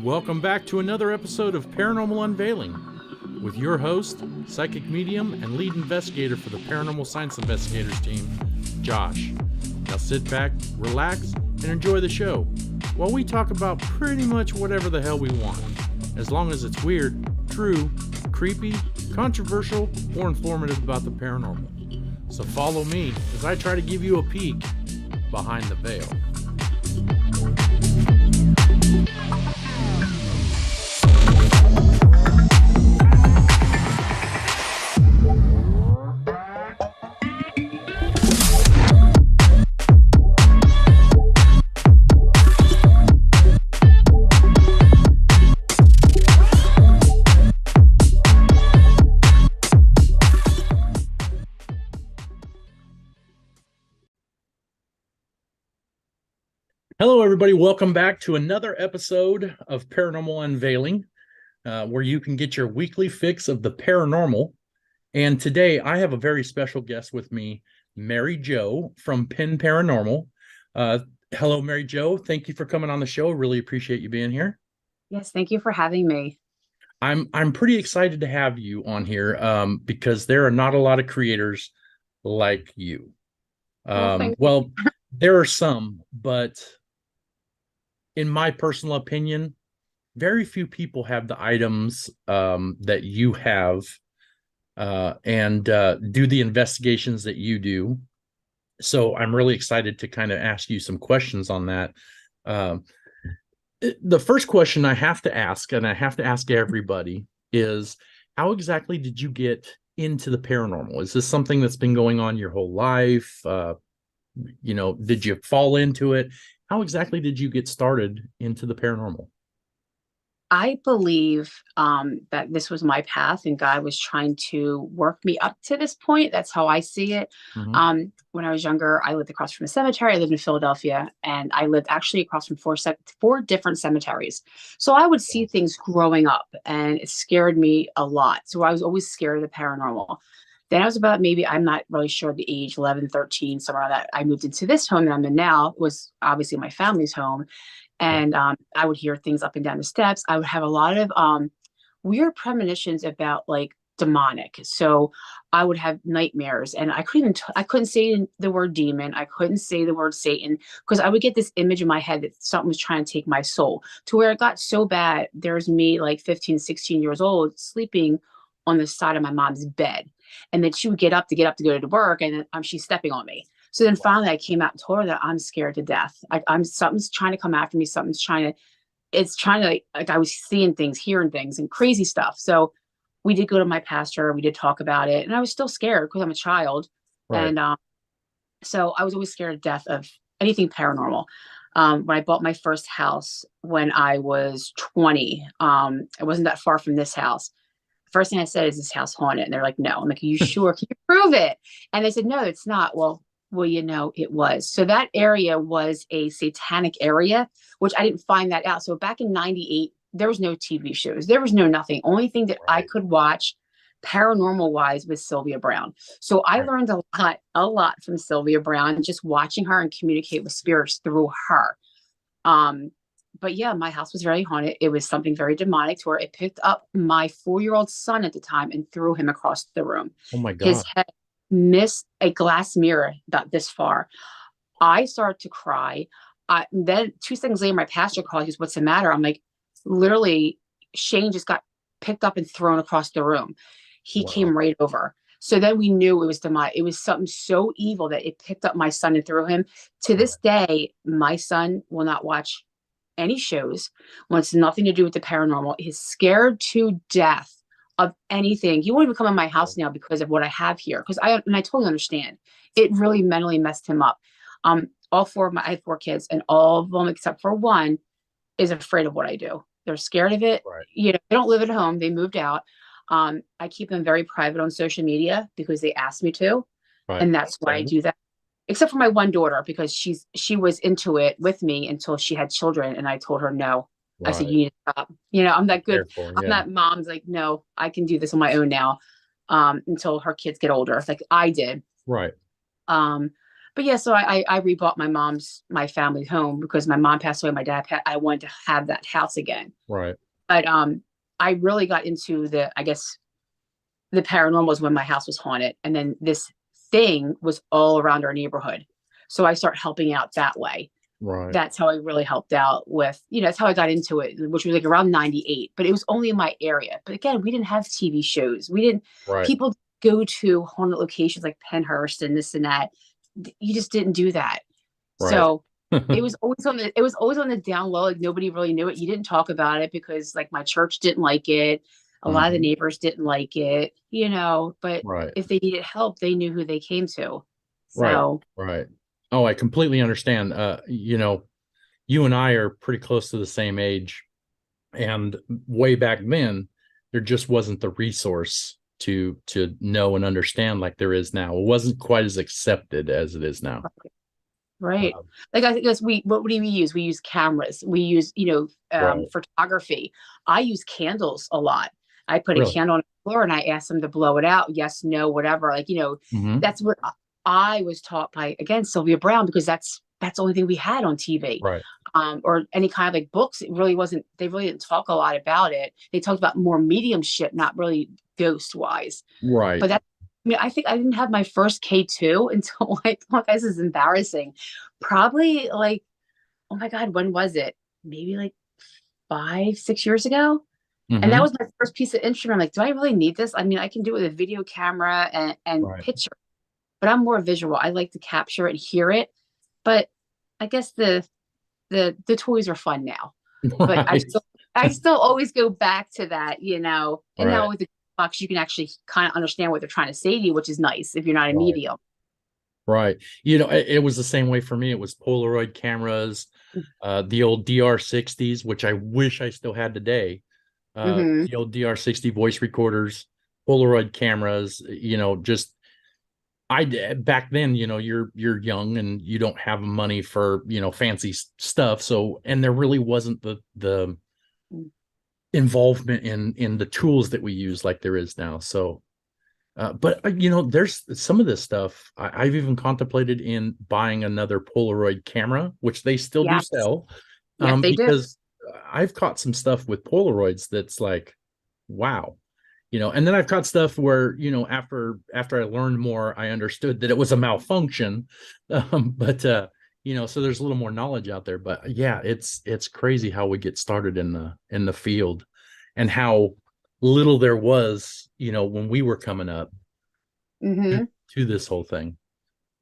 Welcome back to another episode of Paranormal Unveiling with your host, psychic medium, and lead investigator for the Paranormal Science Investigators team, Josh. Now sit back, relax, and enjoy the show while we talk about pretty much whatever the hell we want, as long as it's weird, true, creepy, controversial, or informative about the paranormal. So follow me as I try to give you a peek behind the veil. Hello, everybody. Welcome back to another episode of Paranormal Unveiling, where you can get your weekly fix of the paranormal. And today I have a very special guest with me, Mary Jo from Penn Paranormal. Hello, Mary Jo. Thank you for coming on the show. Really appreciate you being here. Yes, thank you for having me. I'm pretty excited to have you on here because there are not a lot of creators like you. Well, there are some, but in my personal opinion, very few people have the items that you have and do the investigations that you do. So I'm really excited to kind of ask you some questions on that. The first question I have to ask, and I have to ask everybody, is how exactly did you get into the paranormal? Is this something that's been going on your whole life? Did you fall into it? How exactly did you get started into the paranormal? I believe that this was my path and God was trying to work me up to this point. That's how I see it. Mm-hmm. When I was younger, I lived across from a cemetery. I lived in Philadelphia, and I lived actually across from four different cemeteries. So I would see things growing up, and it scared me a lot. So I was always scared of the paranormal. Then I was about, maybe, I'm not really sure the age, 11, 13, somewhere like that. I moved into this home that I'm in now. It was obviously my family's home. And I would hear things up and down the steps. I would have a lot of weird premonitions about like demonic. So I would have nightmares, and I couldn't say the word demon. I couldn't say the word Satan, because I would get this image in my head that something was trying to take my soul, to where it got so bad. There's me like 15, 16 years old sleeping on the side of my mom's bed. And then she would get up to go to work, and then she's stepping on me. So then finally I came out and told her that I'm scared to death. Something's trying to come after me. It's trying to, like I was seeing things, hearing things, and crazy stuff. So we did go to my pastor. We did talk about it. And I was still scared because I'm a child. Right. And so I was always scared to death of anything paranormal. When I bought my first house when I was 20, it wasn't that far from this house. First thing I said is, this house haunted? And they're like, no. I'm like, are you sure? Can you prove it? And they said, no, it's not. Well, it was. So that area was a satanic area, which I didn't find that out. So back in 98, there was no TV shows. There was no nothing. Only thing that I could watch paranormal wise was Sylvia Brown. So I learned a lot from Sylvia Brown, just watching her and communicate with spirits through her. But yeah, my house was very haunted. It was something very demonic, to where it picked up my 4-year-old son at the time and threw him across the room. Oh my God. His head missed a glass mirror about this far. I started to cry. Then 2 seconds later, my pastor called. He goes, what's the matter? I'm like, literally, Shane just got picked up and thrown across the room. He came right over. So then we knew it was demonic. It was something so evil that it picked up my son and threw him. To this day, my son will not watch any shows, wants nothing to do with the paranormal. He's scared to death of anything. He won't even come in my house now because of what I have here. I totally understand. It really mentally messed him up. I have 4 kids, and all of them except for one is afraid of what I do. They're scared of it. Right. They don't live at home. They moved out. I keep them very private on social media because they asked me to. Right. And that's why I do that. Except for my one daughter, because she was into it with me until she had children, and I told her no. Right. I said, you need to stop. I'm that good. Careful, yeah. I'm that mom's like, no, I can do this on my own now, until her kids get older, like I did. Right. but yeah, so I rebought my family's home because my mom passed away. I wanted to have that house again. Right. But I really got into I guess the paranormal was when my house was haunted, and then this thing was all around our neighborhood. So I started helping out that way. Right. That's how I really helped out with, that's how I got into it, which was like around 98, but it was only in my area. But again, we didn't have TV shows. We didn't, Right. people go to haunted locations like Penhurst and this and that. You just didn't do that. Right. So it was always on the down low. Like nobody really knew it. You didn't talk about it because like my church didn't like it. A lot of the Mhm. neighbors didn't like it, but Right. if they needed help, they knew who they came to. Right. So, Right. Oh, I completely understand. You and I are pretty close to the same age, and way back then, there just wasn't the resource to know and understand like there is now. It wasn't quite as accepted as it is now. right. Um, Like I guess what do we use? We use cameras. We use, right. photography. I use candles a lot. I put a Really. candle on the floor and I ask them to blow it out. Yes, no, whatever. Like, Hmm. that's what I was taught by, again, Sylvia Brown, because that's the only thing we had on TV. Right. Or any kind of like books. They really didn't talk a lot about it. They talked about more mediumship, not really ghost wise. Right. But I think I didn't have my first K2 until like, oh, this is embarrassing. Probably like, oh my God, when was it? Maybe like 5, 6 years ago. And that Hmm. was my first piece of instrument. I'm like, do I really need this? I mean, I can do it with a video camera and Right. picture, but I'm more visual. I like to capture it, hear it. But I guess the toys are fun now. But Right. I still always go back to that, and Right. now with the box, you can actually kind of understand what they're trying to say to you, which is nice if you're not a Right. medium. Right. It was the same way for me. It was Polaroid cameras, the old DR60s, which I wish I still had today. Mm-hmm. The old DR60 voice recorders, Polaroid cameras, just back then, you're young and you don't have money for, fancy stuff. So, and there really wasn't the involvement in the tools that we use like there is now. So, but there's some of this stuff I've even contemplated in buying another Polaroid camera, which they still do Yes. sell, Yes, they do. because I've caught some stuff with Polaroids that's like, wow, and then I've caught stuff where, after I learned more, I understood that it was a malfunction. But so there's a little more knowledge out there. But yeah, it's crazy how we get started in the field, and how little there was, when we were coming up to, Mm-hmm. to this whole thing.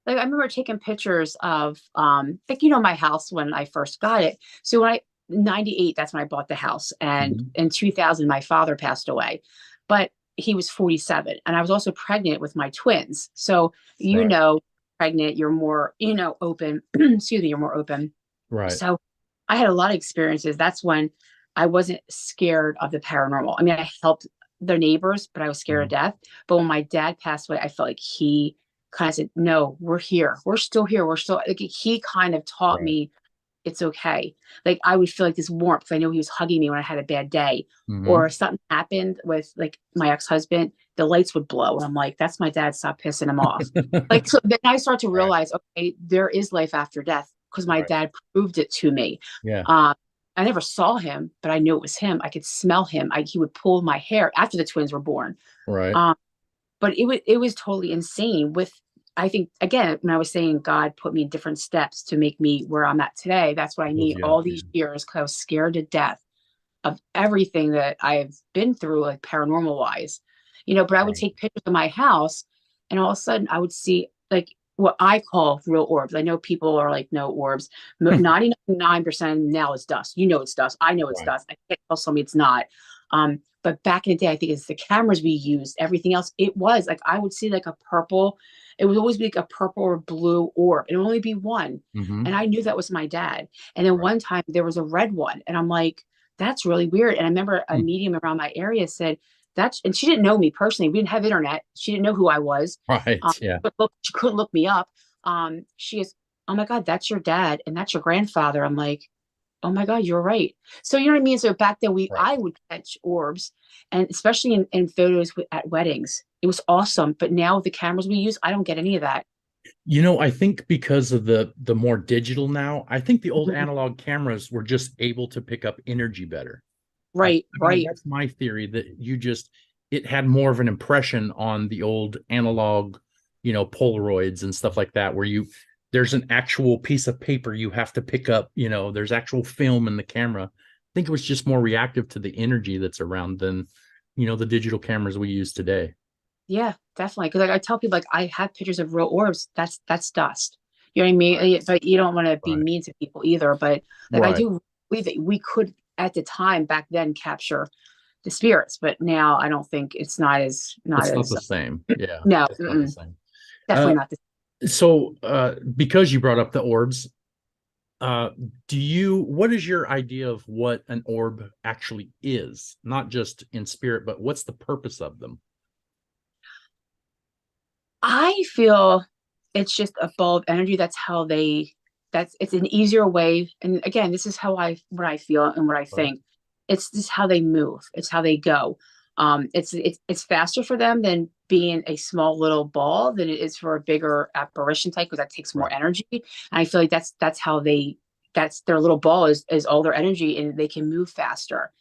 Like I remember taking pictures of like my house when I first got it. So when I 98, that's when I bought the house. And Mhm. in 2000, my father passed away. But he was 47. And I was also pregnant with my twins. So, Right. pregnant, you're more, open. Excuse me, you're more open. Right. So I had a lot of experiences. That's when I wasn't scared of the paranormal. I mean, I helped the neighbors, but I was scared of Mhm. death. But when my dad passed away, I felt like he kind of said, "No, we're here. We're still here. We're still," like he kind of taught Right. me it's okay. Like I would feel like this warmth. I know he was hugging me when I had a bad day, or Hmm. something happened with like my ex-husband, the lights would blow. And I'm like, that's my dad. Stop pissing him off. Like, so then I start to Right. realize, okay, there is life after death because my Right. dad proved it to me. Yeah. Um, I never saw him, but I knew it was him. I could smell him. He would pull my hair after the twins were born. Right. Um, but it was totally insane. With I think again, when I was saying God put me in different steps to make me where I'm at today, that's what I Build need you up. all Yeah. these years because I was scared to death of everything that I've been through, like paranormal wise. But I would Right. take pictures of my house and all of a sudden I would see like what I call real orbs. I know people are like, no orbs. 99% now is dust. It's dust. I know it's Right. dust. I can't tell somebody it's not. But back in the day, I think it's the cameras we used, everything else. It was like I would see like a purple, it would always be like a purple or blue orb. It would only be one. And Hmm. I knew that was my dad. And then Right. one time there was a red one. And I'm like, that's really weird. And I remember a medium around my area said, and she didn't know me personally. We didn't have internet. She didn't know who I was. Right. Yeah. But look, she couldn't look me up. She is, oh my God, that's your dad and that's your grandfather. I'm like, oh my God, you're right. So you know what I mean? So back then Right. I would catch orbs, and especially in photos at weddings. It was awesome. But now with the cameras we use, I don't get any of that. I think because of the more digital now, I think the old Mhm. analog cameras were just able to pick up energy better. Right, right. That's my theory, that it had more of an impression on the old analog, Polaroids and stuff like that, where there's an actual piece of paper you have to pick up, there's actual film in the camera. I think it was just more reactive to the energy that's around than, the digital cameras we use today. Yeah, definitely. Because like I tell people, like I have pictures of real orbs. That's dust. You know what I mean? But you don't want to be Right. mean to people either. But like I Right. do believe that we could at the time back then capture the spirits, but now I don't think it's not It's not as the same. Yeah, no, it's not the same. definitely Uh, not the because you brought up the orbs, uh, what is your idea of what an orb actually is? Not just in spirit, but what's the purpose of them? I feel it's just a ball of energy. That's it's an easier way. And again, this is what I feel and what I Right. think. It's just how they move. It's how they go. It's faster for them than being a small little ball than it is for a bigger apparition type because that takes more Right. energy. And I feel like that's how that's their little ball is all their energy and they can move faster.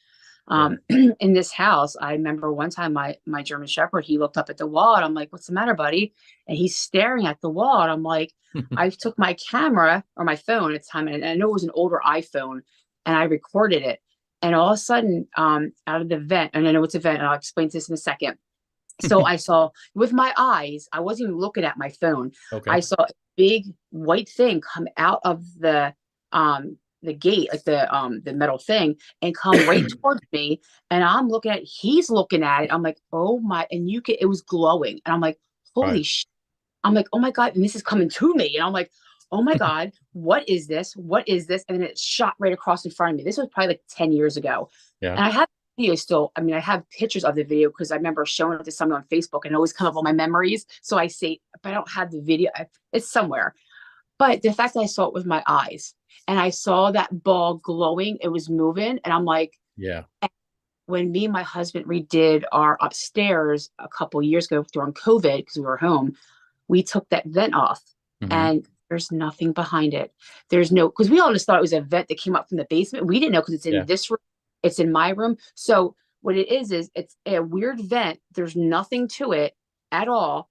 Right. In this house, I remember one time my German Shepherd, he looked up at the wall and I'm like, "What's the matter, buddy?" And he's staring at the wall. And I'm like, I took my camera or my phone at the time, and I know it was an older iPhone, and I recorded it. And all of a sudden, out of the vent, and I know it's a vent, and I'll explain this in a second. So I saw with my eyes, I wasn't even looking at my phone. I Okay. saw a big white thing come out of the gate, like the metal thing, and come right towards me. And I'm looking at he's looking at it. I'm like, oh my, and you could it was glowing. And I'm like, Right. holy sh I'm like, oh my God, and this is coming to me. And I'm like, oh my God, what is this? What is this? And then it shot right across in front of me. This was probably like 10 years ago. Yeah. And I have video still. I mean, I have pictures of the video because I remember showing it to someone on Facebook and it always come up on my memories. So I say, but I don't have the video. It's somewhere. But the fact that I saw it with my eyes and I saw that ball glowing, it was moving. And I'm like, Yeah. when me and my husband redid our upstairs a couple years ago during COVID, because we were home, we took that vent off Hmm. and there's nothing behind it. There's no, because we all just thought it was a vent that came up from the basement. We didn't know because it's in Yeah. this room, it's in my room. So what it is it's a weird vent. There's nothing to it at all.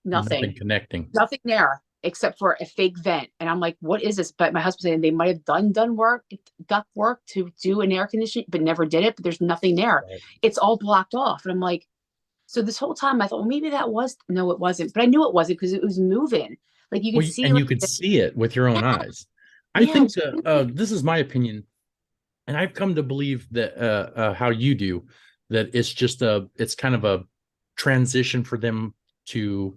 Nothing Nothing, connecting. nothing there except for a fake vent. And I'm like, what is this? But my husband said they might have done work, duct work to do an air conditioning, but never did it. But there's nothing there. Right. It's all blocked off. And I'm like, so this whole time I thought, well, maybe that was no, it wasn't. But I knew it wasn't because it was moving. Like you could Well, see and like you could see it with your own eyes. I yeah, it think was moving. this is my opinion, and I've come to believe that how you do, that it's kind of a transition for them to,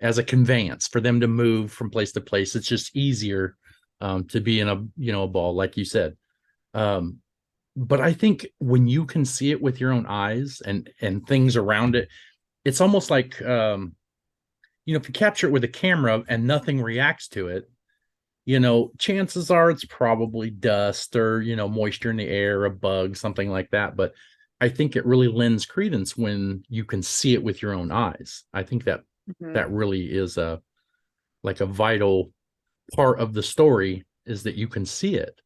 as a conveyance, for them to move from place to place. It's just easier to be in a ball, like you said. Um, but I think when you can see it with your own eyes and things around it, it's almost like if you capture it with a camera and nothing reacts to it, chances are it's probably dust or, moisture in the air, a bug, something like that. But I think it really lends credence when you can see it with your own eyes. I think that Mhm. that really is a vital part of the story, is that you can see it.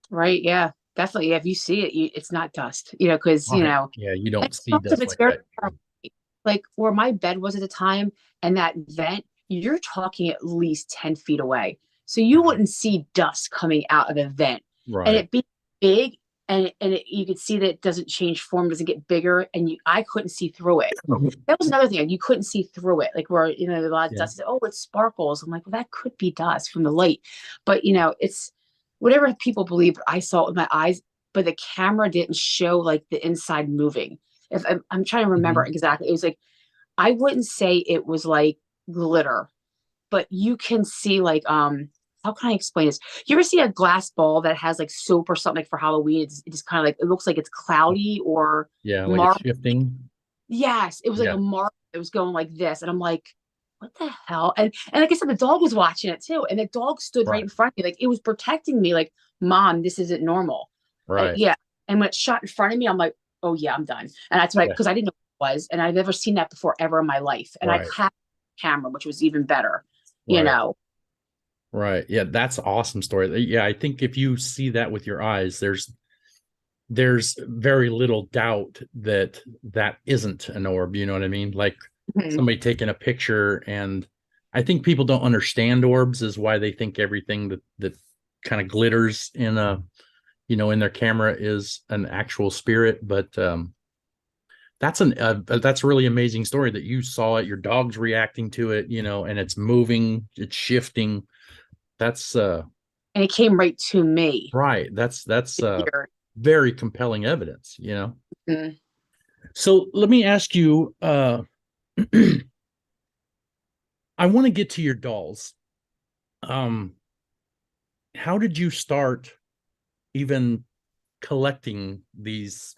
Right. Yeah, definitely. Yeah, if you see it, it's not dust, because, Right. Yeah, you and don't see also dust it's like very that. like where my bed was at the time and that vent, you're talking at least 10 feet away. So you Mhm. wouldn't see dust coming out of the vent and Right. it being big you could see that it doesn't change form, doesn't get bigger. And I couldn't see through it. That was another thing. You couldn't see through it. Like where, a lot of Yeah. dust, oh, it sparkles. I'm like, well, that could be dust from the light. But, it's whatever people believe, but I saw it with my eyes, but the camera didn't show like the inside moving. If I'm trying to remember Mhm. exactly, it was like I wouldn't say it was like glitter, but you can see like how can I explain this? You ever see a glass ball that has like soap or something like for Halloween? It's kind of like it looks like it's cloudy or Yeah, like it's marble. shifting. Yes, it was like Yeah. a marble that was going like this, and I'm like, what the hell? And like I said, the dog was watching it too, and the dog stood right Right. in front of me, like it was protecting me. Like, Mom, this isn't normal. Right. Yeah. And when it shot in front of me, I'm like, oh yeah, I'm done. And that's what Yeah. because I didn't know what it was, and I've never seen that before ever in my life. And I Right. had a camera, which was even better. you Right. know. Right. Yeah, that's an awesome story. Yeah, I think if you see that with your eyes, there's very little doubt that that isn't an orb, you know what I mean? Like Mhm. somebody taking a picture, and I think people don't understand orbs is why they think everything that kind of glitters in a, in their camera is an actual spirit, but that's a really amazing story that you saw it, your dog's reacting to it, and it's moving, it's shifting. That's And it came right to me. right. That's Here. very compelling evidence. Mhm. So let me ask you, I want to get to your dolls. Um, how did you start even collecting these?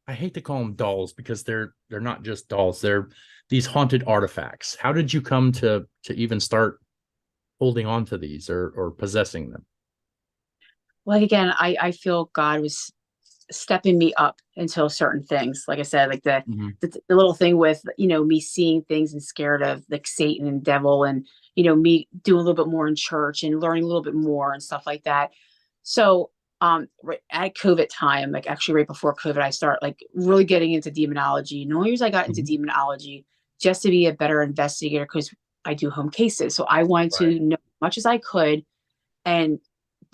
I hate to call them dolls because they're not just dolls. They're these haunted artifacts. How did you come to even start holding on to these or possessing them? Like again, I feel God was stepping me up until certain things. Like I said, like Mm-hmm. the little thing with, me seeing things and scared of like Satan and devil, and me doing a little bit more in church and learning a little bit more and stuff like that. So right at COVID time, like actually right before COVID, I start like really getting into demonology. And the only reason I got into Mm-hmm. demonology just to be a better investigator, because I do home cases. So I wanted Right. to know as much as I could and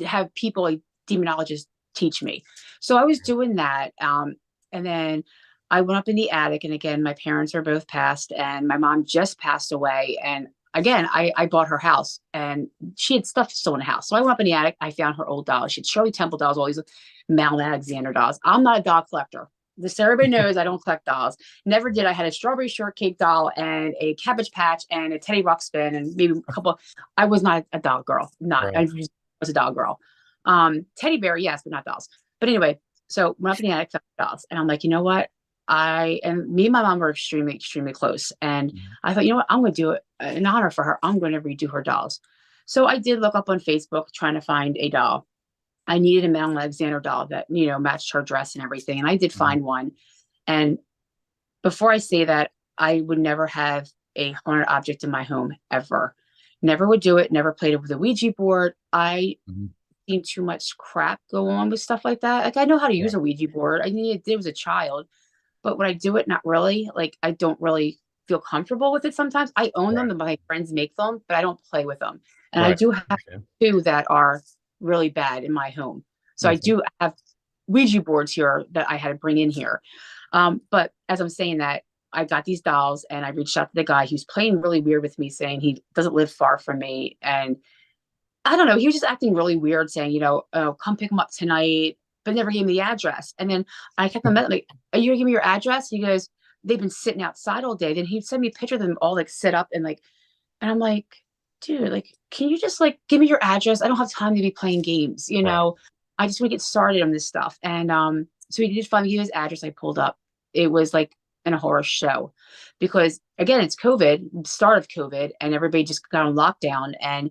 have people like demonologists teach me. So I was doing that. And then I went up in the attic. And again, my parents are both passed, and my mom just passed away. And again, I bought her house, and she had stuff still in the house. So I went up in the attic. I found her old dolls. She had Shirley Temple dolls, all these Mal Alexander dolls. I'm not a doll collector. This everybody knows I don't collect dolls. Never did. I had a strawberry shortcake doll and a Cabbage Patch and a Teddy Ruxpin and maybe a couple. I was not a doll girl. Not. I Right. was a doll girl. Teddy bear, yes, but not dolls. But anyway, so went up in the attic, found dolls, and I'm like, you know what? Me and my mom were extremely, extremely close, and Mhm. I thought, you know what? I'm going to do it in honor for her. I'm going to redo her dolls. So I did look up on Facebook trying to find a doll. I needed a Mount Alexander doll that matched her dress and everything, and I did Mhm. find one. And before I say that, I would never have a haunted object in my home ever. Never would do it. Never played it with a Ouija board. I Mhm. seen too much crap go on with stuff like that. Like I know how to use Right. a Ouija board. I mean, it was a child, but when I do it, not really. Like I don't really feel comfortable with it sometimes. I own them Right. and my friends make them, but I don't play with them. And I Right. do have Understand. two that are really bad in my home. So I Okay. do have Ouija boards here that I had to bring in here. But as I'm saying that, I got these dolls and I reached out to the guy who's playing really weird with me, saying he doesn't live far from me. And I don't know. He was just acting really weird, saying, oh, come pick him up tonight, but never gave me the address. And then I kept on like, are you gonna give me your address? He goes, they've been sitting outside all day. Then he'd send me pictures of them all like sit up and like, and I'm like, dude, like, can you just like give me your address? I don't have time to be playing games, Right. I just want to get started on this stuff. And so he did finally give his address. I pulled up. It was like in a horror show because again, it's COVID, start of COVID, and everybody just got on lockdown and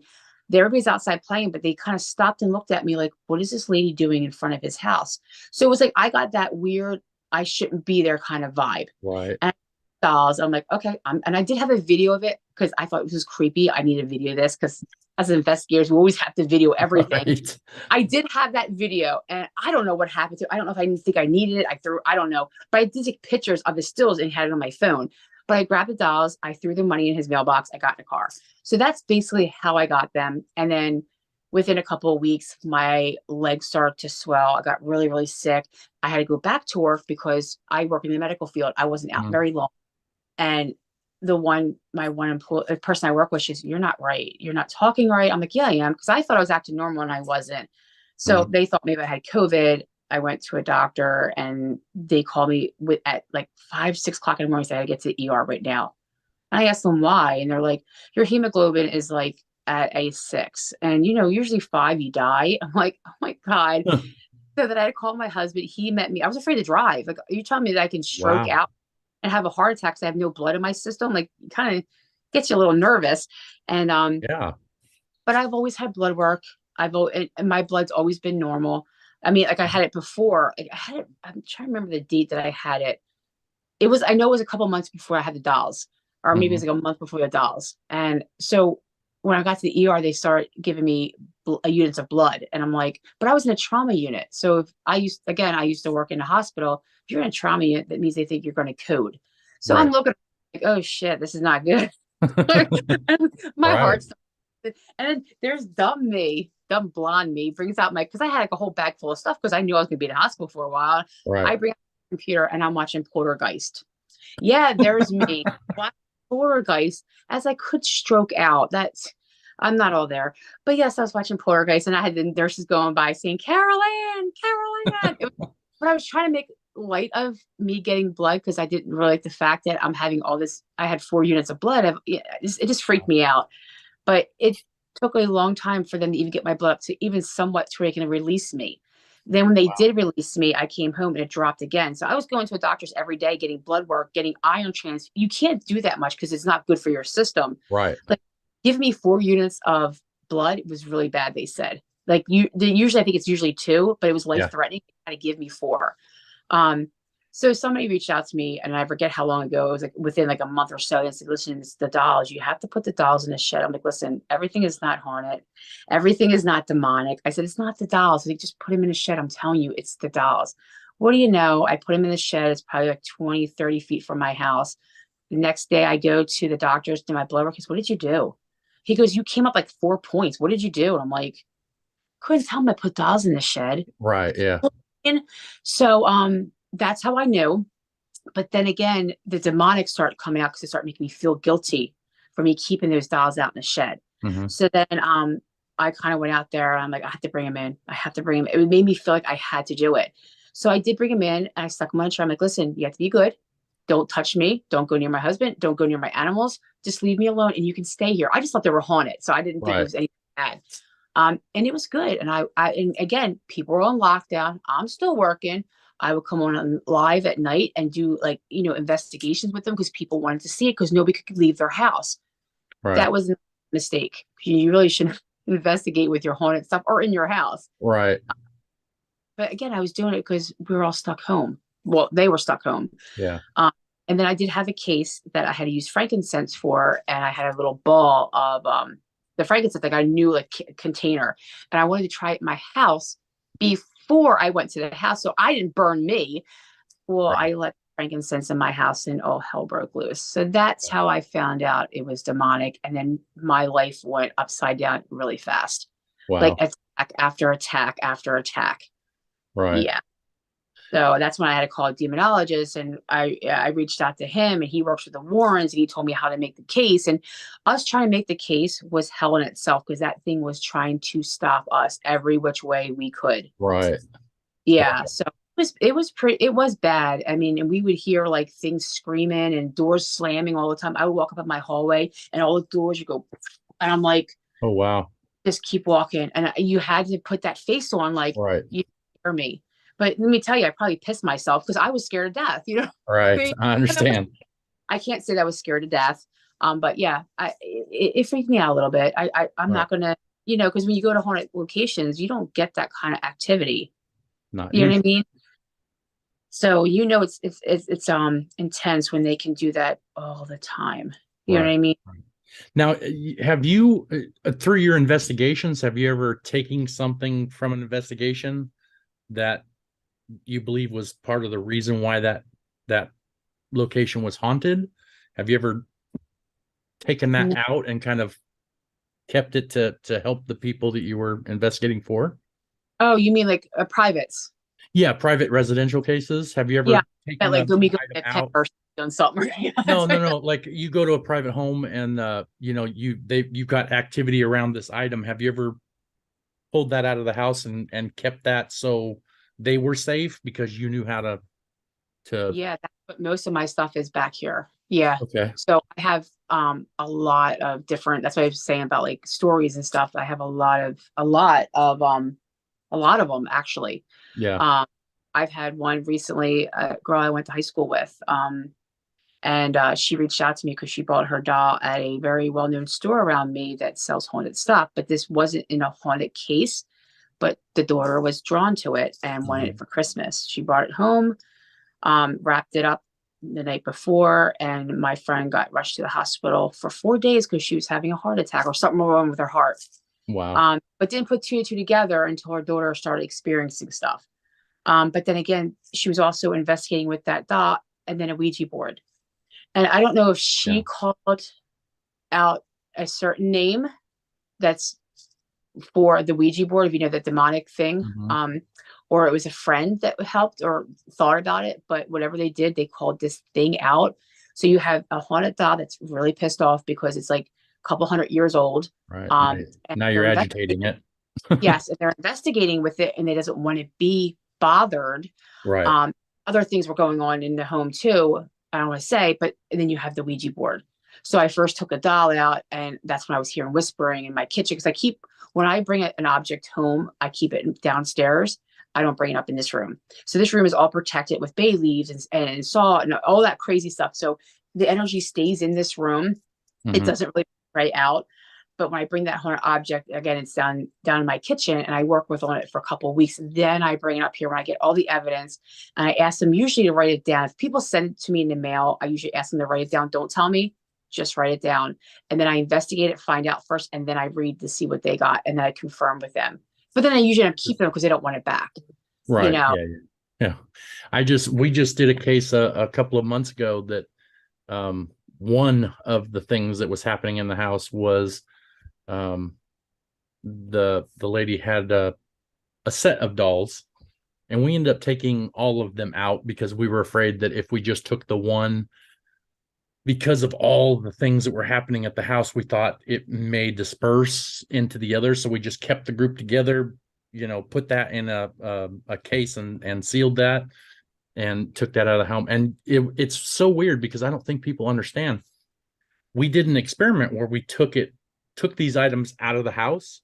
everybody's outside playing, but they kind of stopped and looked at me like, what is this lady doing in front of his house? So it was like I got that weird, I shouldn't be there kind of vibe. Right. And dolls, I'm like, okay. And I did have a video of it because I thought it was creepy. I need a video of this because as investigators, we always have to video everything. Right. I did have that video, and I don't know what happened to it. I don't know if I didn't think I needed it. I don't know. But I did take pictures of the stills and had it on my phone. But I grabbed the dolls, I threw the money in his mailbox, I got in a car. So that's basically how I got them. And then within a couple of weeks, my legs started to swell. I got really, really sick. I had to go back to work because I work in the medical field. I wasn't out Mhm. very long. And my one employee, person I work with, she's, you're not right. You're not talking right. I'm like, yeah, I am. Cause I thought I was acting normal and I wasn't. So Mhm. they thought maybe I had COVID. I went to a doctor and they called me at like 5, 6 o'clock in the morning. Said I had to get to the ER right now. And I asked them why. And they're like, your hemoglobin is like at a 6. And usually 5, you die. I'm like, oh my God. Huh. So that I had called my husband. He met me. I was afraid to drive. Like, are you telling me that I can stroke Wow. out and have a heart attack because I have no blood in my system? Like, kind of gets you a little nervous. And Yeah. but I've always had blood work. And my blood's always been normal. I mean, like I had it before. Like, I had it. I'm trying to remember the date that I had it. I know it was a couple months before I had the dolls. or maybe it was Hmm. like a month before the dolls. And so when I got to the ER, they started giving me units of blood, and I'm like, but I was in a trauma unit. So if I used to work in a hospital. If you're in a trauma unit, that means they think you're going to code. So I'm Right. looking like, oh shit, this is not good. My Right. heart's, and then there's dumb blonde me brings out my, because I had like a whole bag full of stuff because I knew I was going to be in the hospital for a while. Right. I bring out the computer and I'm watching Poltergeist. Yeah, there's me watching Poltergeist as I could stroke out. I'm not all there, but yes, I was watching Poltergeist and I had the nurses going by saying, Carol Ann, Carol Ann. But I was trying to make light of me getting blood because I didn't really like the fact that I'm having all this. I had 4 units of blood. It just freaked me out. But it took a long time for them to even get my blood up to even somewhat to where they can release me. Then when they did release me, I came home and it dropped again. So I was going to a doctor's every day, getting blood work, getting iron trans. You can't do that much because it's not good for your system. Right. But give me 4 units of blood. It was really bad, they said. Like usually I think it's usually 2, but it was life Yeah. threatening. They had to give me 4. Um, so somebody reached out to me, and I forget how long ago. It was like within like a month or so. And said, "Listen, it's the dolls. You have to put the dolls in the shed." I'm like, "Listen, everything is not haunted. Everything is not demonic." I said, "It's not the dolls. Like, just put them in the shed. I'm telling you, it's the dolls." What do you know? I put them in the shed. It's probably like 20, 30 feet from my house. The next day, I go to the doctor's to my blood work. He goes, "What did you do?" He goes, "You came up like 4 points. What did you do?" And I'm like, "Couldn't tell him I put dolls in the shed." Right. Yeah. And so that's how I knew. But then again, the demonic started coming out because it started making me feel guilty for me keeping those dolls out in the shed. Hmm. So then I kind of went out there and I'm like, I have to bring him in. I have to bring him. It made me feel like I had to do it. So I did bring him in and I stuck him on a chair. I'm like, listen, you have to be good. Don't touch me. Don't go near my husband. Don't go near my animals. Just leave me alone and you can stay here. I just thought they were haunted. So I didn't think it Right. was anything bad. And it was good. And and again, people were on lockdown. I'm still working. I would come on live at night and do like, investigations with them because people wanted to see it because nobody could leave their house. Right. That was a mistake. You really shouldn't investigate with your haunted stuff or in your house. Right. But again, I was doing it because we were all stuck home. Well, they were stuck home. Yeah. Um, and then I did have a case that I had to use frankincense for, and I had a little ball of the frankincense, like a new container, and I wanted to try it in my house before I went to the house, so I didn't burn me. Well, Right. I let frankincense in my house, and all hell broke loose. So that's how I found out it was demonic, and then my life went upside down really fast, like Wow. attack after attack after attack. Right. Yeah. So that's when I had to call a demonologist, and I reached out to him, and he works with the Warrens, and he told me how to make the case. And us trying to make the case was hell in itself because that thing was trying to stop us every which way we could. Right. Yeah, so it was bad. I mean, and we would hear like things screaming and doors slamming all the time. I would walk up in my hallway, and all the doors would go, and I'm like, Oh, wow. just keep walking. And you had to put that face on, like Right. you hear me. But let me tell you, I probably pissed myself because I was scared to death. I Right. mean, I understand. I can't say that I was scared to death. But yeah, it freaked me out a little bit. I'm Right. not gonna, because when you go to haunted locations, you don't get that kind of activity. Not You know what I usually. mean? So it's intense when they can do that all the time. You know what Right. I mean? Right. Now, have you, through your investigations, have you ever taken something from an investigation that you believe was part of the reason why that location was haunted? Have you ever taken that No. out and kind of kept it to help the people that you were investigating for? Oh, you mean like privates? Yeah, private residential cases. Have you Yeah, ever but taken like when an we go item to Penn out? or doing something. No, no, no. Like you go to a private home and you've got activity around this item. Have you ever pulled that out of the house and kept that so they were safe because you knew how to Yeah, that's what most of my stuff is back here. Yeah. okay. So I have a lot of different, that's what I was saying about like stories and stuff. I have a lot of them actually. Yeah. Um I've had one recently, a girl I went to high school with. And she reached out to me because she bought her doll at a very well-known store around me that sells haunted stuff. But this wasn't in a haunted case, but the daughter was drawn to it and wanted it Mhm. for Christmas. She brought it home, wrapped it up the night before, and my friend got rushed to the hospital for 4 days because she was having a heart attack or something wrong with her heart. Wow. But didn't put two and two together until her daughter started experiencing stuff. But then again, she was also investigating with that dot and then a Ouija board. And I don't know if Yeah. she called out a certain name that's for the Ouija board, if you know, the demonic thing, Mhm. or it was a friend that helped or thought about it. But whatever they did, they called this thing out. So you have a haunted doll that's really pissed off because it's like a couple 100 years old. Right. And Now you're they're agitating it. yes, and they're investigating with it, and they doesn't want to be bothered. Right. Um, Other things were going on in the home too. I don't want to say, but then you have the Ouija board. So I first took a doll out, and that's when I was hearing whispering in my kitchen because when I bring an object home, I keep it downstairs. I don't bring it up in this room. So this room is all protected with bay leaves and saw and all that crazy stuff. So the energy stays in this room. It Hmm. doesn't really right out. But when I bring that haunted object, again, it's down in my kitchen, and I work with on it for a couple of weeks. Then I bring it up here when I get all the evidence, and I ask them usually to write it down. If people send it to me in the mail, I usually ask them to write it down. Don't tell me, just write it down. And then I investigate it, find out first, and then I read to see what they got, and then I confirm with them. But then I usually end up keeping them because they don't want it back. You Right. know. Yeah. Yeah. We just did a case a couple of months ago that one of the things that was happening in the house was um, the lady had a set of dolls, and we ended up taking all of them out because we were afraid that if we just took the one, because of all the things that were happening at the house, we thought it may disperse into the other. So we just kept the group together, put that in a case and sealed that and took that out of the home. And it's so weird because I don't think people understand. We did an experiment where we took these items out of the house,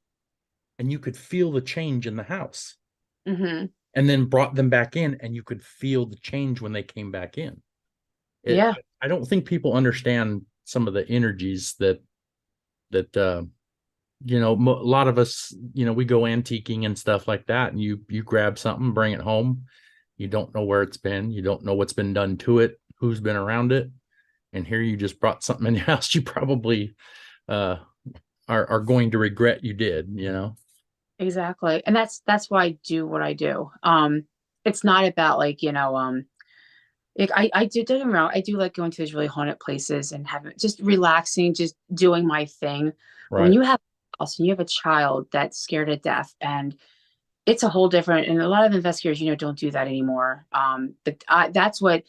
and you could feel the change in the house, Mm-hmm. and then brought them back in, and you could feel the change when they came back in. Yeah. I don't think people understand some of the energies that a lot of us, we go antiquing and stuff like that, and you grab something, bring it home, you don't know where it's been, you don't know what's been done to it, who's been around it, and here you just brought something in your house you probably are going to regret you did. Exactly. And that's why I do what I do. It's not about I do, don't get me wrong, I do like going to those really haunted places and having just relaxing, just doing my thing. But when Right. you have also you have a child that's scared to death, and it's a whole different, and a lot of investigators, don't do that anymore. But that's what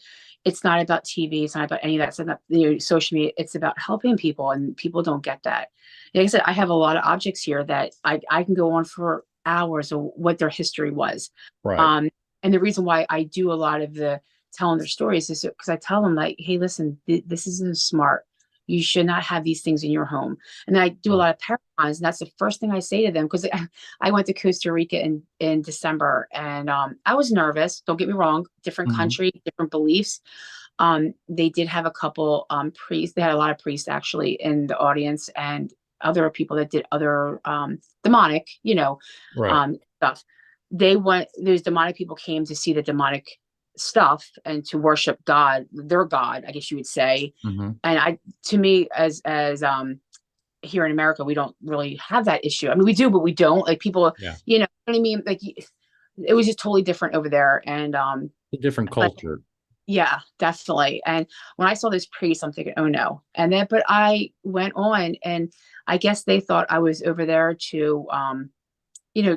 it's not about TV. It's not about any of that. It's not, social media. It's about helping people, and people don't get that. Like I said, I have a lot of objects here that I can go on for hours of what their history was. Right. Um, and the reason why I do a lot of the telling their stories is because I tell them like, hey, listen, this isn't smart. You should not have these things in your home. And I do a lot of paragons, and that's the first thing I say to them because I went to Costa Rica in December, and I was nervous. Don't get me wrong, different Mhm. country, different beliefs. They did have a couple priests. They had a lot of priests actually in the audience, and other people that did other demonic, Right. stuff. Those demonic people came to see the demonic stuff and to worship God, their God, I guess you would say. Mhm. And to me, as here in America, we don't really have that issue. I mean, we do, but we don't. Like people, Yeah. you know what I mean? Like it was just totally different over there. And A different but culture. yeah, definitely. And when I saw this priest, I'm thinking, oh no. And then, but I went on, and I guess they thought I was over there to,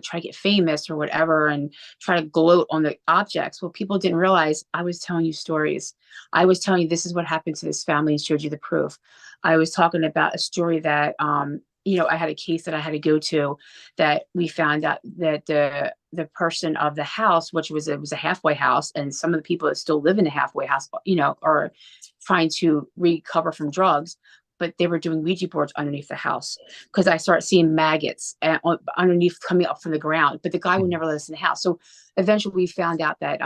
try to get famous or whatever and try to gloat on the objects. Well, people didn't realize I was telling you stories. I was telling you this is what happened to this family and showed you the proof. I was talking about a story that, I had a case that I had to go to that we found out that the person of the house, which was a halfway house, and some of the people that still live in the halfway house, are trying to recover from drugs, but they were doing Ouija boards underneath the house because I started seeing maggots underneath coming up from the ground. But the guy would Mhm. never let us in the house. So eventually we found out that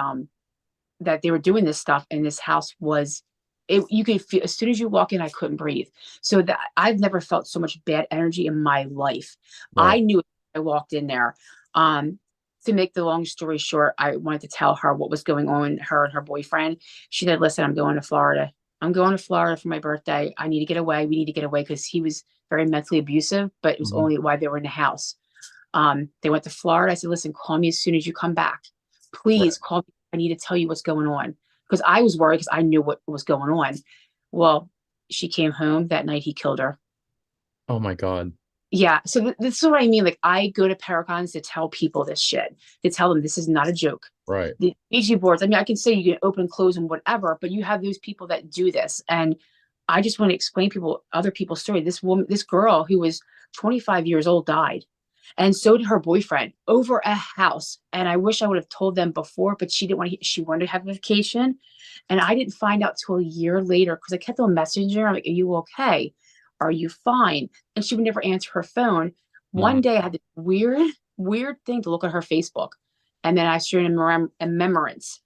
they were doing this stuff, and this house was. You could feel as soon as you walk in, I couldn't breathe. So that I've never felt so much bad energy in my life. Right. I knew I walked in there. Um, to make the long story short, I wanted to tell her what was going on, her and her boyfriend. She said, listen, I'm going to Florida. I'm going to Florida for my birthday. I need to get away. We need to get away because he was very mentally abusive, but it was Mhm. only why they were in the house. They went to Florida. I said, listen, call me as soon as you come back. Right. Please call me. I need to tell you what's going on. Because I was worried because I knew what was going on. Well, she came home that night. He killed her. Oh my God. Yeah. So this is what I mean. Like, I go to Paracons to tell people this shit, to tell them this is not a joke. Right. The Ouija boards, I mean, I can say you can open and close and whatever, but you have those people that do this. And I just want to explain people, other people's story. This woman, this girl who was 25 years old died. And so did her boyfriend over a house. And I wish I would have told them before, but she didn't want to, she wanted to have a vacation. And I didn't find out till a year later because I kept on messaging her. I'm like, are you okay? Are you fine? And she would never answer her phone. Mhm. One day I had this weird thing to look at her Facebook. And then I started a remembrance.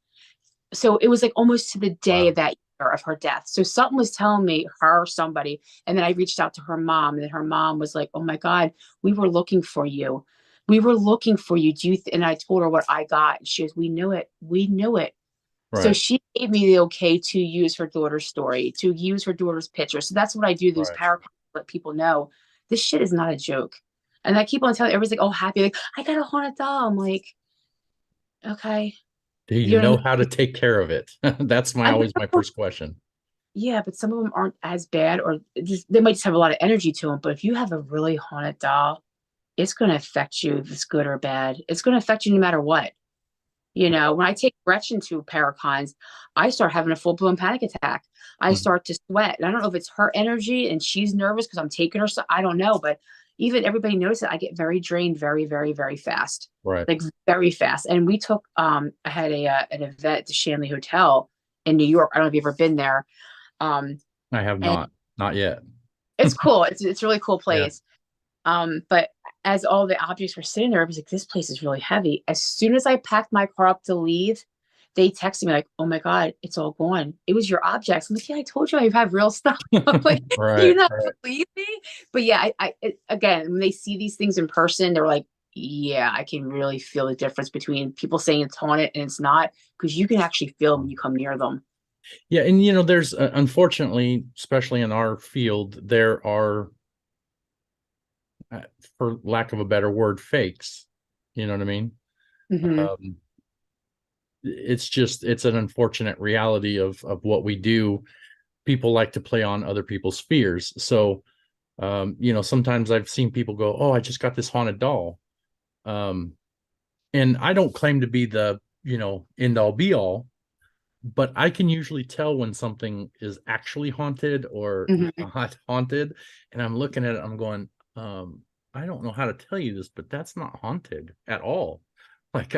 So it was like almost to the day Wow. of that year of her death. So something was telling me, her or somebody. And then I reached out to her mom, and then her mom was like, oh my God, we were looking for you. We were looking for you. And I told her what I got. And she goes, we knew it. We knew it. So Right. she gave me the okay to use her daughter's story, to use her daughter's picture. So that's what I do. Those Right. power let people know this shit is not a joke. And I keep on telling everybody's like, oh, happy, like, I got a haunted doll. I'm like, okay. Do you You know know what how to take care of it? That's I mean? always my first question. Yeah, but some of them aren't as bad, or just they might just have a lot of energy to them. But if you have a really haunted doll, it's going to affect you if it's good or bad. It's going to affect you no matter what. You know, when I take Gretchen to Paracons, I start having a full blown panic attack. I Mhm. start to sweat. And I don't know if it's her energy and she's nervous because I'm taking her. So I don't know. But even everybody noticed that I get very drained very, very, very fast, Right. like very fast. And we took, I had an event at the Shanley Hotel in New York. I don't know if you've ever been there. Um, I have and not yet. it's cool. It's a really cool Yeah. place. But as all the objects were sitting there, I was like, this place is really heavy. As soon as I packed my car up to leave, they texted me like, oh my God, it's all gone. It was your objects. I'm like, yeah, I told you I have real stuff. I'm like, you Right. not Right. believe me? But yeah, again, when they see these things in person, they're like, yeah, I can really feel the difference between people saying it's haunted and it's not, because you can actually feel when you come near them. Yeah, and there's unfortunately, especially in our field, there are, uh, for lack of a better word, fakes. You know what I mean? Hmm. Um, it's an unfortunate reality of what we do. People like to play on other people's fears. So, sometimes I've seen people go, "Oh, I just got this haunted doll," um, and I don't claim to be the end all be all, but I can usually tell when something is actually haunted or Hmm. not haunted. And I'm looking at it, I'm going, I don't know how to tell you this, but that's not haunted at all. Like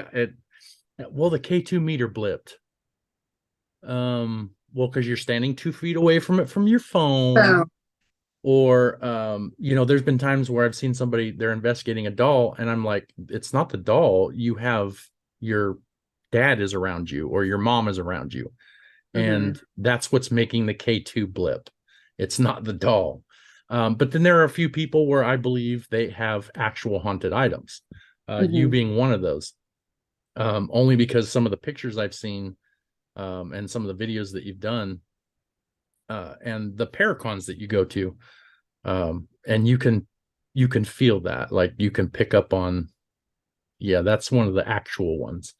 well, the K2 meter blipped. Well, because you're standing 2 feet away from it from your So, phone. Or there's been times where I've seen somebody, they're investigating a doll, and I'm like, it's not the doll. You have your dad is around you, or your mom is around you, hmm. and that's what's making the K2 blip. It's not the doll. But then there are a few people where I believe they have actual haunted items. You Hmm. being one of those, only because some of the pictures I've seen, and some of the videos that you've done, and the paracons that you go to, and you can feel that, like you can pick up on, yeah, that's one of the actual ones.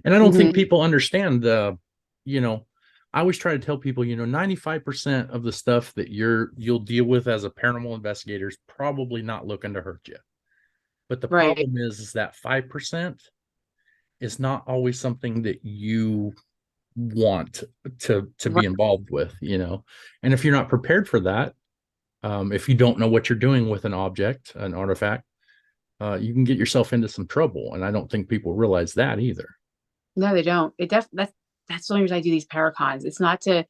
And I don't think Hmm. people understand you know I always try to tell people, 95% of the stuff that you'll deal with as a paranormal investigator is probably not looking to hurt you. But the Right. problem is that 5% is not always something that you want to be Right. involved with. And if you're not prepared for that, if you don't know what you're doing with an object, an artifact, you can get yourself into some trouble. And I don't think people realize that either. No, they don't. That's the only reason I do these paracons. It's not to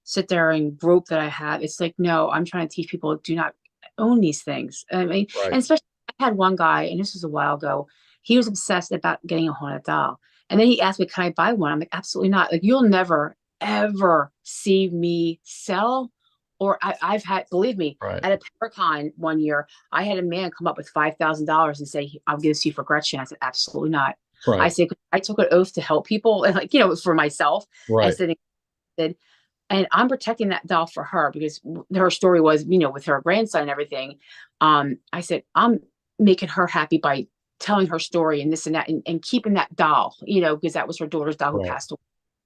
sit there and grope that I have. It's like, no, I'm trying to teach people do not own these things. I mean, Right. and especially I had one guy, and this was a while ago. He was obsessed about getting a haunted doll. And then he asked me, can I buy one? I'm like, absolutely not. Like, you'll never, ever see me sell. Or I've had, believe me, Right. at a Paracon one year, I had a man come up with $5,000 and say, I'll give this to you for Gretchen. I said, absolutely not. I Right. said, I took an oath to help people and like, for myself. I Right. said, and I'm protecting that doll for her because her story was, with her grandson and everything. I said, I'm making her happy by telling her story and this and that and keeping that doll, because that was her daughter's doll who Right. passed away.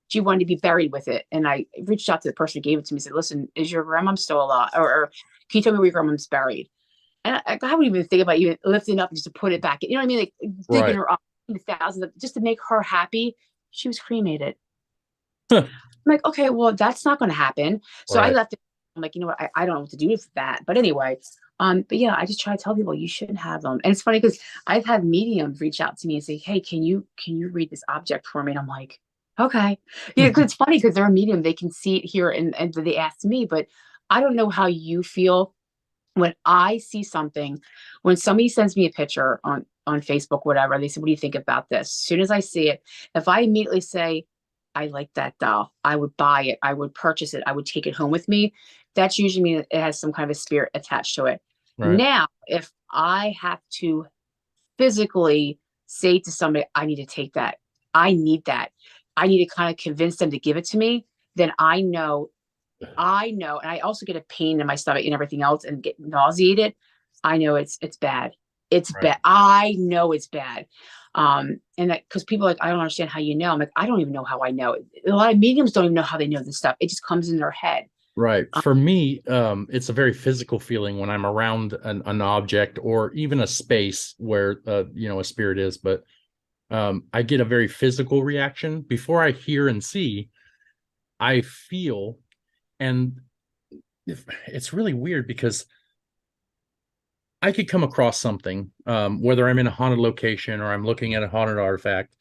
She wanted to be buried with it. And I reached out to the person who gave it to me and said, listen, is your grandma still alive? Or can you tell me where your grandma's buried? And I wouldn't even think about even lifting up just to put it back. You know what I mean? Like digging Right. her up thousands of, just to make her happy. She was cremated. I'm like, okay, well, that's not going to happen. So I Right. left it. I'm like, you know what? I don't know what to do with that. But anyway, but yeah, I just try to tell people you shouldn't have them. And it's funny because I've had mediums reach out to me and say, hey, can you read this object for me? And I'm like, okay. Yeah, because it's funny because they're a medium, they can see it here and they ask me, but I don't know how you feel when I see something, when somebody sends me a picture on Facebook, whatever, they say, what do you think about this? As soon as I see it, if I immediately say, I like that doll, I would buy it, I would purchase it, I would take it home with me, that's usually mean it has some kind of a spirit attached to it. Right. Now, if I have to physically say to somebody, I need to take that, I need that, I need to kind of convince them to give it to me, then I know, and I also get a pain in my stomach and everything else and get nauseated. I know it's bad. It's Right. bad. I know it's bad. And that because people are like, I don't understand how you know. I'm like, I don't even know how I know. A lot of mediums don't even know how they know this stuff. It just comes in their head. Right. Um, For me, it's a very physical feeling when I'm around an object or even a space where a spirit is. But I get a very physical reaction before I hear and see. I feel, and it's really weird because I could come across something, whether I'm in a haunted location or I'm looking at a haunted artifact,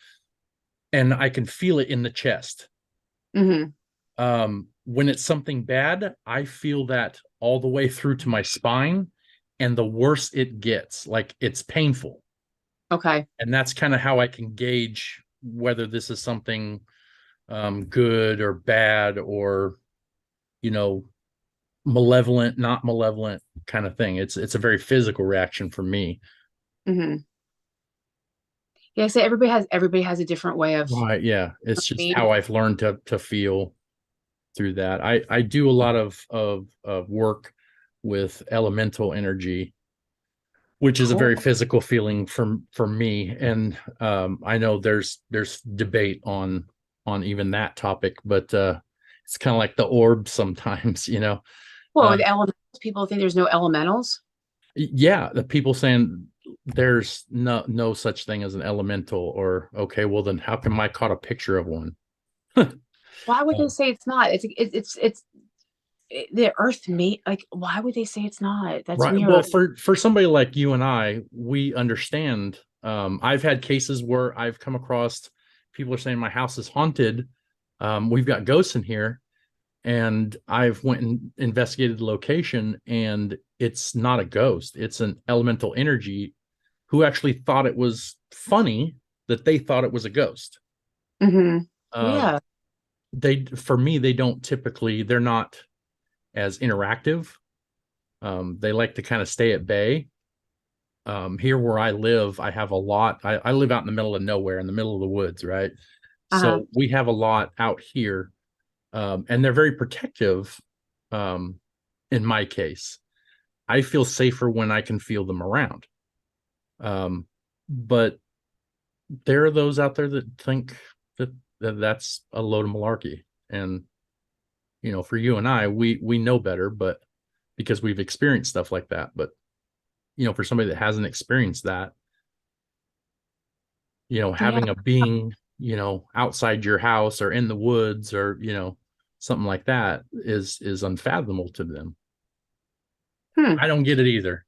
and I can feel it in the chest. mhm. When it's something bad, I feel that all the way through to my spine, and the worse it gets, like it's painful. Okay. And that's kind of how I can gauge whether this is something good or bad or, you know, malevolent, not malevolent kind of thing. It's a very physical reaction for me. Hmm. Yeah. So everybody has a different way of Right. Yeah. It's just me. how I've learned to feel through that. I do a lot of work with elemental energy, which is a Cool. very physical feeling for me. And I know there's debate on even that topic, but it's kind of like the orb sometimes, Well, Uh, with elementals, people think there's no elementals. yeah, the people saying there's no such thing as an elemental, or okay, well then how come I caught a picture of one? Why would they Um, say it's not? The earth mate. Like, why would they say it's not? That's Right. Well, weird. for somebody like you and I, we understand. I've had cases where I've come across people are saying my house is haunted. We've got ghosts in here, and I've went and investigated the location, and it's not a ghost. It's an elemental energy who actually thought it was funny that they thought it was a ghost. Hmm. Um, Yeah. for me, they don't typically. They're not as interactive. They like to kind of stay at bay. Here where I live, I have a lot. I live out in the middle of nowhere, in the middle of the woods, right? Uh-huh. So we have a lot out here, and they're very protective. Um, in my case, I feel safer when I can feel them around. But there are those out there that think that's a load of malarkey, and for you and I, we know better, but because we've experienced stuff like that. But for somebody that hasn't experienced that, Yeah. having a being, outside your house or in the woods or, something like that is unfathomable to them. Hmm. I don't get it either.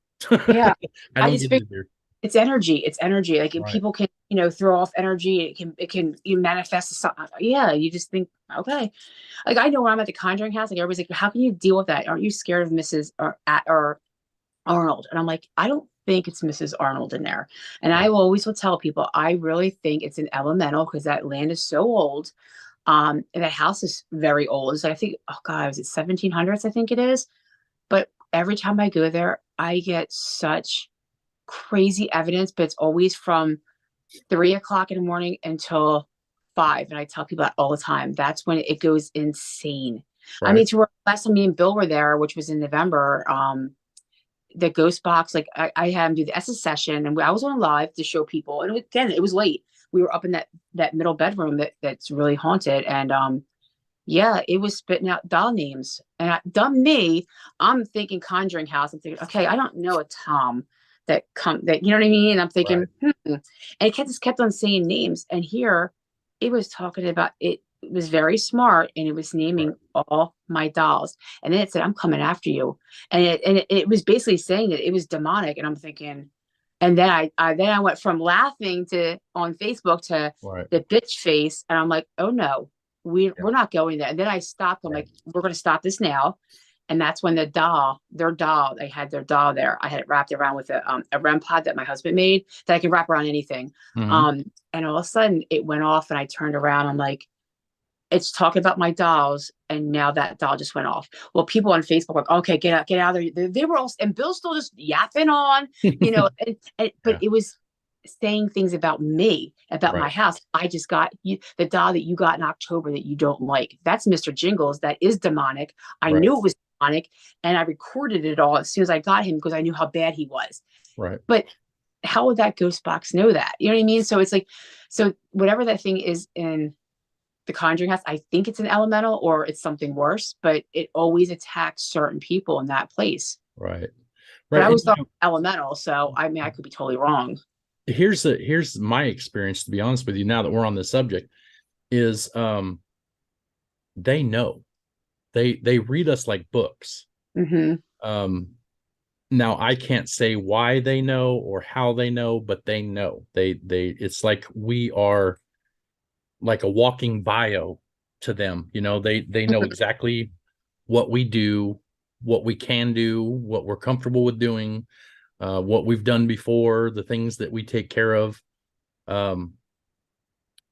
Yeah. I I don't just get it figure either. it's energy. It's energy. Like if Right. people can, throw off energy. It can you manifest something. Yeah. You just think, okay. Like I know when I'm at the Conjuring house, like everybody's like, how can you deal with that? Aren't you scared of Mrs. or Arnold? And I'm like, I don't think it's Mrs. Arnold in there. And I will tell people, I really think it's an elemental because that land is so old. And that house is very old. So I think, oh God, was it 1700s? I think it is. But every time I go there, I get such crazy evidence, but it's always from 3 o'clock in the morning until 5. And I tell people that all the time. That's when it goes insane. I Right. mean, to where last time me and Bill were there, which was in November, the ghost box, like I had him do the SS session, and I was on live to show people. And again, it was late. We were up in that middle bedroom that's really haunted, and yeah, it was spitting out doll names. And dumb me, I'm thinking Conjuring House. I'm thinking, okay, I don't know a Tom that you know what I mean. I'm Right. thinking, and it kept on saying names. And here, it was talking about it. It was very smart, and it was Right. naming all my dolls. And then it said, "I'm coming after you," and it was basically saying that it was demonic. And I'm thinking, and then I went from laughing to on Facebook to Right. the bitch face, and I'm like, oh no, Yeah. we're not going there. And then I stopped. I'm Right. like, we're going to stop this now. And that's when their doll, they had their doll there. I had it wrapped around with a REM pod that my husband made that I can wrap around anything. Hmm. And all of a sudden it went off, and I turned around. I'm like, it's talking about my dolls, and now that doll just went off. Well, people on Facebook were like, okay, get out of there. They were all, and Bill's still just yapping on, but Yeah. it was saying things about me, about my Right. house. I just got you the doll that you got in October that you don't like. That's Mr. Jingles. That is demonic. I Right. knew it was demonic, and I recorded it all as soon as I got him because I knew how bad he was. Right. But how would that ghost box know that? You know what I mean? So it's like, so whatever that thing is in the Conjuring House, I think it's an elemental or it's something worse, but it always attacks certain people in that place. Right. But I Right. And always thought elemental, so I mean, I could be totally wrong. here's my experience, to be honest with you, now that we're on the subject, is they know. They read us like books. Mm-hmm. Um Now I can't say why they know or how they know, but they know. They it's like we are like a walking bio to them. They know exactly what we do, what we can do, what we're comfortable with doing, what we've done before, the things that we take care of. Um,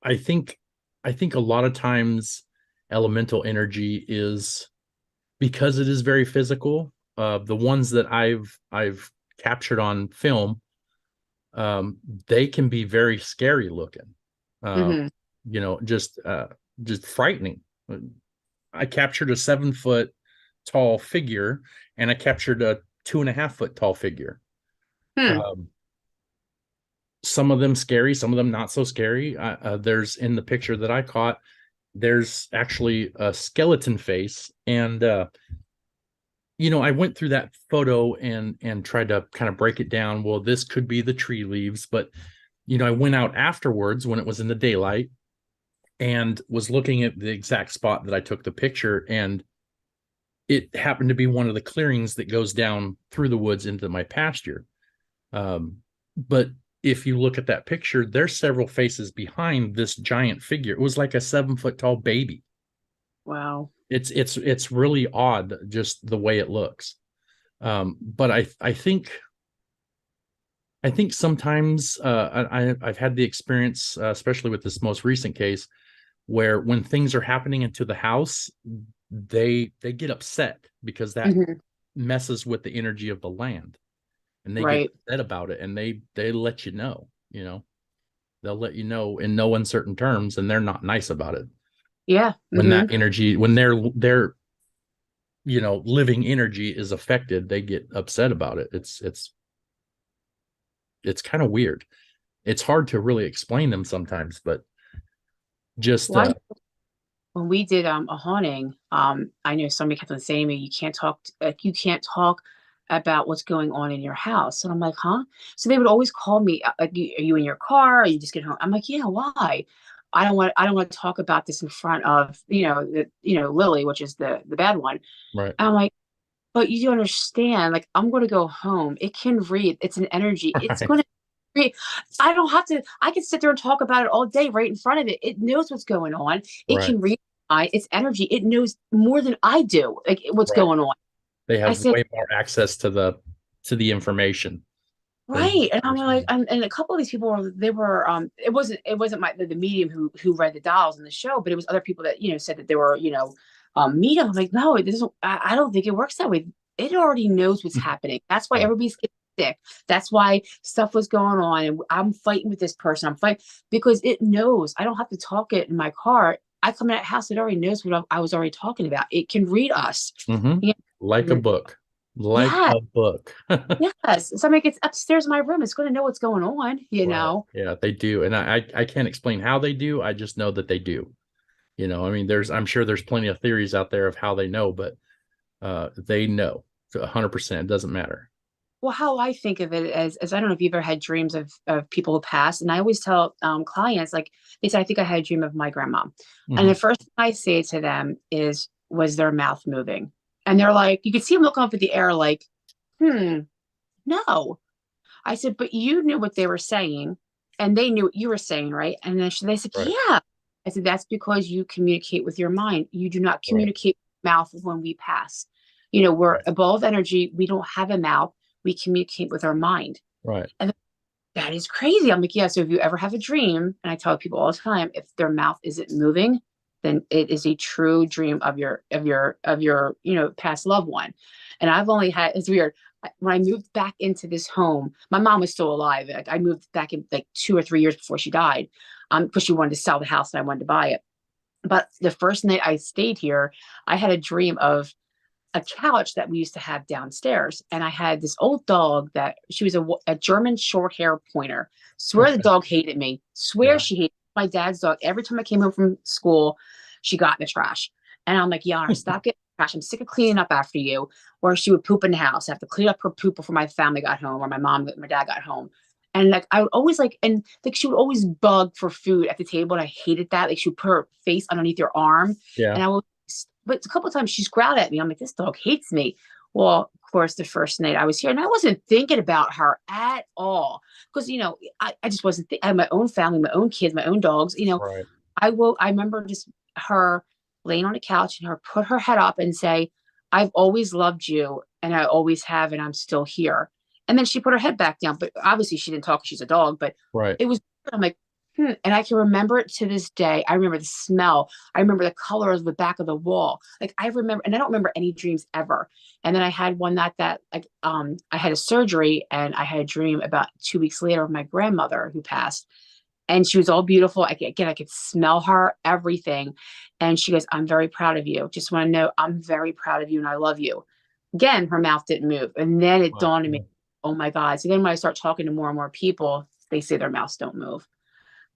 I think I think a lot of times elemental energy is because it is very physical. The ones that I've captured on film, um, they can be very scary looking. Uh, Mm-hmm. just frightening. I captured a 7 foot tall figure, and I captured a 2.5 foot tall figure. Hmm. Um, some of them scary, some of them not so scary. There's in the picture that I caught, there's actually a skeleton face, and I went through that photo and tried to kind of break it down. Well, this could be the tree leaves, but I went out afterwards when it was in the daylight and was looking at the exact spot that I took the picture, and it happened to be one of the clearings that goes down through the woods into my pasture. But if you look at that picture, there's several faces behind this giant figure. It was like a 7 foot tall baby. Wow. It's really odd, just the way it looks. But I think sometimes I've had the experience, especially with this most recent case, where when things are happening into the house, they get upset because that Mm-hmm. messes with the energy of the land, and they get Right. upset about it, and they let you know. They'll let you know in no uncertain terms, and they're not nice about it. Yeah. When that Mm-hmm. energy, when their living energy is affected, they get upset about it. It's kind of weird. It's hard to really explain them sometimes, but just Well, when we did a haunting, I know somebody kept on saying to me, you can't talk about what's going on in your house. And I'm like, huh? So they would always call me, like, are you in your car? Are you just getting home? I'm like, yeah, why? I don't want to talk about this in front of, Lily, which is the bad one. right. And I'm like, but you do understand, like, I'm going to go home. It can read. It's an energy. It's Right. going to read. I don't have to, I can sit there and talk about it all day right in front of it. It knows what's going on. It Right. can read its energy. It knows more than I do, like what's Right. going on. They I have said, way more access to the information than right. And I'm like, understand. and a couple of these people it wasn't the medium who read the dolls in the show, but it was other people that, said that they were, medium. I'm like, no, it doesn't, I don't think it works that way. It already knows what's happening. That's why Right. everybody's getting sick. That's why stuff was going on. And I'm fighting with this person. I'm fighting because it knows I don't have to talk it in my car. I come in that house, it already knows what I was already talking about. It can read us. Mm-hmm. Like a book. Like Yeah. a book. Yes. So I'm like, it's upstairs in my room. It's going to know what's going on, Right. Yeah, they do. And I can't explain how they do. I just know that they do. I mean, I'm sure there's plenty of theories out there of how they know, but they know 100%. It doesn't matter. Well, how I think of it as I don't know if you've ever had dreams of people who passed. And I always tell clients, like, they say, I think I had a dream of my grandma. And Mm-hmm. the first thing I say to them is, was their mouth moving? And they're like, you could see them looking up at the air like, no. I said, but you knew what they were saying and they knew what you were saying, right? And then they said, Right. yeah. I said, that's because you communicate with your mind. You do not Right. communicate with mouth when we pass. We're Right. a ball of energy. We don't have a mouth. We communicate with our mind. Right. And that is crazy. I'm like, yeah. So if you ever have a dream, and I tell people all the time, if their mouth isn't moving, then it is a true dream of your past loved one. And I've only had, it's weird. When I moved back into this home, my mom was still alive. Like, I moved back in like 2 or 3 years before she died, because she wanted to sell the house and I wanted to buy it. But the first night I stayed here, I had a dream of a couch that we used to have downstairs. And I had this old dog that she was a German short hair pointer. Swear the Okay. dog hated me. Swear Yeah. she hated my dad's dog. Every time I came home from school, she got in the trash. And I'm like, Yana, stop getting in the trash. I'm sick of cleaning up after you. Or she would poop in the house. I have to clean up her poop before my family got home or my dad got home. And like I would always and like she would always bug for food at the table. And I hated that. Like she would put her face underneath your arm. Yeah. And I would, but a couple of times she's growled at me. I'm like, this dog hates me. Well, of course, the first night I was here, and I wasn't thinking about her at all because I just wasn't. I had my own family, my own kids, my own dogs. Right. I remember just her laying on the couch and her put her head up and say, "I've always loved you, and I always have, and I'm still here." And then she put her head back down, but obviously she didn't talk. She's a dog, but Right. it was. I'm like, and I can remember it to this day. I remember the smell. I remember the color of the back of the wall. Like I remember, and I don't remember any dreams ever. And then I had one that like I had a surgery and I had a dream about 2 weeks later of my grandmother who passed. And she was all beautiful. I could smell her, everything. And she goes, I'm very proud of you. Just want to know I'm very proud of you and I love you. Again, her mouth didn't move. And then it Wow. dawned on me, oh my God. So then when I start talking to more and more people, they say their mouths don't move.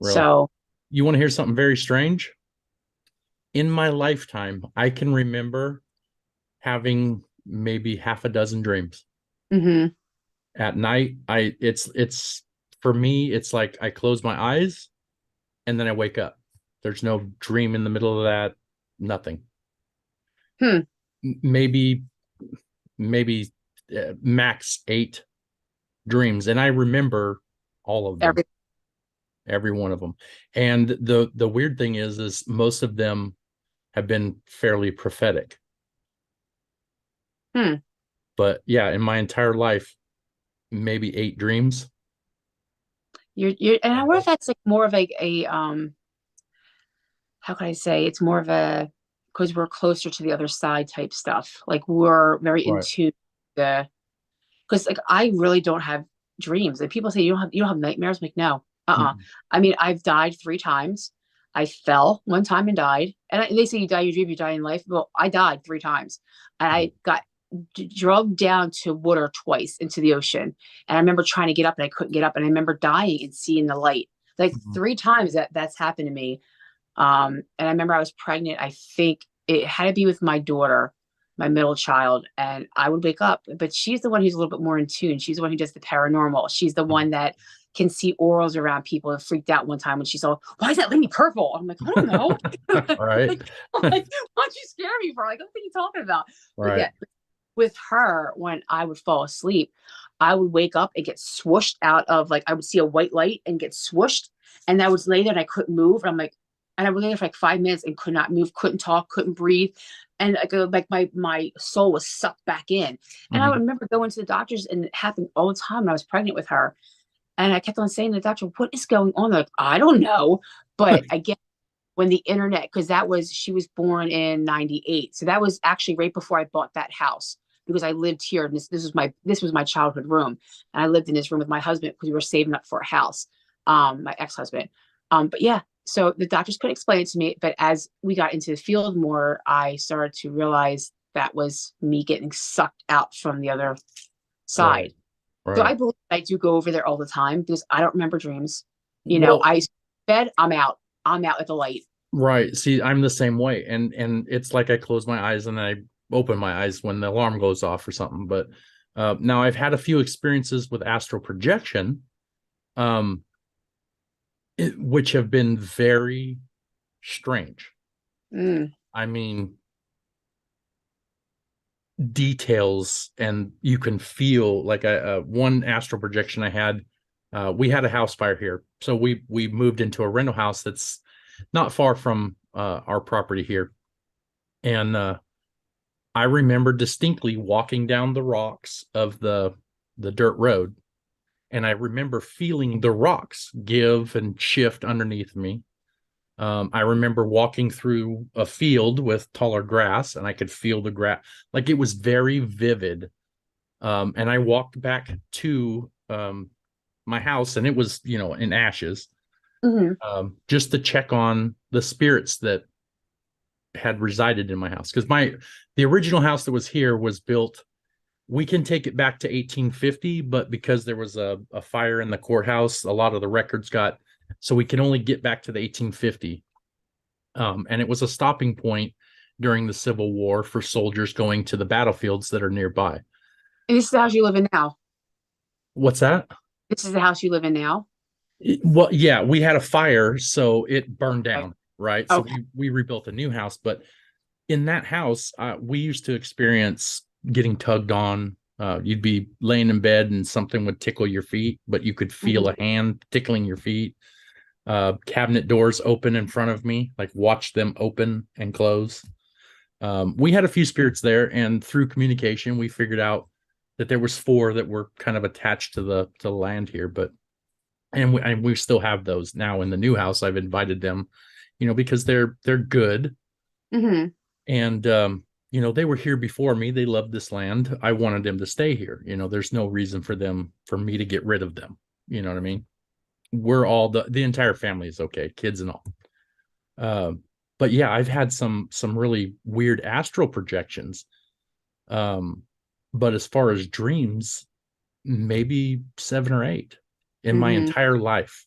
Really. So You want to hear something very strange? In my lifetime, I can remember having maybe half a dozen dreams mhm. at night. It's for me, it's like I close my eyes and then I wake up. There's no dream in the middle of that. Nothing. Hmm. Maybe max 8 dreams, and I remember all of them, every one of them. And the weird thing is most of them have been fairly prophetic. Hmm. But yeah, in my entire life, maybe 8 dreams. And I wonder if that's like more of a how can I say, it's more of a, because we're closer to the other side type stuff. Like we're very Right. into the, because like I really don't have dreams. And people say you don't have nightmares. I'm like, no. Mm. I mean, I've died 3 times. I fell one time and died. And they say you die in your dream, you die in life. Well, I died 3 times. And I got drugged down to water twice into the ocean. And I remember trying to get up and I couldn't get up. And I remember dying and seeing the light. Like Mhm. 3 times that's happened to me. And I remember I was pregnant. I think it had to be with my daughter, my middle child, and I would wake up, but she's the one who's a little bit more in tune. She's the one who does the paranormal. She's the one that can see auras around people and freaked out one time when she saw, why is that lady purple? I'm like, I don't know. Right. like, why'd you scare me for? Like, what are you talking about? But Right. yeah, with her, when I would fall asleep, I would wake up and get swooshed out of like, I would see a white light and get swooshed. And I would lay there and I couldn't move. And I'm like, and I was there for like 5 minutes and could not move, couldn't talk, couldn't breathe. And like my soul was sucked back in. And I Mhm. remember going to the doctors and it happened all the time when I was pregnant with her. And I kept on saying to the doctor, what is going on? They're like, I don't know. But again, when the internet, because she was born in 98. So that was actually right before I bought that house. because I lived here. And this was my childhood room, and I lived in this room with my husband because we were saving up for a house. My ex-husband. But yeah, so the doctors couldn't explain it to me. But as we got into the field more, I started to realize that was me getting sucked out from the other Right. side. So I Right. believe I do go over there all the time because I don't remember dreams. Well, I bed, I'm out. I'm out at the light. right. See, I'm the same way. And it's like I close my eyes and I open my eyes when the alarm goes off or something. But now I've had a few experiences with astral projection, um, which have been very strange. Mm, I mean, details, and you can feel like one astral projection I had. We had a house fire here, so we moved into a rental house that's not far from our property here, and I remember distinctly walking down the rocks of the dirt road, and I remember feeling the rocks give and shift underneath me. I remember walking through a field with taller grass, and I could feel the grass. Like, it was very vivid. And I walked back to my house, and it was, in ashes, hmm just to check on the spirits that had resided in my house. Because the original house that was here was built. We can take it back to 1850, but because there was a fire in the courthouse, a lot of the records got, so we can only get back to the 1850. And it was a stopping point during the Civil War for soldiers going to the battlefields that are nearby. And this is the house you live in now. What's that? This is the house you live in now. Well, yeah, we had a fire, so it burned Okay. down, right? So Okay. we rebuilt a new house, but in that house, we used to experience getting tugged on. You'd be laying in bed and something would tickle your feet, but you could feel a Mhm. hand tickling your feet. Cabinet doors open in front of me, like watch them open and close. We had a few spirits there, and through communication, we figured out that there was four that were kind of attached to the land here, but and we still have those now in the new house. I've invited them, because they're good, Mhm. and they were here before me. They loved this land. I wanted them to stay here. There's no reason for me to get rid of them. You know what I mean? We're all the entire family is okay, kids and all. Um, but yeah, I've had some really weird astral projections. Um, but as far as dreams, maybe 7 or 8 in my Mhm. entire life.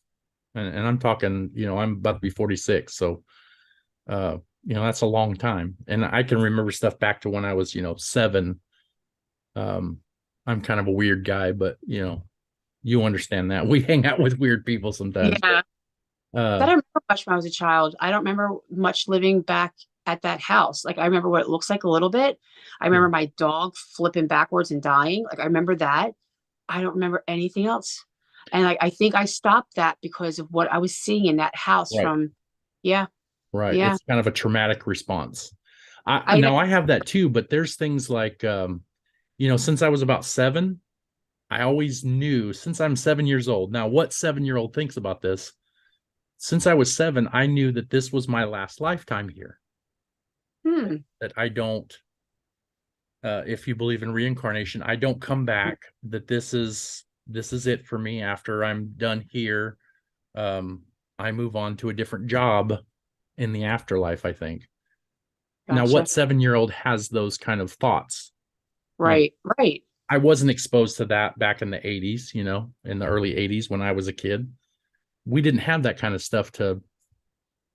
And I'm talking, I'm about to be 46. So, that's a long time. And I can remember stuff back to when I was, 7. Um, I'm kind of a weird guy, but, you understand that. We hang out with weird people sometimes. Yeah. I Uh, don't remember much when I was a child. I don't remember much living back at that house. Like I remember what it looks like a little bit. I remember my dog flipping backwards and dying. Like I remember that. I don't remember anything else. And I think I stopped that because of what I was seeing in that house right, from, yeah, right. yeah. It's kind of a traumatic response. I know. Now I have that too, but there's things like, since I was about 7, I always knew, since I'm 7 years old. Now, what 7-year-old thinks about this? Since I was 7, I knew that this was my last lifetime here. Hmm. That I don't, if you believe in reincarnation, I don't come back. That this is it for me. After I'm done here, um, I move on to a different job in the afterlife, I think. Now, what Gotcha. 7-year-old has those kind of thoughts? You know, Right. Right. I wasn't exposed to that back in the 80s, in the early 80s when I was a kid. We didn't have that kind of stuff to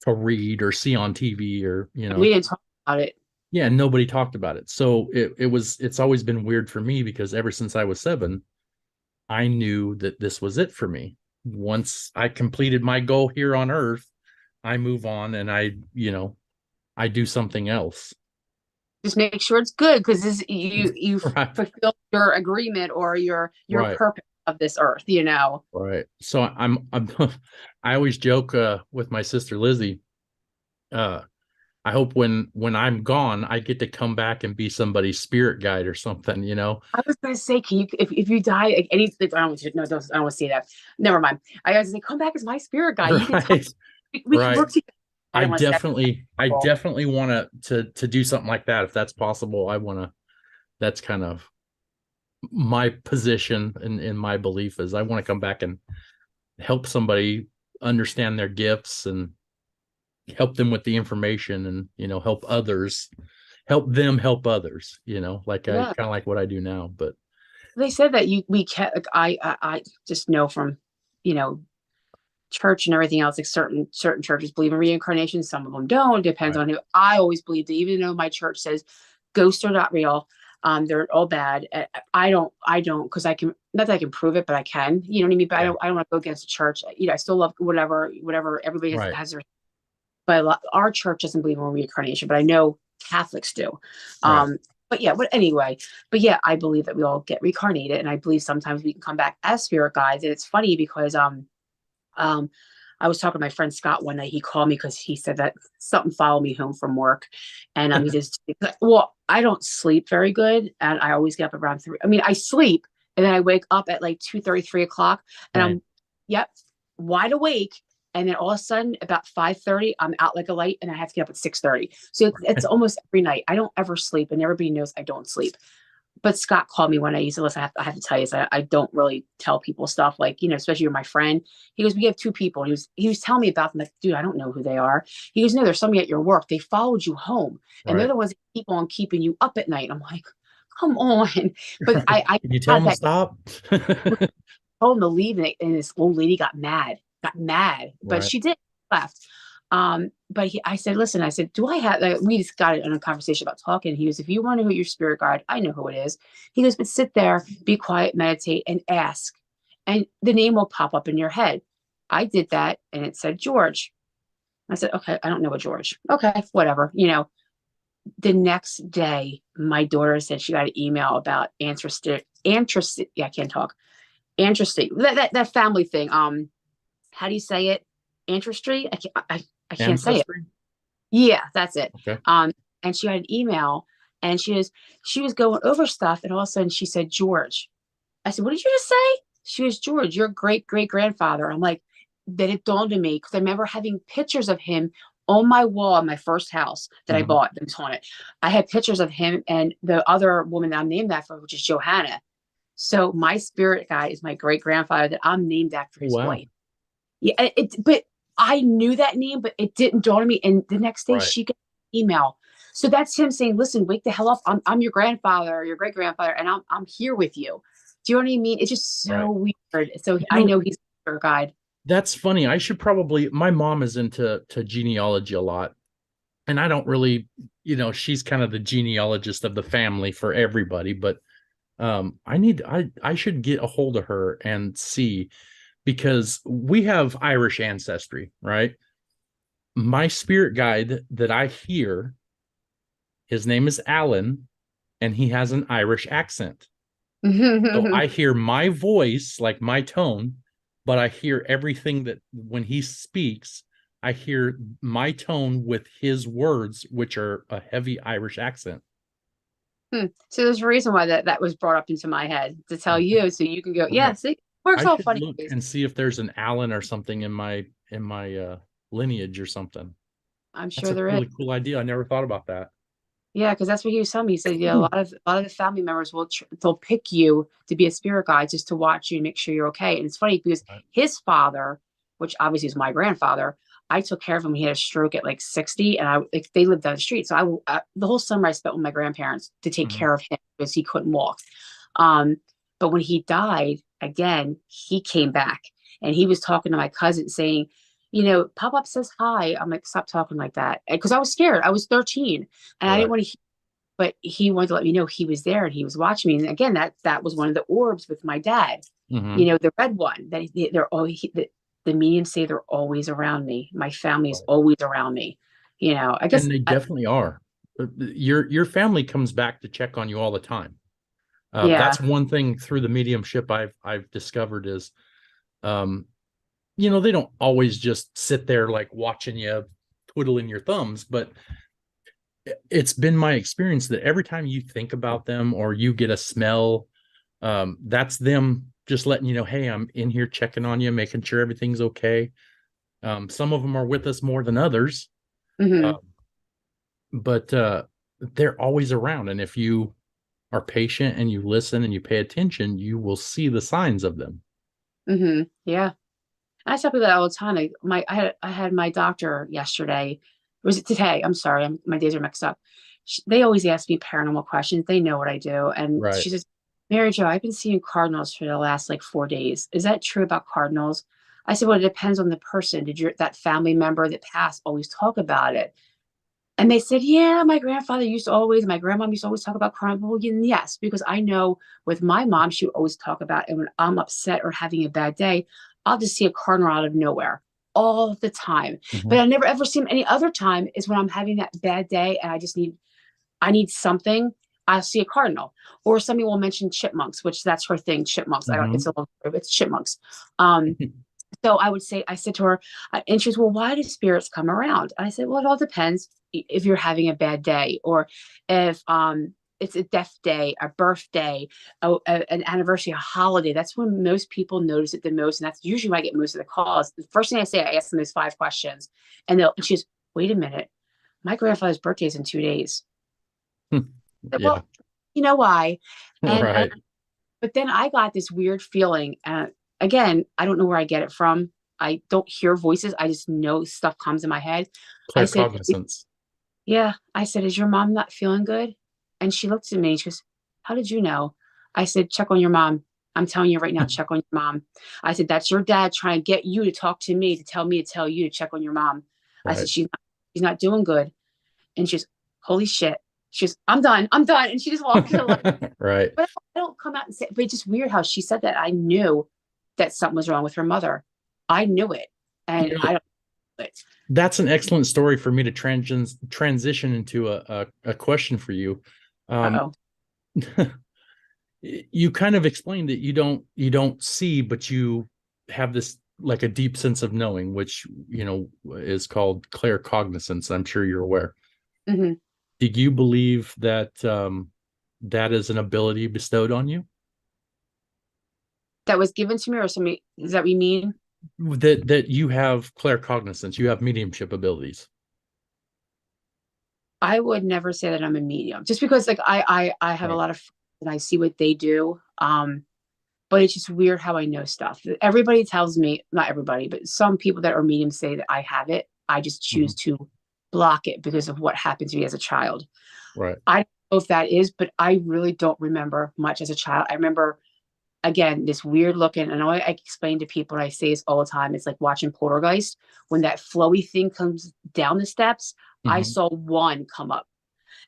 read or see on TV, or, We didn't talk about it. yeah, nobody talked about it. So it's always been weird for me because ever since I was 7, I knew that this was it for me. Once I completed my goal here on earth, I move on and I do something else. Just make sure it's good because you Right. fulfill your agreement or your Right. purpose of this earth, you know. Right. So I'm I always joke with my sister Lizzie. Uh I hope when I'm gone, I get to come back and be somebody's spirit guide or something. I was gonna say, can you if you die like any I don't want to no don't I don't want to say that. Never mind. I was like, come back as my spirit guy. You can talk. Right. We can Right. work together. I I don't want to say that. definitely I definitely want to do something like that if that's possible. I want that's kind of my position and my belief is I want to come back and help somebody understand their gifts and help them with the information and, help others, help them help others, like I Yeah. kind of like what I do now. But They said that we can't, like, I just know from, you know, church and everything else, like certain churches believe in reincarnation, some of them don't. Depends right. on who. I always believe that even though my church says ghosts are not real, they're all bad. I don't, because I can, not that I can prove it, but I can. You know what I mean? But Yeah. I don't want to go against the church. I still love whatever everybody Right. has their. But our church doesn't believe in reincarnation, but I know Catholics do. Right. But yeah, but anyway, but yeah, I believe that we all get reincarnated, and I believe sometimes we can come back as spirit guides. And it's funny because um, I was talking to my friend Scott one night. He called me because he said that something followed me home from work. And he just, well, I don't sleep very good. And I always get up around 3. I mean, I sleep and then I wake up at like 2:30, 3 o'clock, and Right. I'm, yep, wide awake. And then all of a sudden, about 5:30, I'm out like a light, and I have to get up at 6:30. So it's almost every night. I don't ever sleep, and everybody knows I don't sleep. But Scott called me one night. He said, listen, I have to tell you, so I don't really tell people stuff, like, especially you're my friend. He goes, we have 2 people. He was telling me about them. Like, dude, I don't know who they are. He goes, no, there's somebody at your work. They followed you home, and they're Right. the ones that keep on keeping you up at night. I'm like, come on. But I Can you tell had them to that stop? told him to leave, and this old lady got mad, but Right. she did left. But I said, listen, I said, do I have, like, we just got in a conversation about talking. He goes, if you want to know who your spirit guide, I know who it is. He goes, but sit there, be quiet, meditate, and ask, and the name will pop up in your head. I did that, and it said George. I said, okay, I don't know a George. Okay, whatever. The next day, my daughter said she got an email about ancestry. Yeah, I can't talk. Ancestry. That family thing. How do you say it? Ancestry. I can't say it. Ancestry. Yeah, that's it. Okay. And she had an email, and she was going over stuff, and all of a sudden she said George. I said, what did you just say? She was, George, your great great grandfather. I'm like, then it dawned on me, because I remember having pictures of him on my wall in my first house that I Mhm. bought that was haunted. I had pictures of him and the other woman that I'm named after, which is Johanna. So my spirit guide is my great grandfather that I'm named after Oh, his wow. wife. Yeah, but I knew that name, but it didn't dawn on me. And the next day Right. she got an email. So that's him saying, listen, wake the hell up. I'm your grandfather, your great grandfather, and I'm here with you. Do you know what I mean? It's just so Right. weird. So You I know, know he's a spirit guide. that's funny. I should probably, my mom is into genealogy a lot. And I don't really, she's kind of the genealogist of the family for everybody, but I should get a hold of her and see, because we have Irish ancestry, right? My spirit guide that I hear, his name is Alan, and he has an Irish accent. So I hear my voice, like my tone, but I hear everything that when he speaks, I hear my tone with his words, which are a heavy Irish accent. So there's a reason why that was brought up into my head to tell you, so you can go, yeah, Okay. see, works I all should funny look ways. and see if there's an Allen or something in my lineage or something. I'm That's sure a there is. really cool idea. I never thought about that. Yeah, because that's what he was telling me. He said, yeah, a lot of the family members they'll pick you to be a spirit guide just to watch you and make sure you're okay. And it's funny because Right. his father, which obviously is my grandfather, I took care of him. He had a stroke at like 60, and they lived down the street. So the whole summer I spent with my grandparents to take Mhm. care of him because he couldn't walk. Um, but when he died again, he came back, and he was talking to my cousin saying, Pop Up says hi. I'm like, stop talking like that. Because I was scared. I was 13, and I didn't Right. want to, but he wanted to let me know he was there and he was watching me. And again, that was one of the orbs with my dad, Hmm. the red one. That they're always the mediums say they're always around me. My family is Right. always around me. I guess And they definitely are. Your family comes back to check on you all the time. yeah. That's one thing through the mediumship I've discovered is, um, they don't always just sit there like watching you twiddling your thumbs, but it's been my experience that every time you think about them or you get a smell, that's them just letting you know, hey, I'm in here checking on you, making sure everything's okay. Some of them are with us more than others, uh, Hmm. but they're always around. And if you are patient and you listen and you pay attention, you will see the signs of them. Yeah. I tell people that all the time. I had my doctor yesterday. Was it today? I'm sorry. My days are mixed up. They always ask me paranormal questions. They know what I do. And Right. she says, Mary Jo, I've been seeing cardinals for the last like 4 days. Is that true about cardinals? I said, well, it depends on the person. Did that family member that passed always talk about it? And they said, yeah, my grandfather used to always, my grandmom used to always talk about cardinals. Well, yes, because I know with my mom, she would always talk about it. And when I'm upset or having a bad day, I'll just see a cardinal out of nowhere all the time. But Mhm. I never ever see him any other time is when I'm having that bad day and I need something. I'll see a cardinal. Or somebody will mention chipmunks, which that's her thing, chipmunks. I don't, it's Mhm. a little, it's chipmunks. Um, so I said to her, and she was, well, why do spirits come around? And I said, well, it all depends if you're having a bad day or if it's a death day, a birthday, an anniversary, a holiday. That's when most people notice it the most. And that's usually when I get most of the calls. The first thing I say, I ask them those 5 questions. And she's, wait a minute, my grandfather's birthday is in 2 days. I said, Yeah. well, you know why? And Right. but then I got this weird feeling. Again, I don't know where I get it from. I don't hear voices. I just know stuff comes in my head. I said, Claircognizance. yeah. I said, is your mom not feeling good? And she looked at me and she goes, how did you know? I said, check on your mom. I'm telling you right now, check on your mom. I said, that's your dad trying to get you to talk to me, to tell me to tell you to check on your mom. I said, Right. she's not doing good. And she's, holy shit. She's, I'm done. I'm done. And she just walked away. Right. But I don't come out and say, but it's just weird how she said that. I knew that something was wrong with her mother. I knew it. And You know, I don't know it. that's an excellent story for me to transition into a question for you. Um, Uh-oh. you kind of explained that you don't see, but you have this like a deep sense of knowing, which is called claircognizance. I'm sure you're aware. Hmm. Do you believe that that is an ability bestowed on you? That was given to me or somebody, is that what you mean? That you have claircognizance, you have mediumship abilities. I would never say that I'm a medium just because like I have a Right. lot of friends and I see what they do. But it's just weird how I know stuff. Everybody tells me, not everybody, but some people that are mediums say that I have it. I just Mhm. choose to block it because of what happened to me as a child. Right. I don't know if that is, but I really don't remember much as a child. I remember again this weird looking, and I explain to people, and I say this all the time. It's like watching Poltergeist when that flowy thing comes down the steps. I Mhm. saw one come up,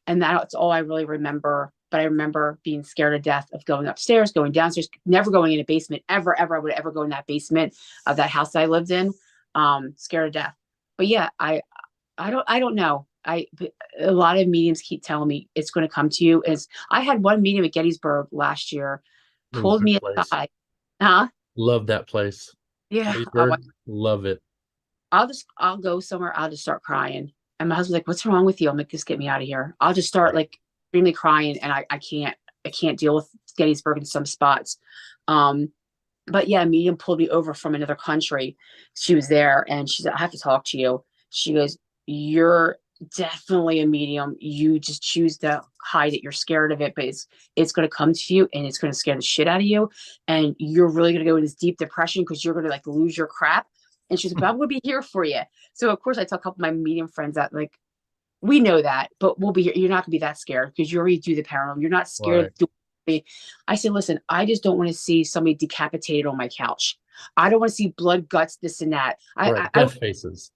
and that's all I really remember. But I remember being scared to death of going upstairs, going downstairs, never going in a basement ever, ever. I would ever go in that basement of that house that I lived in. Scared to death. But yeah, I don't know. A lot of mediums keep telling me it's going to come to you. Is I had one medium at Gettysburg last year, Ooh, pulled good me place. aside. Huh? Love that place. Yeah. Gettysburg, love it. I'll go somewhere. I'll just start crying. And my husband's like, "What's wrong with you?" I'm like, "Just get me out of here." I'll just start Right. like extremely crying, and I can't deal with Gettysburg in some spots. Um, but yeah, a medium pulled me over from another country. She was there, and she said, "I have to talk to you." She goes, "You're definitely a medium. You just choose to hide it. You're scared of it, but it's going to come to you, and it's going to scare the shit out of you, and you're really going to go in this deep depression because you're going to like lose your crap." And she's like, "But I'm going to be here for you." So of course, I tell a couple of my medium friends that like we know that, but we'll be here. You're not going to be that scared because you already do the paranormal. You're not scared Right. of doing. I said, listen, I just don't want to see somebody decapitated on my couch. I don't want to see blood, guts, this and that. Right. Death faces.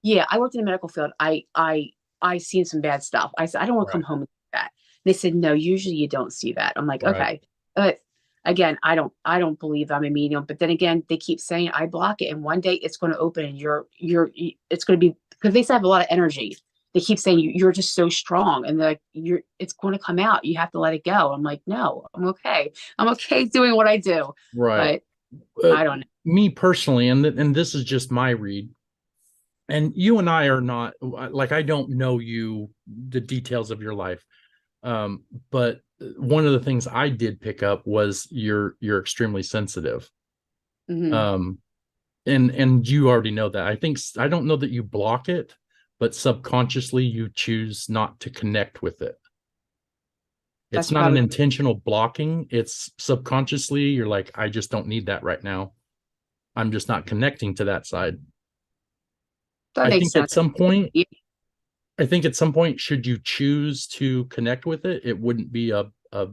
Yeah, I worked in the medical field. I seen some bad stuff. I said, I don't want to come Right. home and see that. They said, no, usually you don't see that. I'm like, Right. okay. But again, I don't believe I'm a medium. But then again, they keep saying I block it, and one day it's going to open, and it's going to be because they still have a lot of energy. They keep saying you're just so strong, and they're like it's going to come out. You have to let it go. I'm like, no, I'm okay. I'm okay doing what I do, Right. but Uh, I don't know. Me personally, and this is just my read, and you and I are not like I don't know you the details of your life. But one of the things I did pick up was you're extremely sensitive. Hmm. Um, and you already know that. I don't know that you block it, but subconsciously you choose not to connect with it. It's That's not an probably intentional blocking. It's subconsciously, you're like, I just don't need that right now. I'm just not connecting to that side. that I makes think at sense. some point, should you choose to connect with it, it wouldn't be a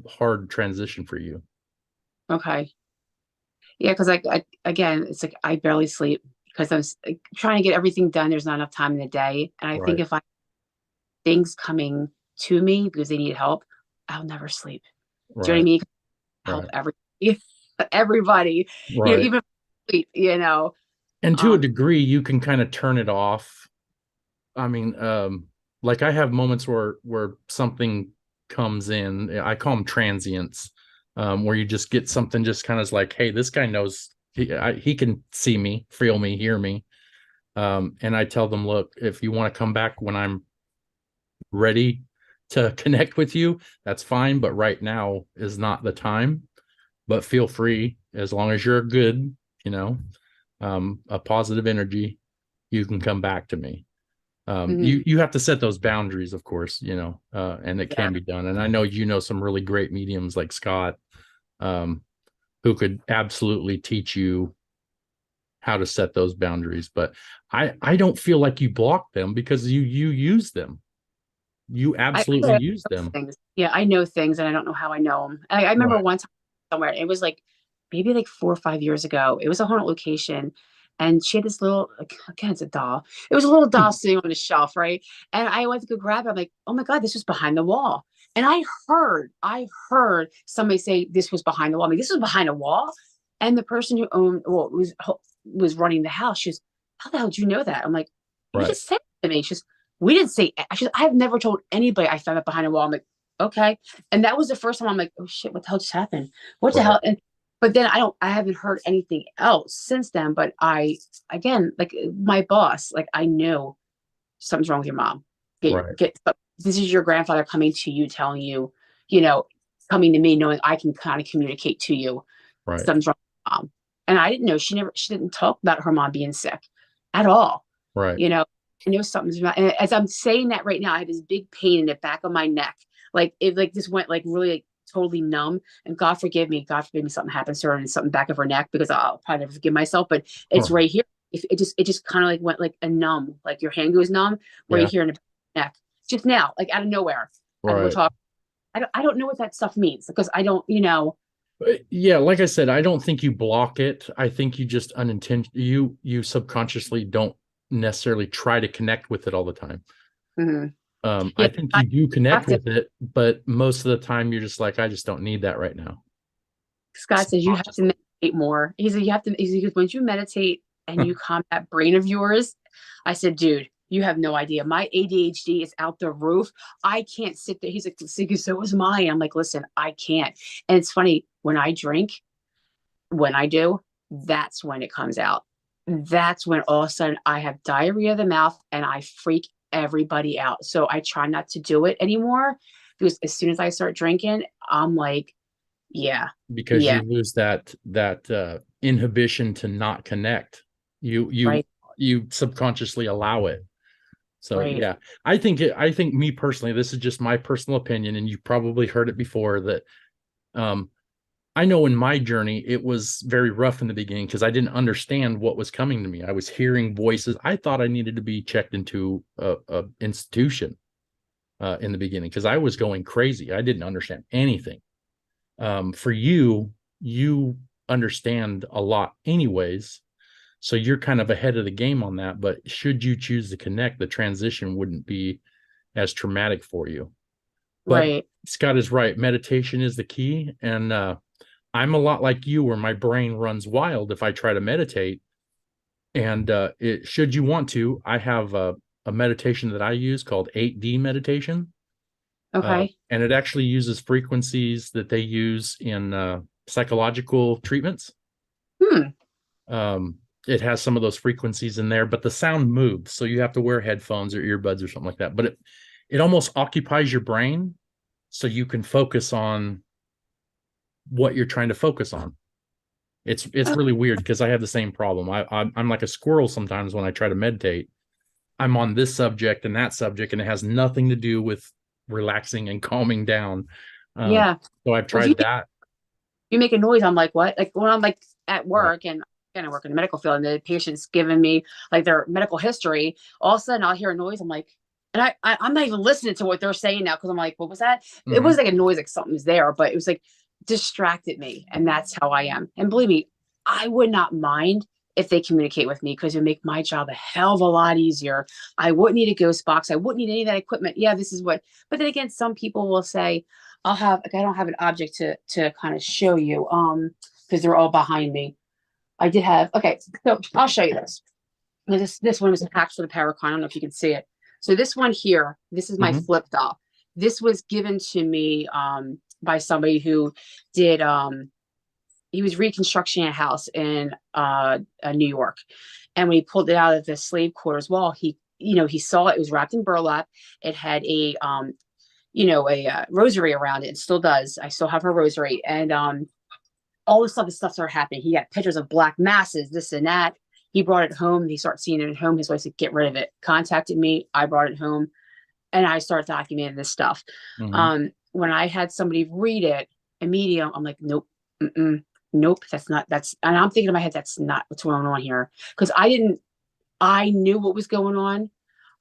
hard transition for you. Okay. Yeah, because I again, it's like I barely sleep because like, trying to get everything done. There's not enough time in the day, and I think Right. if I things coming to me because they need help, I'll never sleep. Do you know what I Right. mean? Help Right. everybody, everybody. Right. Even sleep. And to a Um, degree, you can kind of turn it off. I mean, like I have moments where something comes in. I call them transients, where you just get something just kind of like, hey, this guy knows he can see me, feel me, hear me. And I tell them, look, if you want to come back when I'm ready to connect with you, that's fine. But right now is not the time. But feel free, as long as you're good, you know, a positive energy, you can come back to me. mhm, You have to set those boundaries, of course, and it yeah. can be done. And I know some really great mediums like Scott, um, who could absolutely teach you how to set those boundaries. But I don't feel like you block them because you use them. You I absolutely know use them. things. Yeah, I know things, and I don't know how I know them. I remember Right. one time somewhere. It was like maybe like 4 or 5 years ago. It was a haunted location, and she had this little like, again, it's a doll. It was a little doll sitting on the shelf, right? And I went to go grab it. I'm like, oh my god, this was behind the wall. And I heard somebody say this was behind the wall. I mean, this was behind a wall. And the person who owned, well, was running the house. She was, how the hell did you know that? I'm like, you Right. just said it to me. She's, we didn't say, actually, I have never told anybody I found it behind a wall. I'm like, okay. And that was the first time I'm like, oh shit, what the hell just happened? What the Right. hell? And but then I haven't heard anything else since then. But again, like my boss, like I knew something's wrong with your mom. Right. This is your grandfather coming to you, telling you, you know, coming to me, knowing I can kind of communicate to you Right. something's wrong with your mom. And I didn't know she didn't talk about her mom being sick at all. Right. You know, I know something's wrong. And as I'm saying that right now, I have this big pain in the back of my neck. Like it like this went like really like totally numb. And God forbid me something happens to her and something back of her neck because I'll probably never forgive myself. But it's Right. right here. It just kind of like went like a numb, like your hand goes numb right Yeah. here in the neck. Just now, like out of nowhere. As we're Right. talking. I don't know what that stuff means because I don't. Yeah, like I said, I don't think you block it. I think you just you subconsciously don't necessarily try to connect with it all the time. Mhm. I Yeah, think I you do connect have to. with it, but most of the time you're just like, I just don't need that right now. Scott says you have to Subconsciously. meditate more. He said you have to. He goes, once you meditate and you calm that brain of yours. I said, dude, you have no idea. My ADHD is out the roof. I can't sit there. He's like, so is mine. I'm like, listen, I can't. And it's funny when I drink, when I do, that's when it comes out. That's when all of a sudden I have diarrhea of the mouth and I freak everybody out. So I try not to do it anymore because as soon as I start drinking, I'm like, yeah, Because yeah, you lose that inhibition to not connect. You you right, you subconsciously allow it. So right. yeah, I think me personally, this is just my personal opinion, and you've probably heard it before that um I know in my journey it was very rough in the beginning because I didn't understand what was coming to me. I was hearing voices. I thought I needed to be checked into a institution in the beginning because I was going crazy. I didn't understand anything. For you, you understand a lot anyways, so you're kind of ahead of the game on that. But should you choose to connect, the transition wouldn't be as traumatic for you. But Right. Scott is right. Meditation is the key. And I'm a lot like you, where my brain runs wild if I try to meditate. And should you want to, I have a meditation that I use called 8D meditation. Okay. And it actually uses frequencies that they use in psychological treatments. Hmm. It has some of those frequencies in there, but the sound moves. So you have to wear headphones or earbuds or something like that. But it almost occupies your brain so you can focus on what you're trying to focus on. It's Oh, really weird because I have the same problem. I'm like a squirrel sometimes when I try to meditate. I'm on this subject and that subject, and it has nothing to do with relaxing and calming down. Um, Yeah. so I've Well, if tried that. you make a noise, I'm like, what? Like when I'm like at Right. work and again, I work in the medical field and the patient's giving me like their medical history, all of a sudden I'll hear a noise. I'm like, and I'm not even listening to what they're saying now because I'm like, what was that? It Hmm. was like a noise, like something was there, but it was like distracted me. And that's how I am. And believe me, I would not mind if they communicate with me because it would make my job a hell of a lot easier. I wouldn't need a ghost box. I wouldn't need any of that equipment. Yeah, this is what, but then again, some people will say, I'll have like I don't have an object to kind of show you because they're all behind me. I did have okay, so I'll show you this. This one was attached to the Paracon. I don't know if you can see it. So this one here, this is my Hmm. flip doll. This was given to me by somebody who did he was reconstructing a house in New York. And when he pulled it out of the slave quarters wall, he saw it was wrapped in burlap. It had a rosary around it and still does. I still have her rosary. And all this stuff started happening. He got pictures of black masses, this and that. He brought it home. He started seeing it at home. His wife said, get rid of it. Contacted me. I brought it home and I started documenting this stuff. Hmm. When I had somebody read it, a medium, I'm like, nope, nope, and I'm thinking in my head, that's not what's going on here. Because I knew what was going on.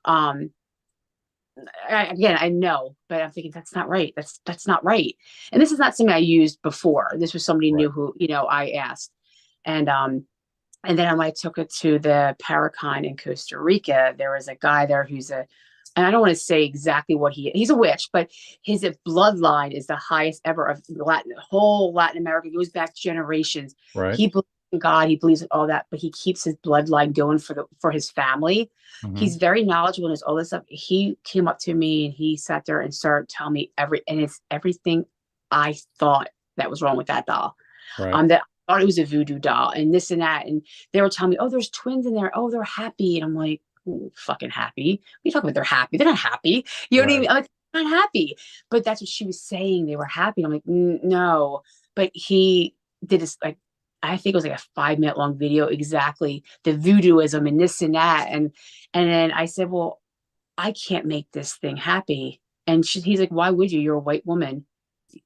Um, again, I know, but I'm thinking that's not right. That's not right. And this is not something I used before. This was somebody Right. new who, I asked. And then when I took it to the Paracon in Costa Rica, there was a guy there and I don't want to say exactly what he's a witch, but his bloodline is the highest ever of whole Latin America. It goes back generations. Right. He believes in God, he believes in all that, but he keeps his bloodline going for his family. Hmm. He's very knowledgeable in all this stuff. He came up to me and he sat there and started telling me and it's everything I thought that was wrong with that doll. Right. That I thought it was a voodoo doll and this and that. And they were telling me, oh, there's twins in there. Oh, they're happy. And I'm like, ooh, fucking happy. What are you talking about? They're happy. They're not happy. You know what I Right. mean? I'm like, they're not happy. But that's what she was saying. They were happy. And I'm like, no. But he did this like I think it was like a 5 minute long video exactly the voodooism and this and that. And then I said, well, I can't make this thing happy. And he's like, why would you? You're a white woman.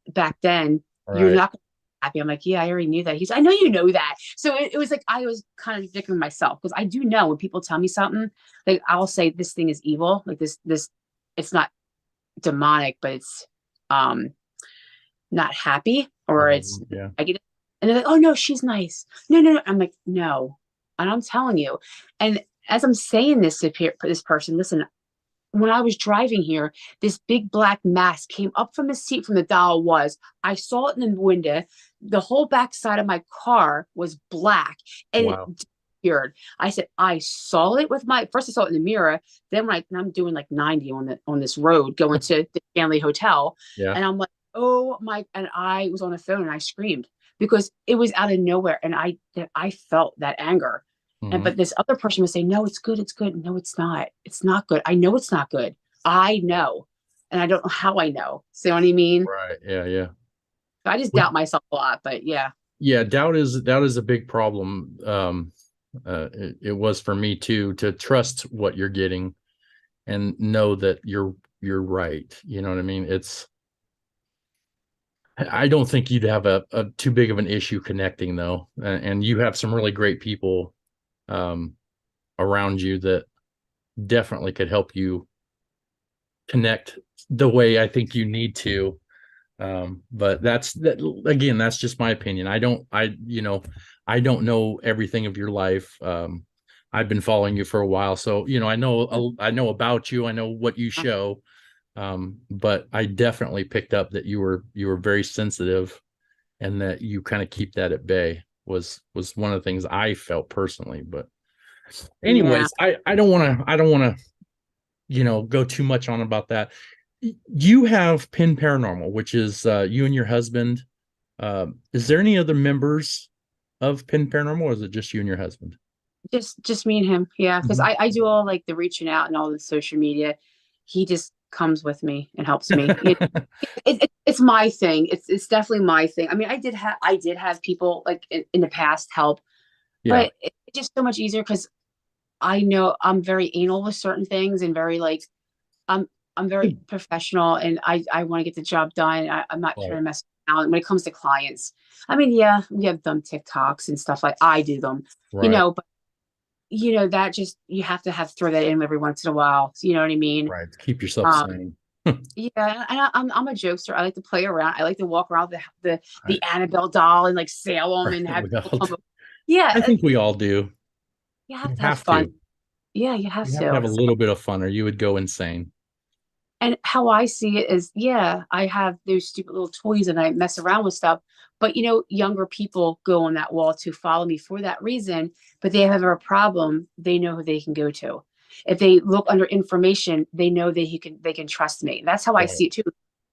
Back then, you're Right. not happy. I'm like, yeah, I already knew that. He's, I know you know that. So it was like I was contradicting myself because I do know when people tell me something, like I'll say this thing is evil, like this, it's not demonic, but it's um not happy or it's Yeah. negative. And they're like, oh no, she's nice. No, no, no. I'm like, no, and I'm telling you. And as I'm saying this to this person, listen, when I was driving here, this big black mass came up from the seat from the doll was. I saw it in the window. The whole back side of my car was black and it Wow. disappeared. I said, I saw it with my first I saw it in the mirror. Then when I'm doing like 90 on this road going to the family hotel. Yeah. And I'm like, oh my, and I was on the phone and I screamed because it was out of nowhere. And I felt that anger. And Hmm. but this other person would say, no, it's good, it's good. No, it's not. It's not good. I know it's not good. I know. And I don't know how I know. See what I mean? Right. Yeah. Yeah. So I just With doubt myself a lot, but yeah. Yeah, doubt is a big problem. It was for me too, to trust what you're getting and know that you're right. You know what I mean? I don't think you'd have a too big of an issue connecting though, and you have some really great people um, around you that definitely could help you connect the way I think you need to. But that again, that's just my opinion. I don't know everything of your life. I've been following you for a while, so I know about you. I know what you show. But I definitely picked up that you were very sensitive, and that you kind of keep that at bay was one of the things I felt personally. But Yeah. anyways, I don't want to go too much on about that. You have Penn Paranormal, which is you and your husband. Is there any other members of Penn Paranormal, or is it just you and your husband? Just me and him. Yeah. Because Mhm. I do all like the reaching out and all the social media. He just comes with me and helps me. It's my thing. It's definitely my thing. I mean, I did have people like in the past help, Yeah. but it's just so much easier because I know I'm very anal with certain things and very like I'm I'm very professional and I want to get the job done. I'm not trying Right. to mess around when it comes to clients. I mean, yeah, we have dumb TikToks and stuff like I do them, Right. but that just you have to have throw that in every once in a while. You know what I mean? Right. To keep yourself Um, sane. yeah, and I'm a jokester. I like to play around. I like to walk around with the Right. Annabelle doll and like Salem and Right. have We people all, come up. Yeah, I think we all do. you have You to have have fun. to. Yeah, you have You have to to. have a little bit of fun or you would go insane. And how I see it is, yeah, I have those stupid little toys and I mess around with stuff. But younger people go on that wall to follow me for that reason. But they have a problem, they know who they can go to. If they look under information, they know they can trust me. That's how I Right. see it too.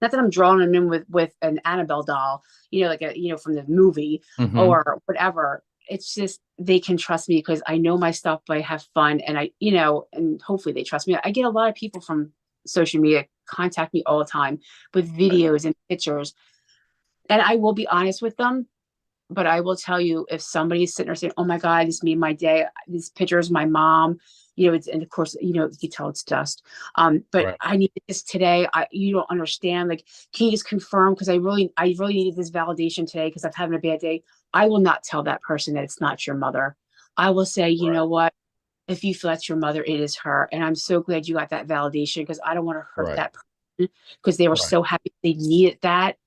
Not that I'm drawing them in with an Annabelle doll, like from the movie Hmm. or whatever. It's just they can trust me because I know my stuff, but I have fun and and hopefully they trust me. I get a lot of people from social media contact me all the time with Right. videos and pictures. And I will be honest with them, but I will tell you if somebody's sitting there saying, "Oh my God, this made my day. This picture is my mom," and of course, you can tell it's dust. But Right. I need this today. You don't understand. Like, can you just confirm? Because I really needed this validation today because I'm having a bad day. I will not tell that person that it's not your mother. I will say, you Right. know what? If you feel that's your mother, it is her. And I'm so glad you got that validation because I don't want to hurt Right. that person because they were Right. so happy they needed that.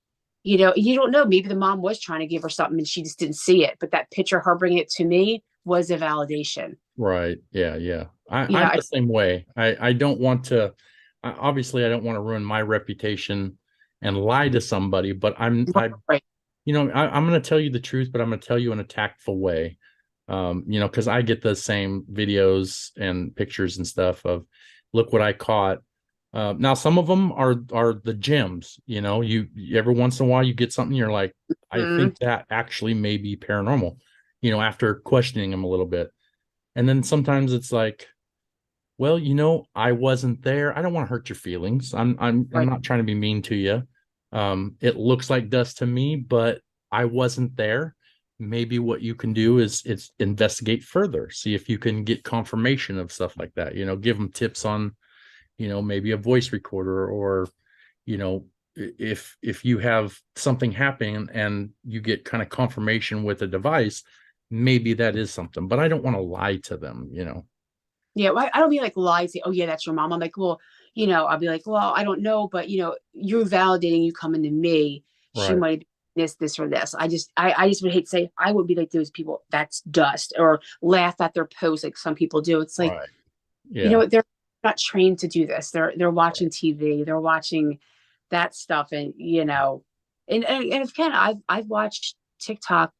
You don't know. Maybe the mom was trying to give her something and she just didn't see it. But that picture, her bringing it to me, was a validation. Right. Yeah. Yeah. I'm Yeah, the same way. I don't want to, obviously, I don't want to ruin my reputation and lie to somebody, but right. I'm going to tell you the truth, but I'm going to tell you in a tactful way. Because I get the same videos and pictures and stuff of, look what I caught. Now, some of them are the gems. You every once in a while you get something you're like, I Mhm. think that actually may be paranormal. After questioning them a little bit, and then sometimes it's like, well, I wasn't there. I don't want to hurt your feelings. I'm Right. not trying to be mean to you. It looks like dust to me, but I wasn't there. Maybe what you can do is investigate further, see if you can get confirmation of stuff like that. Give them tips on, maybe a voice recorder, or you know, if you have something happen and you get kind of confirmation with a device, maybe that is something. But I don't want to lie to them. Yeah, well, I don't mean like lie, say, "Oh yeah, that's your mom." I'm like, well, I'll be like, well, I don't know, but you're validating you coming to me. She Right. might be this, or this. I just would hate to say I would be like those people. That's dust, or laugh at their posts like some people do. It's like, Right. Yeah. they're not trained to do this. They're Right. watching TV. They're watching that stuff, and and if can, I've watched TikTok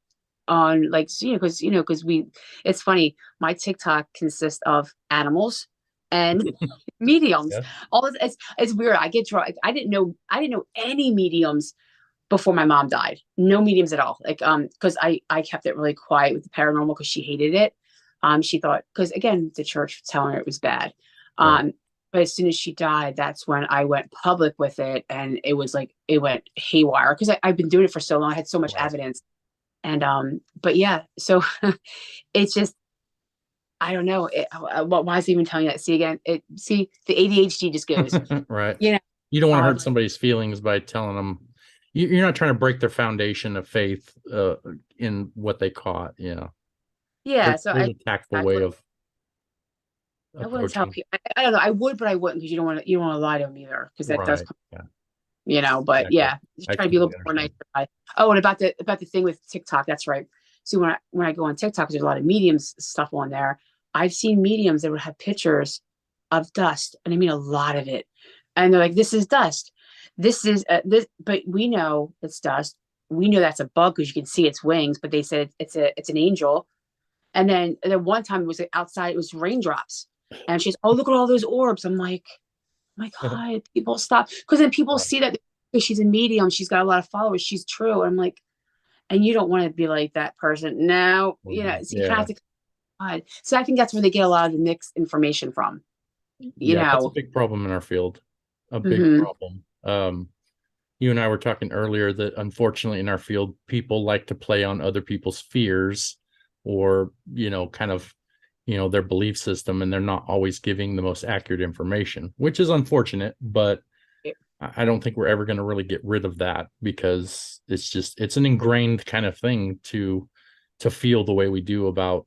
on like because it's funny, my TikTok consists of animals and mediums. Yeah. All this, it's weird. I get drawn. I didn't know any mediums before my mom died. No mediums at all. Like because I kept it really quiet with the paranormal because she hated it. She thought, because again the church was telling her it was bad. Right. um but as soon as she died, that's when I went public with it, and it was like it went haywire because I've been doing it for so long. I had so much Right. evidence. And but yeah, so it's just I don't know. Why is he even telling you that? See again, the ADHD just goes. Right. You know, You don't want to um, hurt somebody's feelings by telling them. You're not trying to break their foundation of faith in what they caught. yeah. So There's a tactful way of I wouldn't tell approaching. people. I don't know. I would, but I wouldn't because you don't want to lie to them either because that does Right. come. Yeah. But Exactly. yeah, just I try to be a little completely bit more understand. nice. Oh, and about the thing with TikTok, that's right. See, when I go on TikTok, there's a lot of mediums stuff on there. I've seen mediums that would have pictures of dust, and I mean a lot of it, and they're like, "This is dust. This is this," but we know it's dust. We know that's a bug because you can see its wings, but they said it's an angel. And then one time it was outside, it was raindrops, and she's, "Oh, look at all those orbs." I'm like, my God, people stop. Because then people Right. see that because she's a medium, she's got a lot of followers, she's true. I'm like, and you don't want to be like that person. No, so you kind Yeah. of have to God. So I think that's where they get a lot of the mixed information from, you Yeah. That's a know. big problem in our field. A big Hmm. problem. You and I were talking earlier that unfortunately in our field, people like to play on other people's fears, or kind of their belief system, and they're not always giving the most accurate information, which is unfortunate, but I don't think we're ever going to really get rid of that, because it's an ingrained kind of thing to feel the way we do about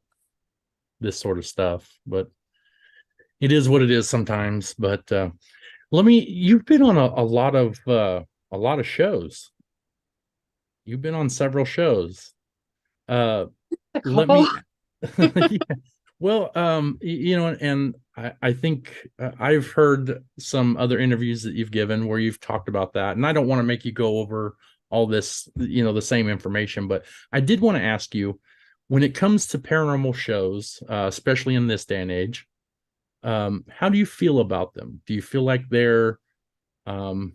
this sort of stuff. But it is what it is sometimes. But you've been on a lot of shows. You've been on several shows. A Let couple. me yeah. Well, and I think I've heard some other interviews that you've given where you've talked about that, and I don't want to make you go over all this, the same information, but I did want to ask you, when it comes to paranormal shows, especially in this day and age, how do you feel about them? Do you feel like they're um,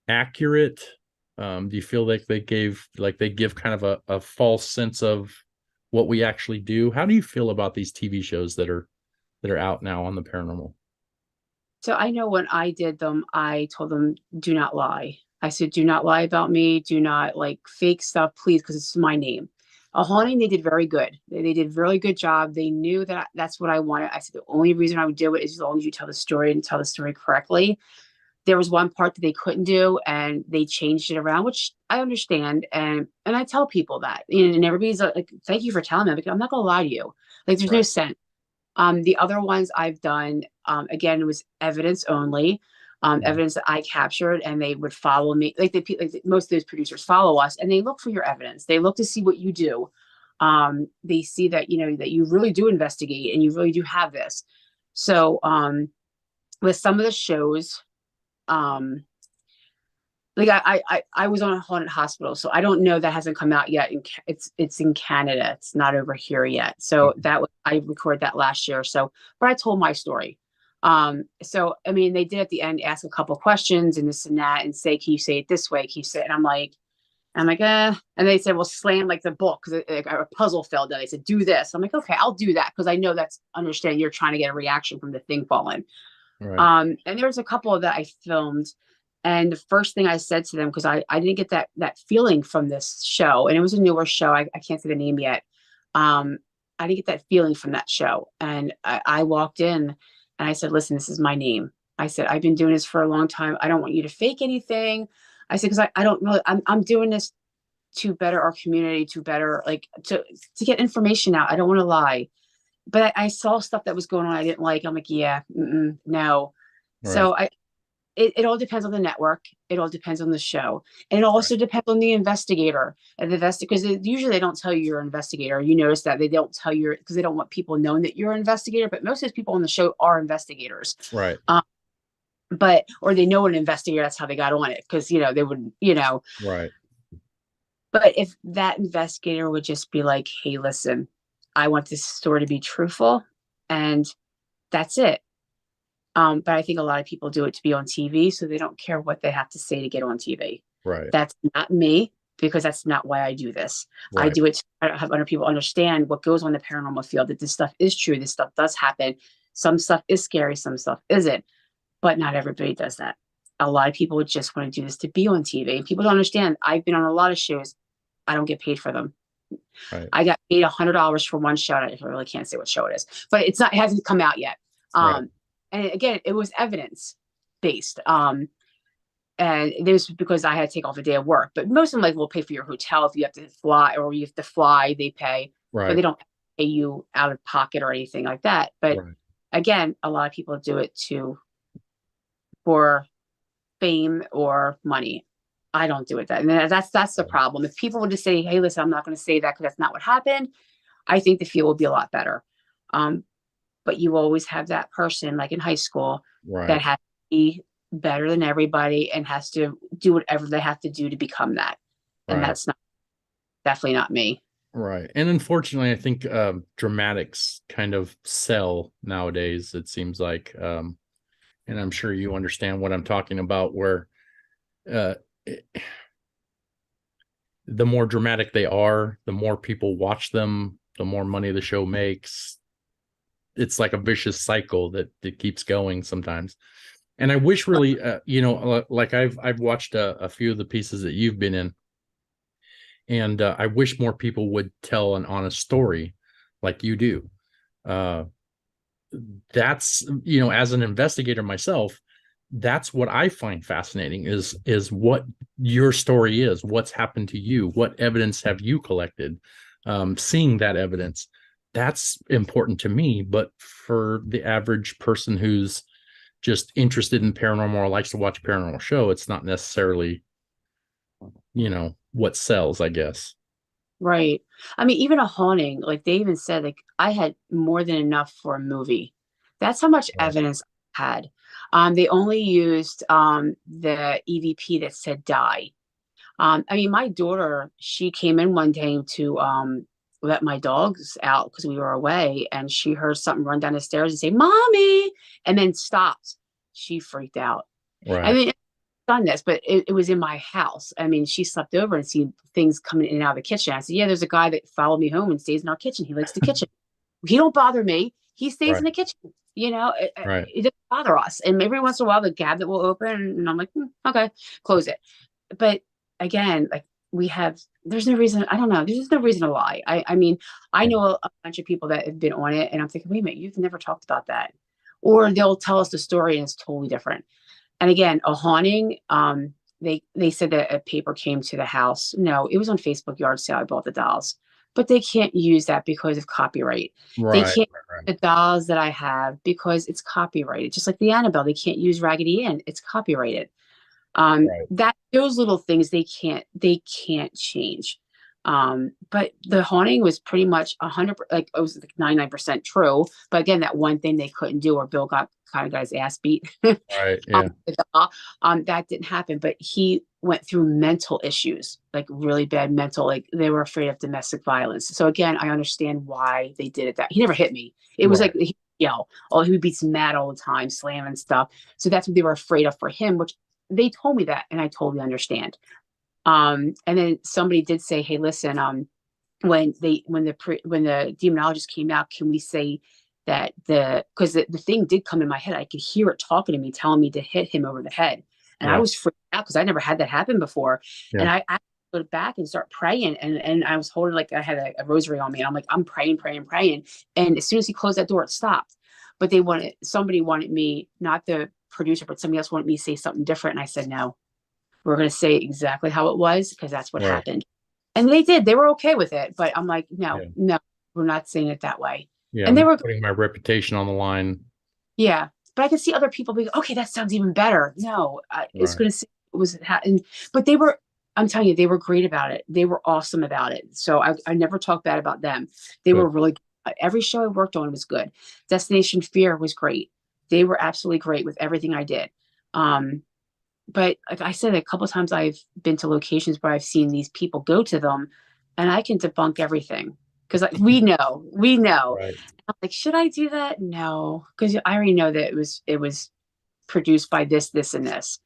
accurate? Do you feel like they give kind of a false sense of what we actually do? How do you feel about these TV shows that are out now on the paranormal? So I know when I did them, I told them, do not lie. I said, do not lie about me. Do not like fake stuff, please, because it's my name. A haunting, they did very good. They did a really good job. They knew that that's what I wanted. I said, the only reason I would do it is as long as you tell the story and tell the story correctly. There was one part that they couldn't do, and they changed it around, which I understand. And I tell people that, and everybody's like, thank you for telling me. I'm not going to lie to you. Like, there's no Right. sense. The other ones I've done, again, it was evidence only, Mhm. evidence that I captured, and they would follow me. Most of those producers follow us, and they look for your evidence. They look to see what you do. They see that that you really do investigate and you really do have this. So with some of the shows, um, like I was on a haunted hospital, so I don't know, that hasn't come out yet. It's in Canada. It's not over here yet. So I recorded that last year. So, but I told my story. So I mean, they did at the end ask a couple questions and this and that, and say, can you say it this way? Can you say it? And I'm like, and they said, well, slam like the book, because a puzzle fell down. They said, do this. I'm like, okay, I'll do that, because I know that's understand you're trying to get a reaction from the thing falling. Right. And there was a couple that I filmed, and the first thing I said to them, because I didn't get that feeling from this show, and it was a newer show. I can't say the name yet. I didn't get that feeling from that show, and I walked in, and I said, "Listen, this is my name." I said, "I've been doing this for a long time. I don't want you to fake anything." I said, "Because I don't really. I'm doing this to better our community, to better to get information out. I don't want to lie." But I saw stuff that was going on I didn't like. I'm like, yeah, no. Right. So it all depends on the network. It all depends on the show. And it also depends on the investigator. And because usually they don't tell you you're an investigator. You notice that they don't tell you, because they don't want people knowing that you're an investigator. But most of those people on the show are investigators. Right. Um, or they know an investigator. That's how they got on it. Because, they would. Right. But if that investigator would just be like, hey, listen, I want this story to be truthful. And that's it. But I think a lot of people do it to be on TV, so they don't care what they have to say to get on TV. Right. That's not me, because that's not why I do this. I Right. do it to have other people understand what goes on in the paranormal field, that this stuff is true, this stuff does happen. Some stuff is scary, some stuff isn't, but not everybody does that. A lot of people would just want to do this to be on TV. And people don't understand. I've been on a lot of shows. I don't get paid for them. Right. I got paid $100 for one show. I really can't say what show it is, but it hasn't come out yet. Right. And again, it was evidence based. And it was because I had to take off a day of work. But most of them will pay for your hotel if you have to fly, or you have to fly, they pay, but Right. they don't pay you out of pocket or anything like that. But Right. again, a lot of people do it for fame or money. I don't do it that. And that's the problem. If people would just say, hey, listen, I'm not going to say that because that's not what happened, I think the field will be a lot better. Um, but you always have that person, like in high school, that Right. has to be better than everybody and has to do whatever they have to do to become that. And Right. that's definitely not me. Right. And unfortunately, I think dramatics kind of sell nowadays, it seems like. And I'm sure you understand what I'm talking about, where uh, the more dramatic they are, the more people watch them, the more money the show makes. It's like a vicious cycle that keeps going sometimes. And I wish really, like I've watched a few of the pieces that you've been in, and I wish more people would tell an honest story like you do. uh, that's, as an investigator myself, that's what I find fascinating is what your story is, what's happened to you, what evidence have you collected, seeing that evidence. That's important to me, but for the average person who's just interested in paranormal or likes to watch a paranormal show, it's not necessarily, what sells, I guess. Right. I mean, even a haunting, like they even said, like I had more than enough for a movie. That's how much Right. evidence I had. They only used the EVP that said die. I mean, my daughter, she came in one day to let my dogs out because we were away, and she heard something run down the stairs and say, "Mommy," and then stopped. She freaked out. I Right. mean, done this, but it was in my house. I mean, she slept over and seen things coming in and out of the kitchen. I said, "Yeah, there's a guy that followed me home and stays in our kitchen. He likes the kitchen. He don't bother me. He stays in Right. the kitchen. Right. It doesn't bother us." And every once in a while, the cabinet will open, and I'm like, okay, close it. But again, like there's no reason. I don't know. There's just no reason to lie. I mean, I know a bunch of people that have been on it, and I'm thinking, wait a minute, you've never talked about that, or they'll tell us the story and it's totally different. And again, a haunting, they said that a paper came to the house. No, it was on Facebook yard sale. I bought the dolls, but they can't use that because of copyright. They Right. can't Right. use the dolls that I have because it's copyrighted. Just like the Annabelle, they can't use Raggedy Ann. It's copyrighted. Right. That those little things they can't change. But the haunting was pretty much 100, like it was like 99% true. But again, that one thing they couldn't do, or Bill got his ass beat. Right. Yeah. That didn't happen. But he went through mental issues, like really bad mental, like they were afraid of domestic violence. So again, I understand why they did it. That he never hit me. It was Right. like he yell. Oh, he would be mad all the time, slamming stuff. So that's what they were afraid of for him, which they told me that, and I totally understand. And then somebody did say, "Hey, listen, when the demonologist came out, can we say that because the thing did come in my head, I could hear it talking to me, telling me to hit him over the head, and I Yeah. was freaked out because I never had that happen before, and Yeah. I go back and start praying, and I was holding like I had a rosary on me, and I'm like I'm praying, praying, praying, and as soon as he closed that door, it stopped. But somebody wanted me, not the producer, but somebody else wanted me to say something different, and I said no. We're going to say exactly how it was because that's what Right. happened. And they did. They were okay with it. But I'm like, no, Yeah. no, we're not saying it that way. Yeah. And I'm they not were, putting my reputation on the line. yeah. But I could see other people being, okay, that sounds even better. No, it's Right. going to say it was, but I'm telling you, they were great about it. They were awesome about it. So I never talk bad about them. They were Good. really, every show I worked on was good. Destination Fear was great. They were absolutely great with everything I did. Um, but like I said, a couple of times I've been to locations where I've seen these people go to them, and I can debunk everything because we know. Right. I'm like, should I do that? No, because I already know that it was produced by this, and this.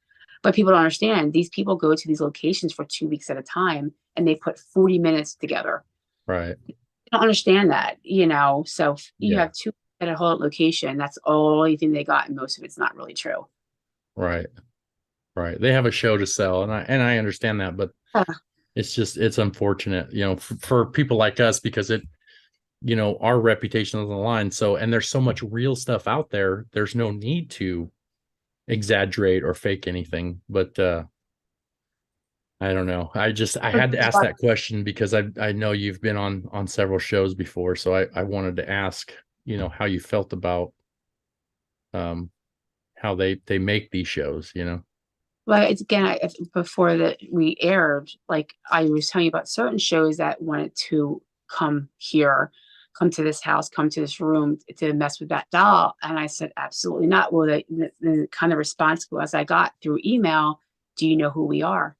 But people don't understand. These people go to these locations for 2 weeks at a time, and they put 40 minutes together. Right. They don't understand that. So you Yeah. have 2 at a whole location. That's all you think they got, and most of it's not really true. Right. Right. They have a show to sell, and I understand that, but it's unfortunate, for people like us, because our reputation is on the line. So, and there's so much real stuff out there. There's no need to exaggerate or fake anything. But I don't know. I had to ask that question because I know you've been on several shows before. So I wanted to ask, how you felt about um how they make these shows. Well, it's again, before that we aired, like I was telling you about certain shows that wanted to come here, come to this house, come to this room to mess with that doll. And I said, absolutely not. Well, the kind of response was I got through email, do you know who we are?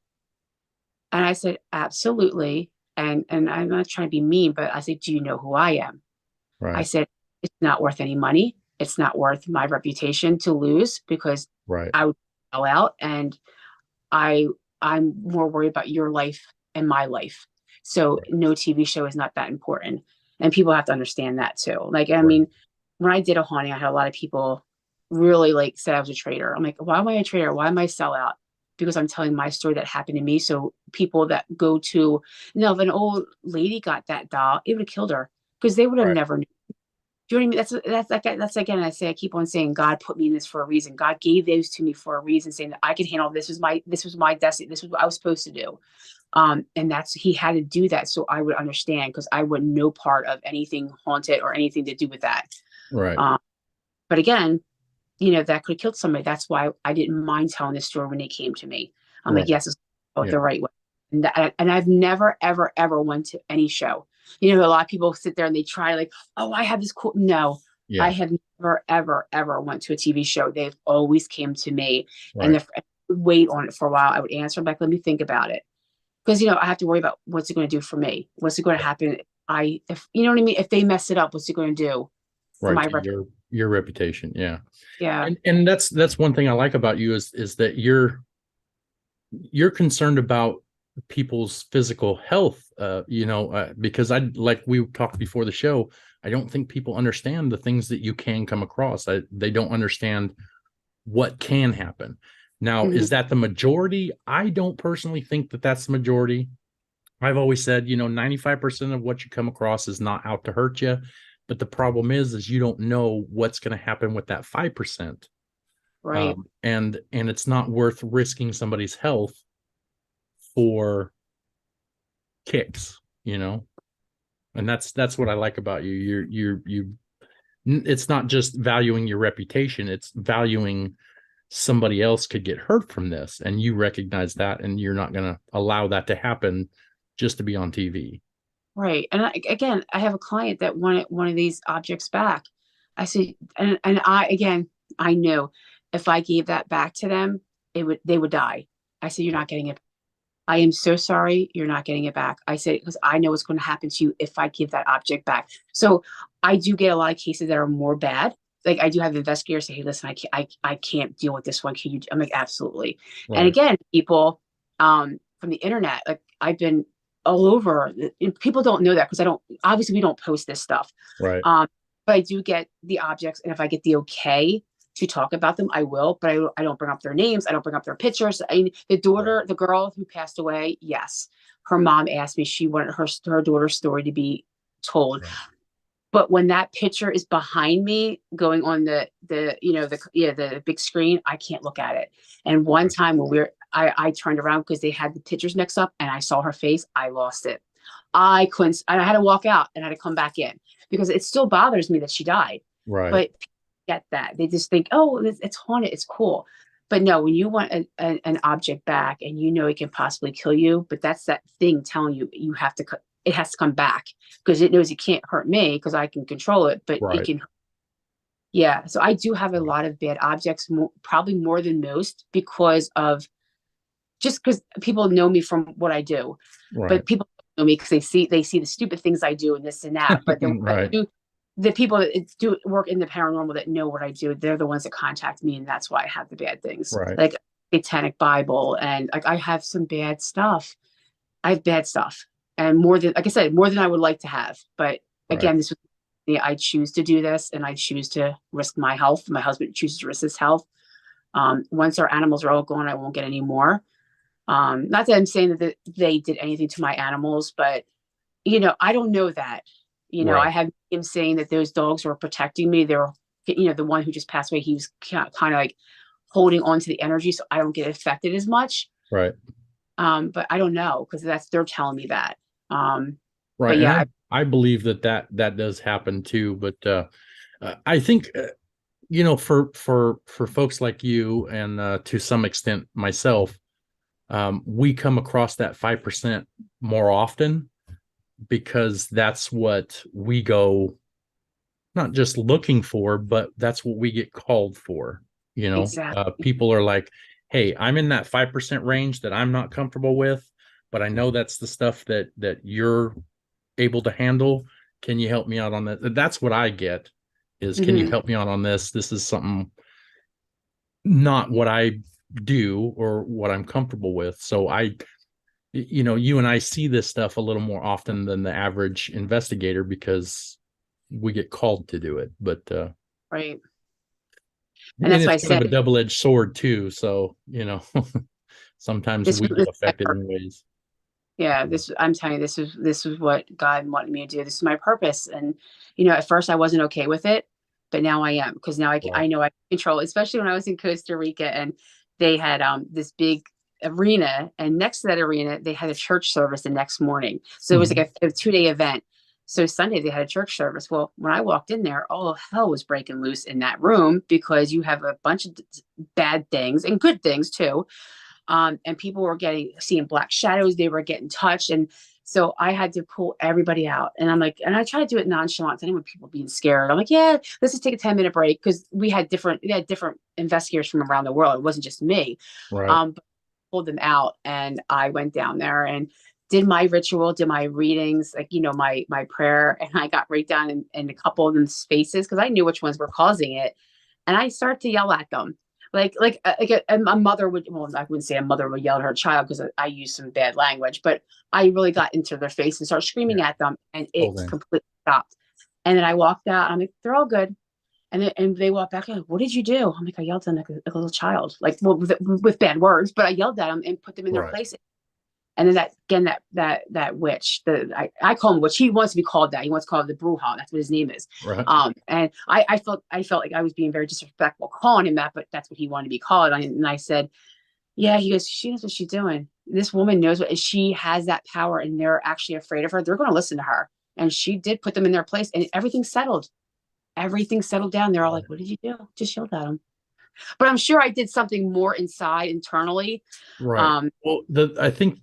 And I said, absolutely. And I'm not trying to be mean, but I said, do you know who I am? I Right. said, it's not worth any money. It's not worth my reputation to lose because Right. I would sell out, and I I'm more worried about your life and my life. So no TV show is not that important. And people have to understand that too. Like, I Right. mean, when I did a haunting, I had a lot of people really like said I was a traitor. I'm like, why am I a traitor? Why am I a sellout? Because I'm telling my story that happened to me. So people that go to, if an old lady got that doll, it would have killed her because they would have Right. never knew. Do you know what I mean? That's again, I keep on saying God put me in this for a reason. God gave those to me for a reason, saying that I can handle this was my destiny. This was what I was supposed to do. And that's he had to do that so I would understand because I would no part of anything haunted or anything to do with that. Right. Um, but again, that could have killed somebody. That's why I didn't mind telling this story when they came to me. I'm like, Right. yes, it's Yeah. the right way. And I've never, ever, ever went to any show. A lot of people sit there and they try like, oh, I have this cool. No, I Yeah. have never, ever, ever went to a TV show. They've always came to me, and Right. if I would wait on it for a while, I would answer them back. Let me think about it, because I have to worry about what's it going to do for me. What's it going to happen? If you know what I mean. If they mess it up, what's it going to do for Right. my To reputation? your reputation. Yeah. Yeah. And that's one thing I like about you is that you're concerned about people's physical health, because like we talked before the show, I don't think people understand the things that you can come across. They don't understand what can happen. Now, Mhm. is that the majority? I don't personally think that that's the majority. I've always said, 95% of what you come across is not out to hurt you. But the problem is you don't know what's going to happen with that 5%. Right. And it's not worth risking somebody's health for kicks, and that's what I like about you. It's not just valuing your reputation, it's valuing somebody else could get hurt from this, and you recognize that, and you're not going to allow that to happen just to be on TV. Right. And again, I have a client that wanted one of these objects back. I said, and I knew if I gave that back to them, they would die. I said, you're not getting it. I am so sorry. You're not getting it back. I said, because I know what's going to happen to you if I give that object back. So I do get a lot of cases that are more bad. Like I do have investigators say, hey, listen, I can't deal with this one. Can you? I'm like, absolutely. And Right. again, people from the internet, like I've been all over. People don't know that because I don't, obviously we don't post this stuff. Right. Um, but I do get the objects. And if I get the okay to talk about them, I will, but I don't bring up their names. I don't bring up their pictures. Right. The girl who passed away, yes, her mom asked me, she wanted her daughter's story to be told. Right. But when that picture is behind me going on the big screen, I can't look at it. And one Right. time when I turned around because they had the pictures mixed up and I saw her face, I lost it. I couldn't, I had to walk out and I had to come back in because it still bothers me that she died. Right. But get that. They just think, oh, it's haunted, it's cool. But no, when you want an object back and it can possibly kill you, but that's that thing telling you it has to come back because it knows it can't hurt me because I can control it, but it Right. can. Yeah. So I do have a lot of bad objects, probably more than most because of just because people know me from what I do, Right. but people know me because they see the stupid things I do and this and that. But Right. the people that do work in the paranormal that know what I do, they're the ones that contact me, and that's why I have the bad things, Right. like Satanic Bible, and like I have some bad stuff. I have bad stuff, and more than like I said, more than I would like to have. But Right. again, this was I choose to do this, and I choose to risk my health. My husband chooses to risk his health. Once our animals are all gone, I won't get any more. Not that I'm saying that they did anything to my animals, but I don't know that. I Right. have him saying that those dogs were protecting me. They were, the one who just passed away, he was kind of like holding on to the energy so I don't get affected as much. Right. But I don't know because they're telling me that. But Right. And yeah, I believe that does happen too. But I think for folks like you and to some extent myself, we come across that 5% more often because that's what we go not just looking for, but that's what we get called for. exactly. People are like, hey, I'm in that 5% range that I'm not comfortable with, but I know that's the stuff that you're able to handle. Can you help me out on that? That's what I get is, can you Hmm. help me out on this? This is something not what I do or what I'm comfortable with. So you and I see this stuff a little more often than the average investigator because we get called to do it. But Right. And and that's why I it's kind of said a double-edged sword too. So sometimes this we get was affected in ways. Yeah, I'm telling you, this is what God wanted me to do. This is my purpose. And at first I wasn't okay with it, but now I am, because now Right. I know I can control, especially when I was in Costa Rica and they had this big arena, and next to that arena they had a church service the next morning. So it was Mhm. like a 2-day event. So Sunday they had a church service. Well, when I walked in there, all of hell was breaking loose in that room, because you have a bunch of bad things and good things too, and people were seeing black shadows. They were getting touched. And so I had to pull everybody out. And I'm like, and I try to do it nonchalant. I didn't want people being scared. I'm like, yeah, let's just take a 10-minute break, because we had different investigators from around the world. It wasn't just me. Right. But pulled them out, and I went down there and did my ritual, did my readings, like, my prayer. And I got right down in a couple of them's faces, because I knew which ones were causing it. And I started to yell at them, like a mother would. Well, I wouldn't say a mother would yell at her child, because I use some bad language, but I really got into their face and started screaming Yeah. at them, and it Holding. completely stopped. And then I walked out. I'm like, they're all good. And they walk back, like, what did you do? I'm like, I yelled at them like a little child, like, well, with bad words, but I yelled at them and put them in their Right. place. And then that witch, I call him witch. He wants to be called that. He wants to call it the Bruja. That's what his name is. Right. And I felt like I was being very disrespectful calling him that, but that's what he wanted to be called. And I said, yeah. He goes, she knows what she's doing. This woman knows what she has, that power, and they're actually afraid of her. They're going to listen to her. And she did put them in their place, and everything settled. Everything settled down. They're all like, what did you do? Just yelled at him. But I'm sure I did something more inside internally. Right. Um, Well, I think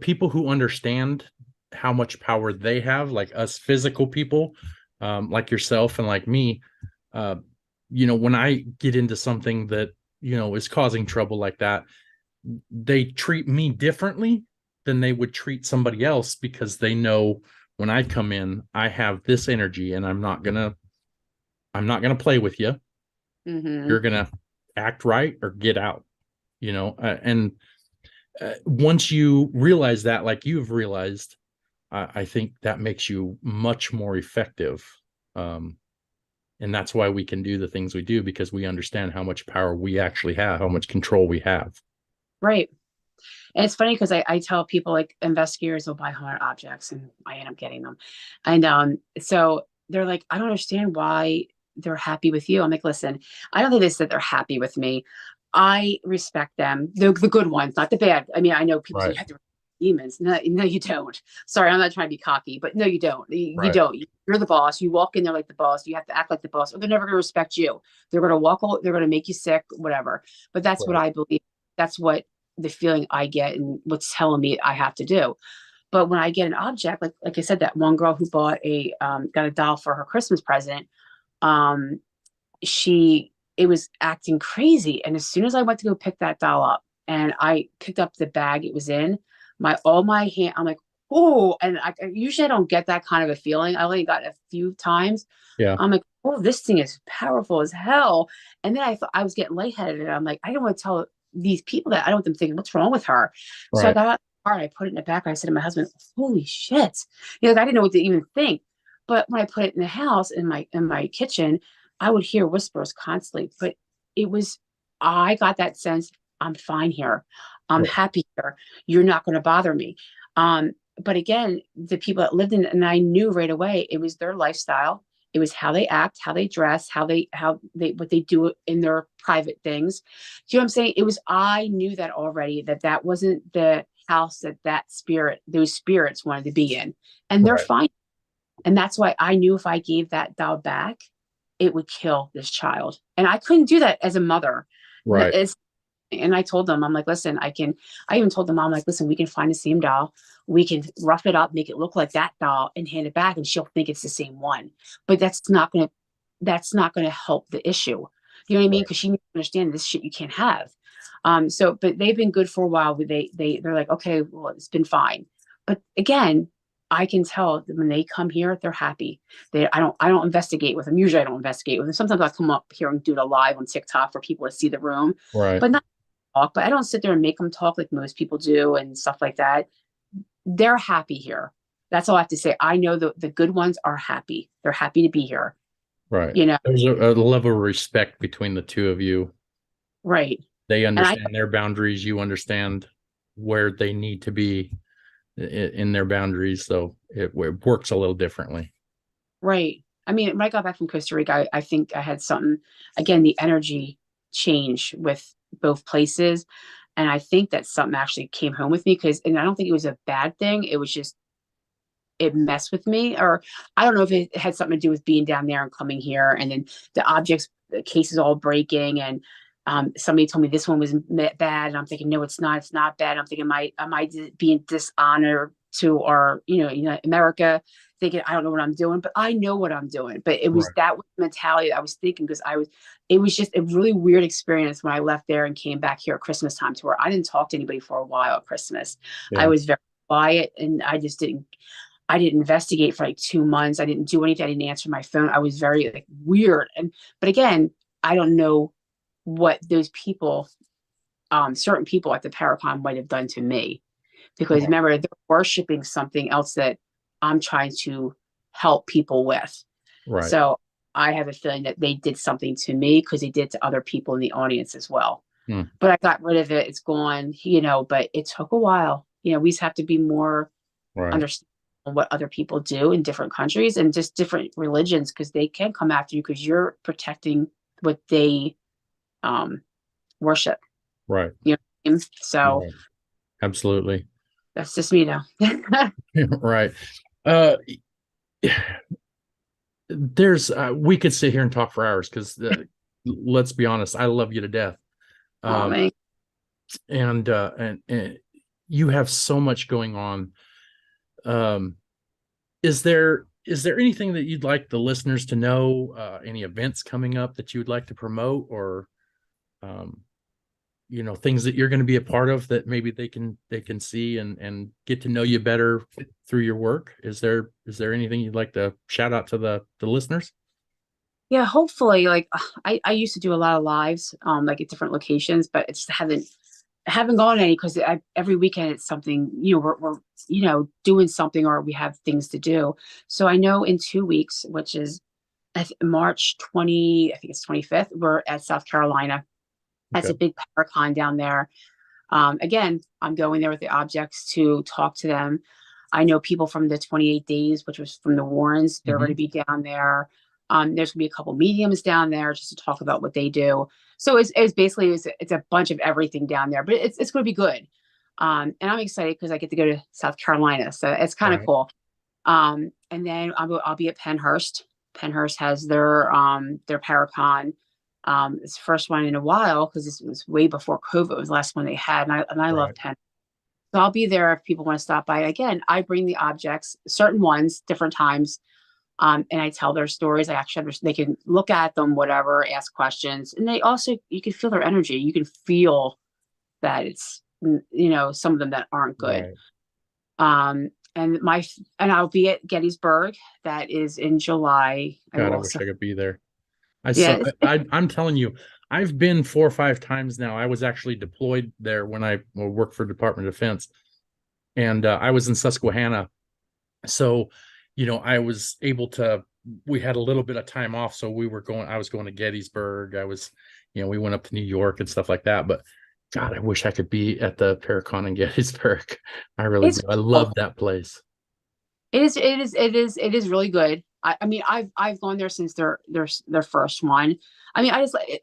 people who understand how much power they have, like us physical people, like yourself and like me, uh, when I get into something that is causing trouble like that, they treat me differently than they would treat somebody else, because they know when I come in, I have this energy, and I'm not gonna play with you. You're mhm. gonna act right or get out. And once you realize that, like you've realized, I think that makes you much more effective. Um, and that's why we can do the things we do, because we understand how much power we actually have, how much control we have. Right. And it's funny, because I tell people, like, investigators will buy haunted objects, and I end up getting them. And so they're like, I don't understand why they're happy with you. I'm like, listen, I don't think they said they're happy with me. I respect them, the good ones, not the bad. I mean, I know people say Right. you have to respect demons. No, no, you don't. Sorry, I'm not trying to be cocky, but no, you don't. You Right. don't. You're the boss. You walk in there like the boss. You have to act like the boss, or they're never going to respect you. They're going to they're going to make you sick, whatever. But that's what Right. I believe. That's what the feeling I get, and what's telling me I have to do. But when I get an object, like I said, that one girl who got a doll for her Christmas present, um, it was acting crazy. And as soon as I went to go pick that doll up, and I picked up the bag it was in, all my hand, I'm like, oh, and usually I don't get that kind of a feeling. I only got it a few times. Yeah. I'm like, oh, this thing is powerful as hell. And then I thought I was getting lightheaded, and I'm like, I don't want to tell these people that. I don't want them thinking, what's wrong with her? So I Right. got out of the car and I put it in the back. I said to my husband, holy shit. I didn't know what to even think. But when I put it in the house, in my kitchen, I would hear whispers constantly. But it was, I got that sense, I'm fine here. I'm Right. happy here. You're not going to bother me. But again, the people that lived in it, and I knew right away, it was their lifestyle. It was how they act, how they dress, what they do in their private things. Do you know what I'm saying? I knew that already, that wasn't the house those spirits wanted to be in, and they're Right. fine. And that's why I knew if I gave that doll back, it would kill this child. And I couldn't do that as a mother. Right. And I told them, I'm like, listen, I even told the mom, like, listen, we can find the same doll. We can rough it up, make it look like that doll, and hand it back, and she'll think it's the same one. But that's not gonna help the issue. You know what I mean? Right. Because she needs to understand this shit you can't have. But they've been good for a while. They're like, okay, well, it's been fine. But again, I can tell that when they come here, they're happy. I don't investigate with them. Usually I don't investigate with them. Sometimes I'll come up here and do it live on TikTok for people to see the room, Right. but not talk. But I don't sit there and make them talk like most people do and stuff like that. They're happy here. That's all I have to say. I know the good ones are happy. They're happy to be here. Right. You know, There's a level of respect between the two of you. right? They And I understand their boundaries. You understand. where they need to be in their boundaries. So it works a little differently. Right. I mean, when I got back from Costa Rica, I think I had something, again, the energy change with both places. And I think that something actually came home with me because, and I don't think it was a bad thing. It was just, it messed with me. Or I don't know if it had something to do with being down there and coming here. And then the objects, the cases all breaking. And somebody told me this one was bad. And I'm thinking, no, it's not. It's not bad. I'm thinking, am I being dishonor to our, America? Thinking I don't know what I'm doing, but I know what I'm doing. But it was Right. that mentality I was thinking because it was just a really weird experience when I left there and came back here at Christmas time to where I didn't talk to anybody for a while at Christmas. I Yeah. was very quiet and I didn't investigate for like 2 months. I didn't do anything. I didn't answer my phone. I was very like weird. But again, I don't know what those people, certain people at the Paracon might have done to me because Right. remember they're worshiping something else that I'm trying to help people with. Right. So I have a feeling that they did something to me because they did to other people in the audience as well. Hmm. But I got rid of it. It's gone, but it took a while. We just have to be more Right. understanding of what other people do in different countries and just different religions because they can come after you because you're protecting what they worship. Right. You know what I mean? So Right. Absolutely. that's just me now. Right. Uh, there's we could sit here and talk for hours because let's be honest, I love you to death. Oh Um, man. and you have so much going on. Um, is there anything that you'd like the listeners to know? Any events coming up that you would like to promote, or um, things that you're going to be a part of that maybe they can see and get to know you better through your work? Is there anything you'd like to shout out to the listeners? Yeah, hopefully, like I used to do a lot of lives, like at different locations, but it's haven't gone any because every weekend it's something, we're doing something or we have things to do. So I know in 2 weeks, which is March 20, I think it's 25th, we're at South Carolina. That's Okay. a big Paracon down there. Again, I'm going there with the objects to talk to them. I know people from the 28 days, which was from the Warrens. They're going to Hmm. be down there. There's going to be a couple mediums down there just to talk about what they do. So it's basically it's a bunch of everything down there, but it's going to be good. And I'm excited because I get to go to South Carolina, so it's kind of Right. cool. And then I'll be at Pennhurst. Pennhurst has their Paracon. It's the first one in a while because this was way before COVID. It was the last one they had, and I love Right. Penn. So I'll be there if people want to stop by. Again, I bring the objects, certain ones, different times, and I tell their stories. I actually they can look at them, whatever, ask questions, and they also you can feel their energy. You can feel that it's some of them that aren't good. Right. Um, and I'll be at Gettysburg. That is in July. I God, will I wish also, I could be there. I saw. yeah. I'm telling you, I've been 4 or 5 times now. I was actually deployed there when I worked for Department of Defense, and I was in Susquehanna. So, I was able to. We had a little bit of time off, so we were going. I was going to Gettysburg. We went up to New York and stuff like that. But God, I wish I could be at the Paracon in Gettysburg. I really do. It's I cool. love that place. It is really good. I mean, I've gone there since their first one. I mean,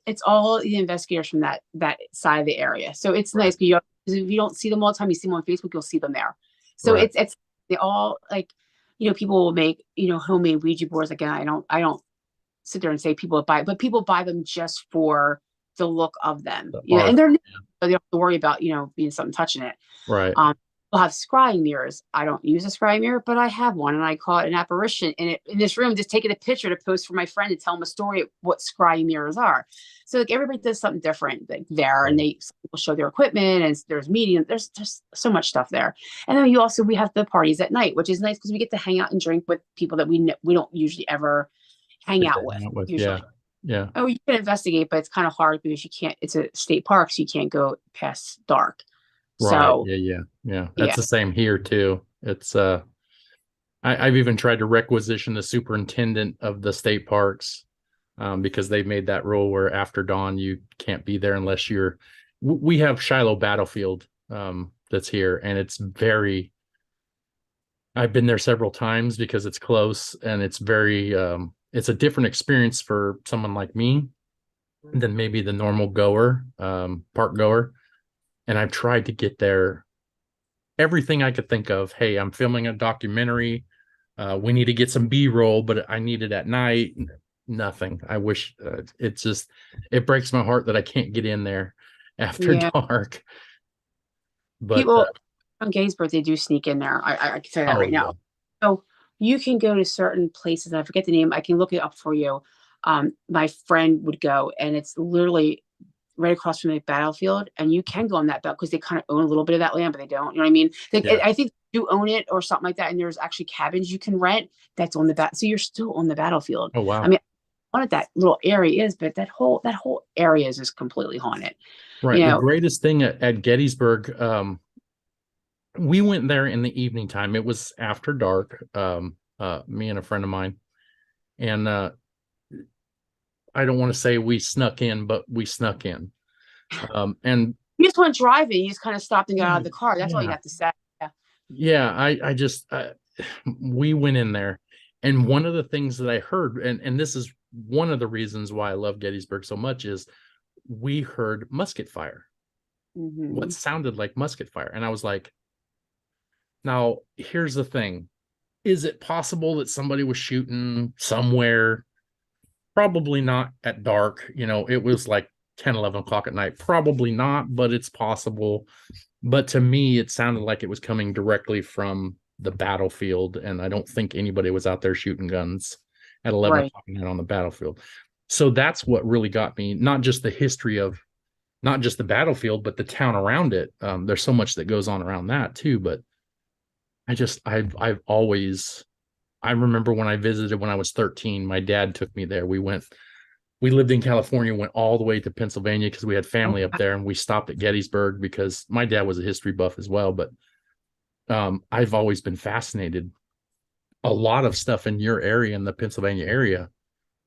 it's all the investigators from that side of the area. So it's Right. nice because if you don't see them all the time, you see them on Facebook, you'll see them there. So Right. it's they all like, people will make, homemade Ouija boards. Again, I don't sit there and say people buy, but people buy them just for the look of them. The And art. they don't have to worry about, being something touching it. Right. Um, we'll have scrying mirrors. I don't use a scrying mirror, but I have one, and I call it an apparition. And in this room, just taking a picture to post for my friend to tell him a story of what scrying mirrors are. So like everybody does something different like there, and Right. some people show their equipment, and there's medium. There's just so much stuff there. And then we have the parties at night, which is nice because we get to hang out and drink with people that we don't usually ever hang Get to out with. hang out with. Yeah. Usually, Yeah. oh, you can investigate, but it's kind of hard because you can't. It's a state park, so you can't go past dark. Right. So Yeah. Yeah. Yeah. That's yeah. the same here too. It's I've even tried to requisition the superintendent of the state parks, because they've made that rule where after dawn you can't be there unless we have Shiloh Battlefield, that's here, and I've been there several times because it's close, and it's very it's a different experience for someone like me than maybe the normal goer, park goer. And I've tried to get there everything I could think of. Hey, I'm filming a documentary. We need to get some B-roll, but I need it at night. Nothing. I wish it breaks my heart that I can't get in there after Yeah. dark. But People on Gettysburg, they do sneak in there. I can say that right yeah. now. So you can go to certain places. I forget the name. I can look it up for you. My friend would go, and it's literally right across from the battlefield, and you can go on that belt because they kind of own a little bit of that land, but they don't. You know what I mean? Yeah. I think you own it or something like that, and there's actually cabins you can rent that's on the bat. So you're still on the battlefield. Oh wow. I mean, what that little area is, but that whole area is just completely haunted. Right. You The know. greatest thing at Gettysburg, we went there in the evening time. It was after dark. Me and a friend of mine, and I don't want to say we snuck in, but we snuck in. And You just went driving. You just kind of stopped and got out yeah, of the car. That's all you yeah, have to say. Yeah. yeah. I just we went in there, and one of the things that I heard, and this is one of the reasons why I love Gettysburg so much, is we heard musket fire, what Hmm. sounded like musket fire, and I was like, now here's the thing: is it possible that somebody was shooting somewhere? Probably not at dark. It was like 10, 11 o'clock at night. Probably not, but it's possible. But to me, it sounded like it was coming directly from the battlefield. And I don't think anybody was out there shooting guns at 11 Right. o'clock at night on the battlefield. So that's what really got me, not just the history of not just the battlefield, but the town around it. There's so much that goes on around that too. But I've always, I remember when I visited when I was 13, my dad took me there. We lived in California, went all the way to Pennsylvania because we had Oh, family up there, and we stopped at Gettysburg because my dad was a history buff as well. But I've always been fascinated. A lot of stuff in your area, in the Pennsylvania area,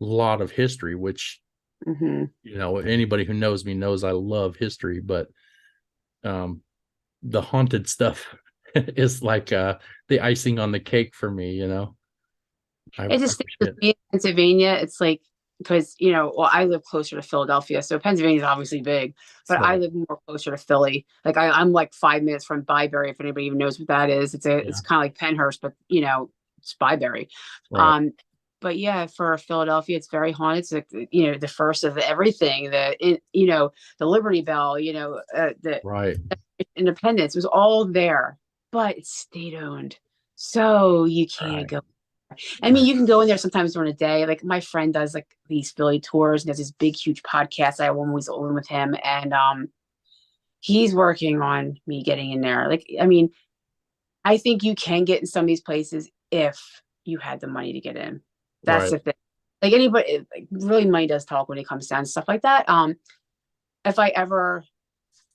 a lot of history, which, hmm. anybody who knows me knows I love history, but um, the haunted stuff is like the icing on the cake for me. I It just with appreciate it. me in Pennsylvania, it's like because well, I live closer to Philadelphia, so Pennsylvania is obviously big, but I Right. live more closer to Philly. Like I'm like 5 minutes from Byberry, if anybody even knows what that is. It's Yeah. kind of like Penhurst, but it's Byberry. Right. Um, but yeah, for Philadelphia, it's very haunted. It's like the first of everything. The Liberty Bell. The Right. Independence was all there, but it's state owned, so you can't Right. go. I mean, you can go in there sometimes during the day. Like my friend does like these Philly tours and does this big, huge podcast. I always own with him, and he's working on me getting in there. Like, I mean, I think you can get in some of these places if you had the money to get in. That's Right. the thing. Like anybody, like, really, money does talk when it comes down to stuff like that. If I ever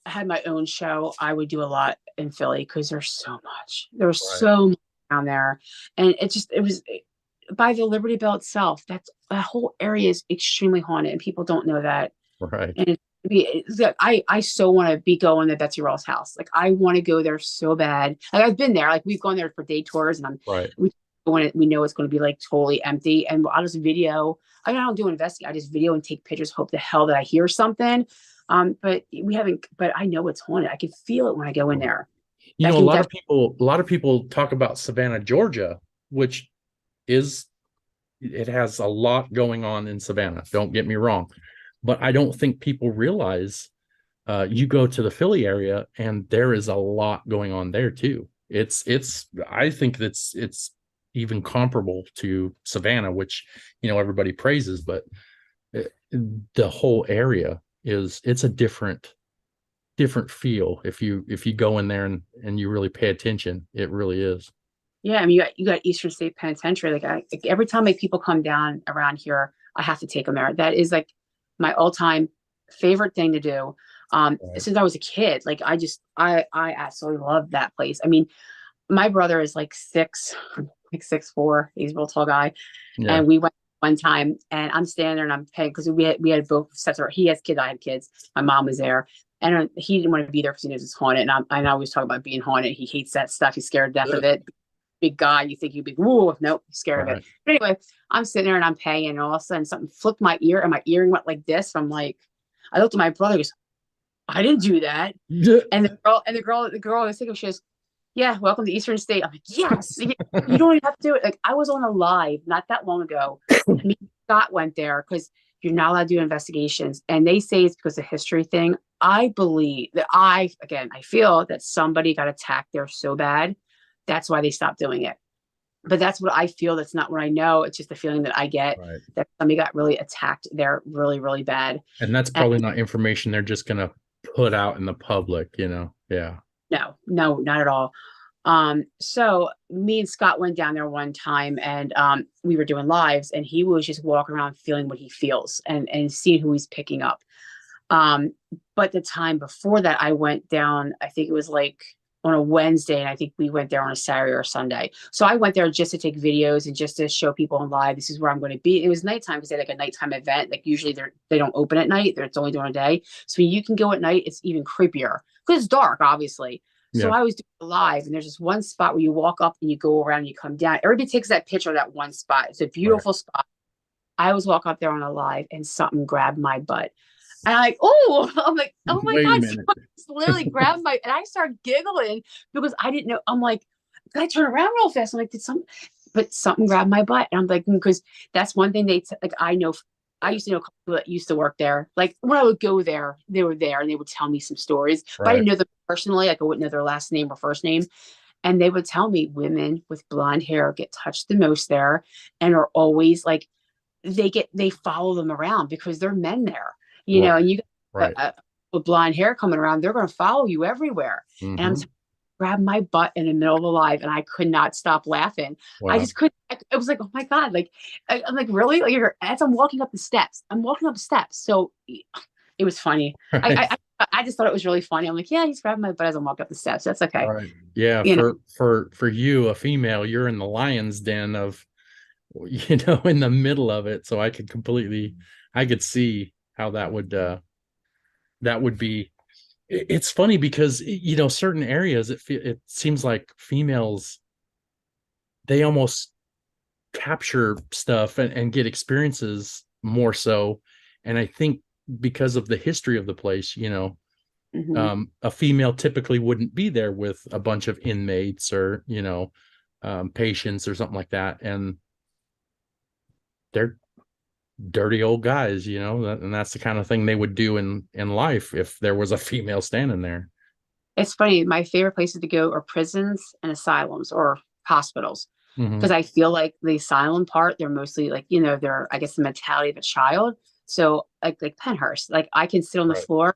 had my own show, I would do a lot in Philly because there's so much. There's Right. so much down there, and it was by the Liberty Bell itself. That whole area is extremely haunted, and people don't know that. Right. And I so want to be going to Betsy Ross house. Like I want to go there so bad. Like I've been there. Like we've gone there for day tours, and Right. we know it's going to be like totally empty. And I'll just video. I don't do investigate. I just video and take pictures. Hope the hell that I hear something. But we haven't. But I know it's haunted. I can feel it when I go in Right. there. You I know, can definitely. a lot of people talk about Savannah, Georgia, which is it has a lot going on in Savannah. Don't get me wrong, but I don't think people realize you go to the Philly area and there is a lot going on there too. It's I think it's even comparable to Savannah, which everybody praises, but it, the whole area it's a different feel if you go in there and you really pay attention. It really is. Yeah, I mean, you got Eastern State Penitentiary. Like every time like people come down around here, I have to take them there. That is like my all-time favorite thing to do. Right. Since I was a kid, like I absolutely love that place. I mean, my brother is like like 6'4". He's a real tall guy, Yeah. and we went one time, and I'm standing there and I'm paying because we had both sets of. He has kids, I had kids. My mom was there, And he didn't want to be there because he knows it's haunted. And I always talk about being haunted. He hates that stuff. He's scared to death of it. Big guy, you think you'd be, whoa, nope, scared of Right. it. But anyway, I'm sitting there and I'm paying, and all of a sudden something flipped my ear, and my earring went like this. I'm like, I looked at my brother, he goes, I didn't do that. And the girl I was thinking, she goes, yeah, welcome to Eastern State. I'm like, yes, you don't even have to do it. Like, I was on a live not that long ago. Me and Scott went there because you're not allowed to do investigations. And they say it's because of history thing. I believe that I feel that somebody got attacked there so bad. That's why they stopped doing it. But that's what I feel. That's not what I know. It's just a feeling that I get Right. that somebody got really attacked there really, really bad. And that's probably not information they're just going to put out in the public, you know? Yeah. No, not at all. So me and Scott went down there one time, and we were doing lives, and he was just walking around feeling what he feels and seeing who he's picking up. But the time before that, I went down, I think it was like on a Wednesday, and I think we went there on a Saturday or Sunday. So I went there just to take videos and just to show people on live, this is where I'm going to be. It was nighttime because they had like a nighttime event. Like usually they don't open at night. It's only during the day. So you can go at night. It's even creepier because it's dark, obviously. So Yeah. I was doing it live, and there's this one spot where you walk up and you go around and you come down. Everybody takes that picture of that one spot. It's a beautiful spot. I was walking up there on a live, and something grabbed my butt. And I'm like, oh, I'm like, oh my Wait a God. minute. Literally grabbed and I started giggling because I didn't know. I'm like, I turn around real fast. I'm like, but something grabbed my butt. And I'm like, because that's one thing like, I know, I used to know a couple people that used to work there. Like when I would go there, they were there and they would tell me some stories, but I didn't know them personally. Like I wouldn't know their last name or first name. And they would tell me women with blonde hair get touched the most there and are always like, they follow them around because they're men there, and you got a blonde hair coming around, they're going to follow you everywhere. And I'm grabbed my butt in the middle of the live, and I could not stop laughing. Wow. I just couldn't. It was like, oh my God, like I'm like, really? Like as I'm walking up the steps, so it was funny. I just thought it was really funny. I'm like, yeah, he's grabbing my butt as I'm walking up the steps. That's okay. Right. Yeah. For you, a female, you're in the lion's den of, in the middle of it. So I could see how that would be. It's funny because, certain areas, it seems like females, they almost capture stuff and get experiences more so. And I think because of the history of the place, a female typically wouldn't be there with a bunch of inmates or, patients or something like that. And they're dirty old guys, and that's the kind of thing they would do in life if there was a female standing there. It's funny. My favorite places to go are prisons and asylums or hospitals because I feel like the asylum part, they're mostly like, they're, I guess, the mentality of a child. So like Pennhurst, like I can sit on the floor.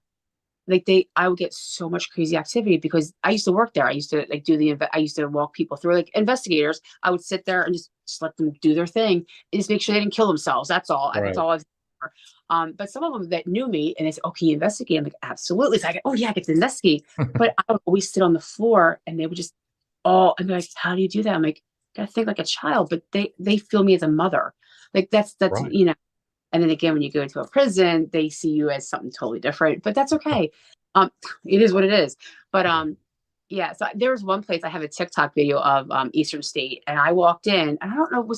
Like I would get so much crazy activity because I used to work there. I used to like I used to walk people through, like investigators. I would sit there and just let them do their thing and just make sure they didn't kill themselves. That's all. That's all I was there for. But some of them that knew me and they said, "Oh, can you investigate?" I'm like, "Absolutely." So I go, "Oh yeah, I get to investigate." But I would always sit on the floor and they would just, and they're like, "How do you do that?" I'm like, "Gotta think like a child," but they feel me as a mother. Like that's Right. And then again, when you go into a prison, they see you as something totally different, but that's okay. It is what it is. But yeah. So there was one place I have a TikTok video of Eastern State, and I walked in, and I don't know,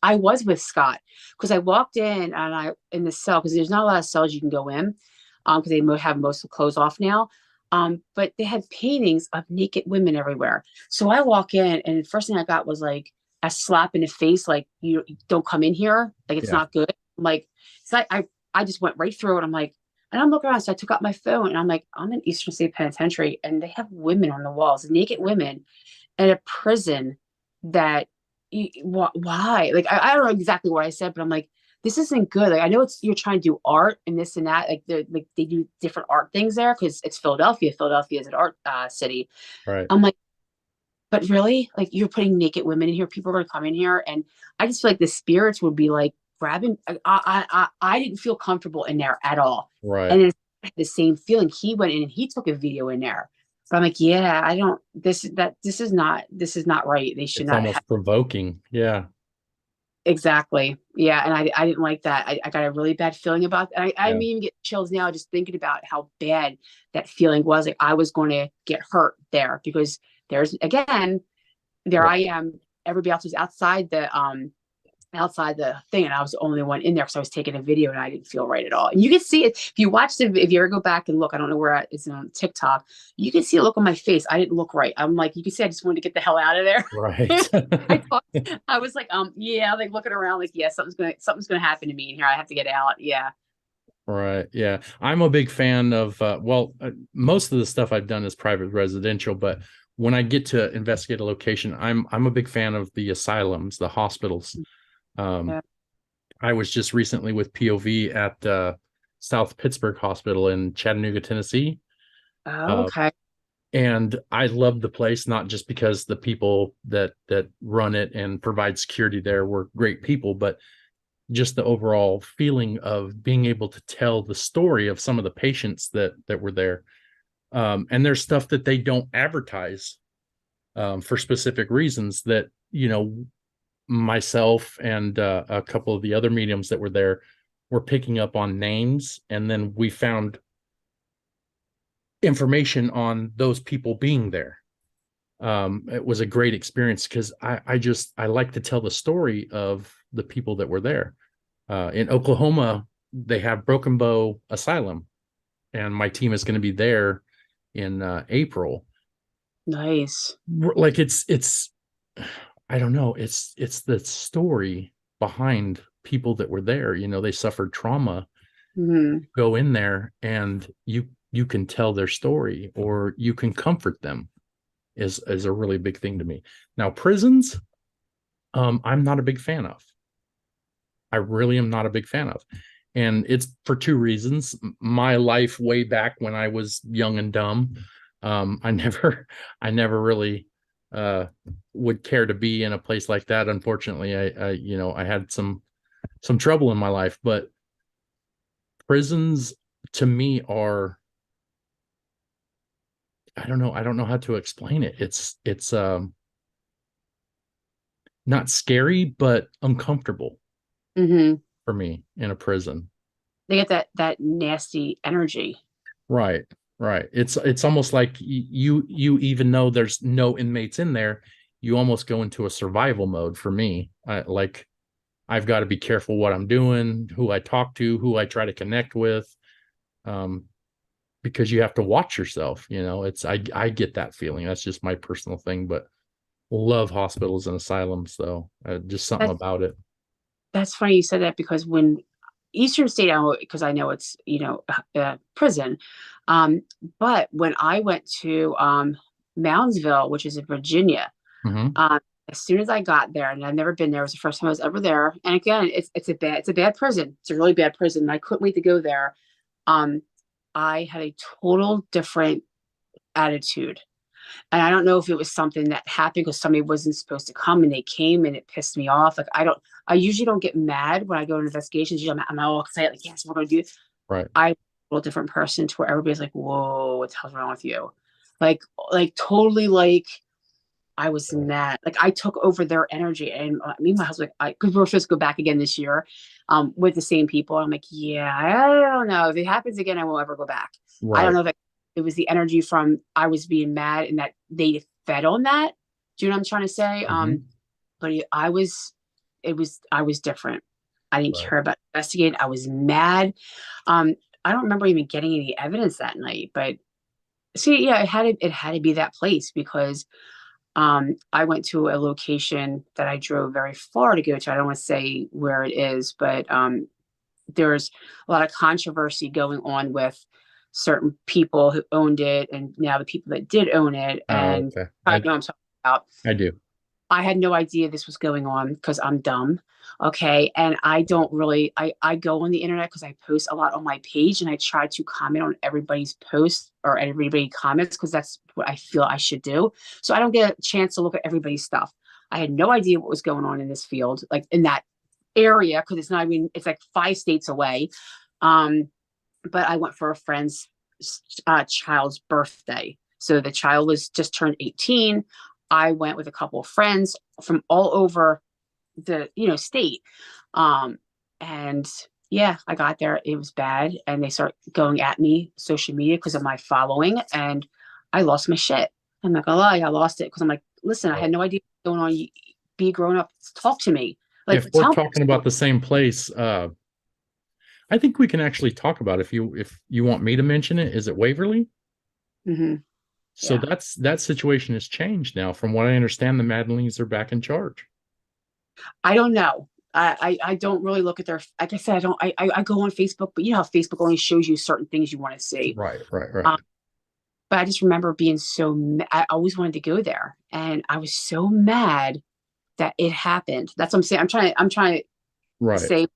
I was with Scott because I walked in and in the cell because there's not a lot of cells you can go in because they have most of the clothes off now. But they had paintings of naked women everywhere. So I walk in, and the first thing I got was like a slap in the face, like you don't come in here, like it's not good. I'm like, so I just went right through it. I'm like, and I'm looking around. So I took out my phone and I'm like, I'm in Eastern State Penitentiary and they have women on the walls, naked women in a prison that, why? Like, I don't know exactly what I said, but I'm like, this isn't good. Like, I know you're trying to do art and this and that. Like, they do different art things there because it's Philadelphia. Philadelphia is an art city. Right. I'm like, but really, like you're putting naked women in here. People are going to come in here. And I just feel like the spirits would be like, grabbing. I didn't feel comfortable in there at all. Right. And then the same feeling. He went in and he took a video in there. But I'm like, yeah, I don't. This is not right. They should It's not almost have. provoking. Yeah. Exactly. Yeah. And I didn't like that. I got a really bad feeling about that. I Yeah. even get chills now just thinking about how bad that feeling was. Like I was going to get hurt there because there's again, there Right. I am. Everybody else was outside the thing, and I was the only one in there because I was taking a video and I didn't feel right at all. And you can see it if you watch if you ever go back and look. I don't know where it's on TikTok. You can see a look on my face. I didn't look right. I'm like, you can see I just wanted to get the hell out of there. Right. I thought I was like, yeah, like looking around, like, yeah, something's gonna happen to me in here. I have to get out. Yeah. Right. Yeah. I'm a big fan of, most of the stuff I've done is private residential, but when I get to investigate a location, I'm a big fan of the asylums, the hospitals. Um, Yeah. I was just recently with POV at South Pittsburgh Hospital in Chattanooga, Tennessee. Oh, Uh, okay. and I love the place, not just because the people that run it and provide security there were great people, but just the overall feeling of being able to tell the story of some of the patients that were there. And there's stuff that they don't advertise for specific reasons that, myself and a couple of the other mediums that were there were picking up on names. And then we found information on those people being there. It was a great experience because I like to tell the story of the people that were there. In Oklahoma, they have Broken Bow Asylum, and my team is going to be there in April. Nice. Like it's I don't know, it's the story behind people that were there. They suffered trauma. Hmm. Go in there and you can tell their story or you can comfort them is a really big thing to me. Now prisons, I'm not a big fan of. I really am not a big fan of. And it's for two reasons. My life way back when I was young and dumb, I never, I never really would care to be in a place like that. Unfortunately, I had some trouble in my life. But prisons to me are, I don't know how to explain it. It's not scary, but uncomfortable Hmm. for me in a prison. They get that nasty energy. Right, right. It's almost like you even though there's no inmates in there, you almost go into a survival mode for me. Like I've got to be careful what I'm doing, who I talk to, who I try to connect with, um, because you have to watch yourself. I get that feeling. That's just my personal thing, but love hospitals and asylums though. Just something That's about it. that's funny you said that because when Eastern State, because I know it's prison, um, but when I went to Moundsville, which is in Virginia, Hmm. um, as soon as I got there, and I've never been there, it was the first time I was ever there. And again, it's a bad prison. It's a really bad prison. And I couldn't wait to go there. Um, I had a total different attitude. And I don't know if it was something that happened because somebody wasn't supposed to come and they came and it pissed me off. Like I usually don't get mad when I go to investigations. Usually I'm all excited, like, yes, we're going to do it. Right. I'm a little different person to where everybody's like, whoa, what the hell's wrong with you? Like, like totally like I was mad. Like I took over their energy and me and my husband, because we're supposed to go back again this year with the same people. I'm like, yeah, I don't know. If it happens again, I won't ever go back. I don't Right. know if it was the energy from I was being mad and that they fed on that. Do you know what I'm trying to say? Hmm. But I was different. I didn't Right. care about investigating. I was mad. Um, I don't remember even getting any evidence that night, but see, yeah, it had to be that place because I went to a location that I drove very far to go to. I don't want to say where it is, but there's a lot of controversy going on with certain people who owned it and now the people that did own it. Oh, And okay. I know I'm talking about. I do. I had no idea this was going on because I'm dumb. Okay. And I don't really, I go on the internet because I post a lot on my page and I try to comment on everybody's posts or everybody comments because that's what I feel I should do. So I don't get a chance to look at everybody's stuff. I had no idea what was going on in this field, like in that area, because it's not even, it's like 5 states away. Um, but I went for a friend's child's birthday. So the child was just turned 18. I went with a couple of friends from all over state. Um, and yeah, I got there. It was bad, and they start going at me social media because of my following, and I lost my shit. I'm not gonna lie, I lost it because I'm like, listen, I had no idea what's going on. Be grown up, talk to me, like If we're tell talking me. about the same place, I think we can actually talk about if you want me to mention it. Is it Waverly? Hmm. So Yeah. that situation has changed now. From what I understand, the Madeleines are back in charge. I don't know. I don't really look at their, like I said, I don't, I go on Facebook, but you know how Facebook only shows you certain things you want to see. Right, right, right, Um, but I just remember being I always wanted to go there, and I was so mad that it happened. That's what I'm saying. I'm trying to right, say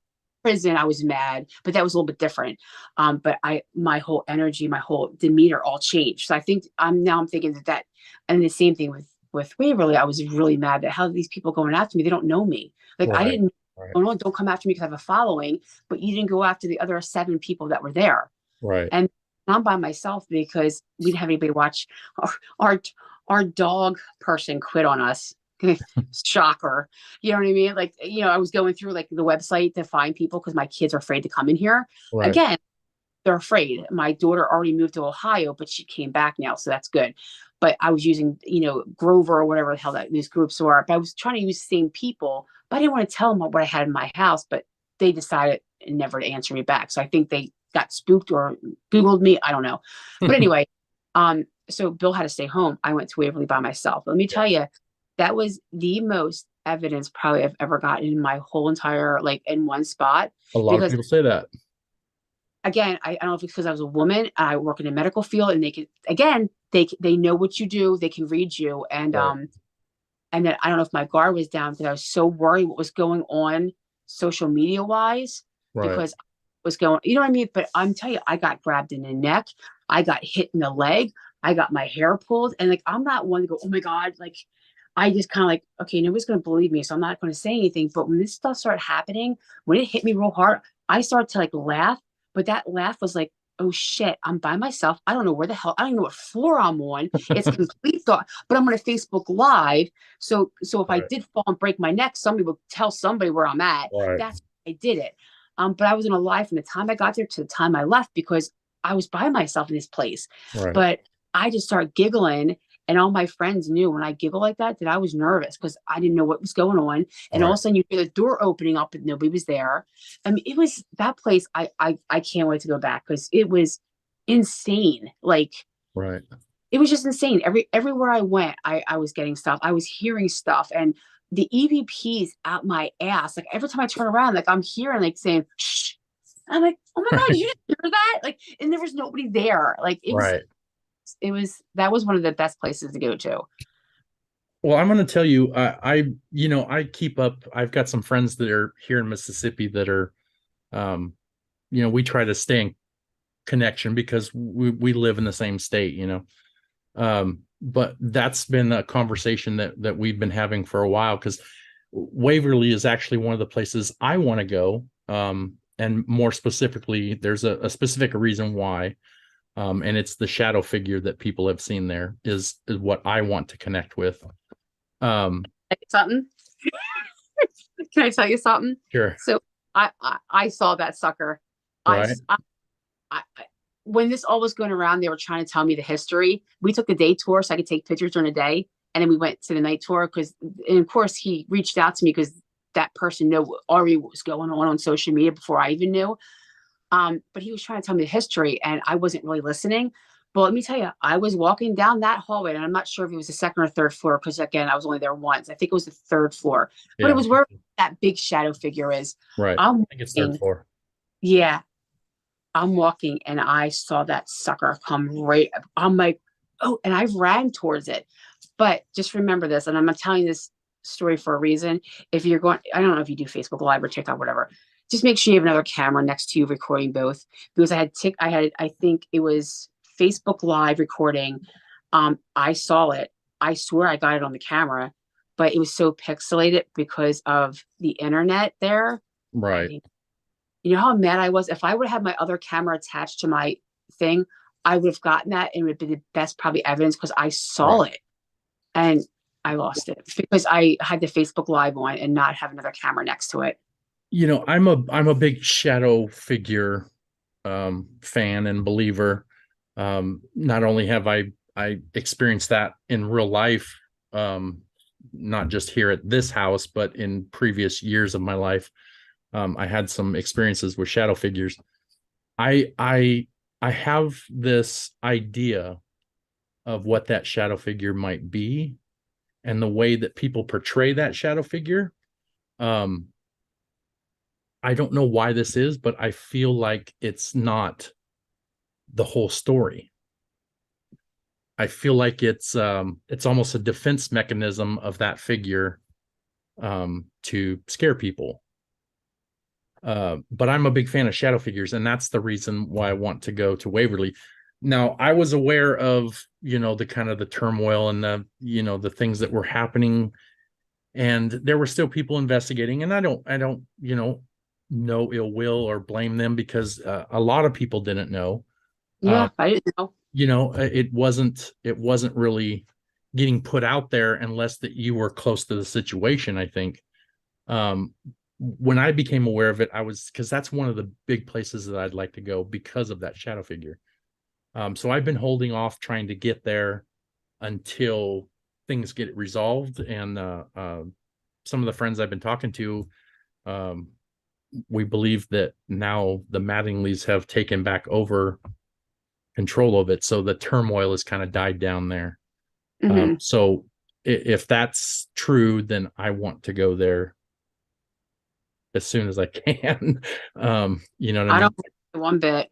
prison, I was mad, but that was a little bit different. But my whole energy, my whole demeanor all changed. So I think I'm thinking that, and the same thing with Waverly. I was really mad that how are these people going after me? They don't know me. Like I right, didn't. right, Oh no, don't come after me because I have a following. But you didn't go after the other 7 people that were there, right. and I'm by myself because we didn't have anybody to watch. Our our dog person quit on us. Shocker. You know what I mean? Like, I was going through like the website to find people because my kids are afraid to come in here. Right. Again, they're afraid. My daughter already moved to Ohio, but she came back now, so that's good. But I was using, Grover or whatever the hell these groups were. But I was trying to use the same people, but I didn't want to tell them what I had in my house. But they decided never to answer me back. So I think they got spooked or Googled me. I don't know. But anyway, so Bill had to stay home. I went to Waverly by myself. Let me Yeah. tell you, that was the most evidence probably I've ever gotten in my whole entire, like, in one spot. A lot of Because people say that. again, I don't know if it's because I was a woman, I work in the medical field, and they can, again, they know what you do, they can read you, Right, and then I don't know if my guard was down because I was so worried what was going on social media wise, right, because was going, you know what I mean? But I'm telling you, I got grabbed in the neck, I got hit in the leg, I got my hair pulled, and like I'm not one to go, oh my God, like I just kind of like, okay, nobody's gonna believe me, so I'm not gonna say anything. But when this stuff started happening, when it hit me real hard, I started to like laugh, but that laugh was like, oh shit, I'm by myself. I don't know where the hell, I don't know what floor I'm on. It's complete thought, but I'm on a Facebook Live. So if I right, did fall and break my neck, somebody will tell somebody where I'm at. right, That's why I did it. But I was in a live from the time I got there to the time I left because I was by myself in this place. right, But I just started giggling, and all my friends knew when I giggle like that I was nervous because I didn't know what was going on. And all of right, a sudden you hear the door opening up, but nobody was there. I mean, it was that place. I can't wait to go back because it was insane. Like right. it was just insane. Everywhere I went, I was getting stuff. I was hearing stuff, and the EVPs out my ass. Like every time I turn around, like I'm hearing like saying shh. I'm like, oh my God, did you just hear that? Like, and there was nobody there. Like Right. that was one of the best places to go to. Well, I'm going to tell you, I keep up. I've got some friends that are here in Mississippi that are, um, we try to stay in connection because we live in the same state, but that's been a conversation that we've been having for a while because Waverly is actually one of the places I want to go. And more specifically, there's a specific reason why. And it's the shadow figure that people have seen there is what I want to connect with. Something. Can I tell you something? Sure. So I saw that sucker. I, Right. I when this all was going around, they were trying to tell me the history. We took the day tour so I could take pictures during the day, and then we went to the night tour and of course, he reached out to me because that person knew already what was going on social media before I even knew. But he was trying to tell me the history, and I wasn't really listening. But let me tell you, I was walking down that hallway, and I'm not sure if it was the second or third floor because, again, I was only there once. I think it was the third floor, but it Yeah. was where that big shadow figure is. Right. I I'm think it's third walking, floor. yeah, I'm walking, and I saw that sucker come right. I'm like, oh, and I ran towards it. But just remember this, and I'm not telling this story for a reason. If you're going, I don't know if you do Facebook Live or TikTok, whatever. Just make sure you have another camera next to you recording both. Because I think it was Facebook Live recording. I saw it. I swear I got it on the camera, but it was so pixelated because of the internet there. I Right. mean, you know how mad I was? If I would have had my other camera attached to my thing, I would have gotten that and it would be the best probably evidence because I saw Right. it. And I lost it because I had the Facebook Live on and not have another camera next to it. I'm a big shadow figure fan and believer. Not only have I experienced that in real life, not just here at this house, but in previous years of my life. I had some experiences with shadow figures. I have this idea of what that shadow figure might be, and the way that people portray that shadow figure. Um, I don't know why this is, but I feel like it's not the whole story. I feel like it's almost a defense mechanism of that figure to scare people. But I'm a big fan of shadow figures, and that's the reason why I want to go to Waverly. Now, I was aware of, the kind of the turmoil and the things that were happening, and there were still people investigating, and I don't, no ill will or blame them, because a lot of people didn't know. Uh, Yeah, I didn't know. it wasn't really getting put out there unless that you were close to the situation, I think. um when I became aware of it, I was, because that's one of the big places that I'd like to go because of that shadow figure. So I've been holding off trying to get there until things get resolved. And some of the friends I've been talking to, um we believe that now the Mattingleys have taken back over control of it, so the turmoil has kind of died down there. Hmm. So if that's true, then I want to go there as soon as I can. You know what I I mean? don't one bit.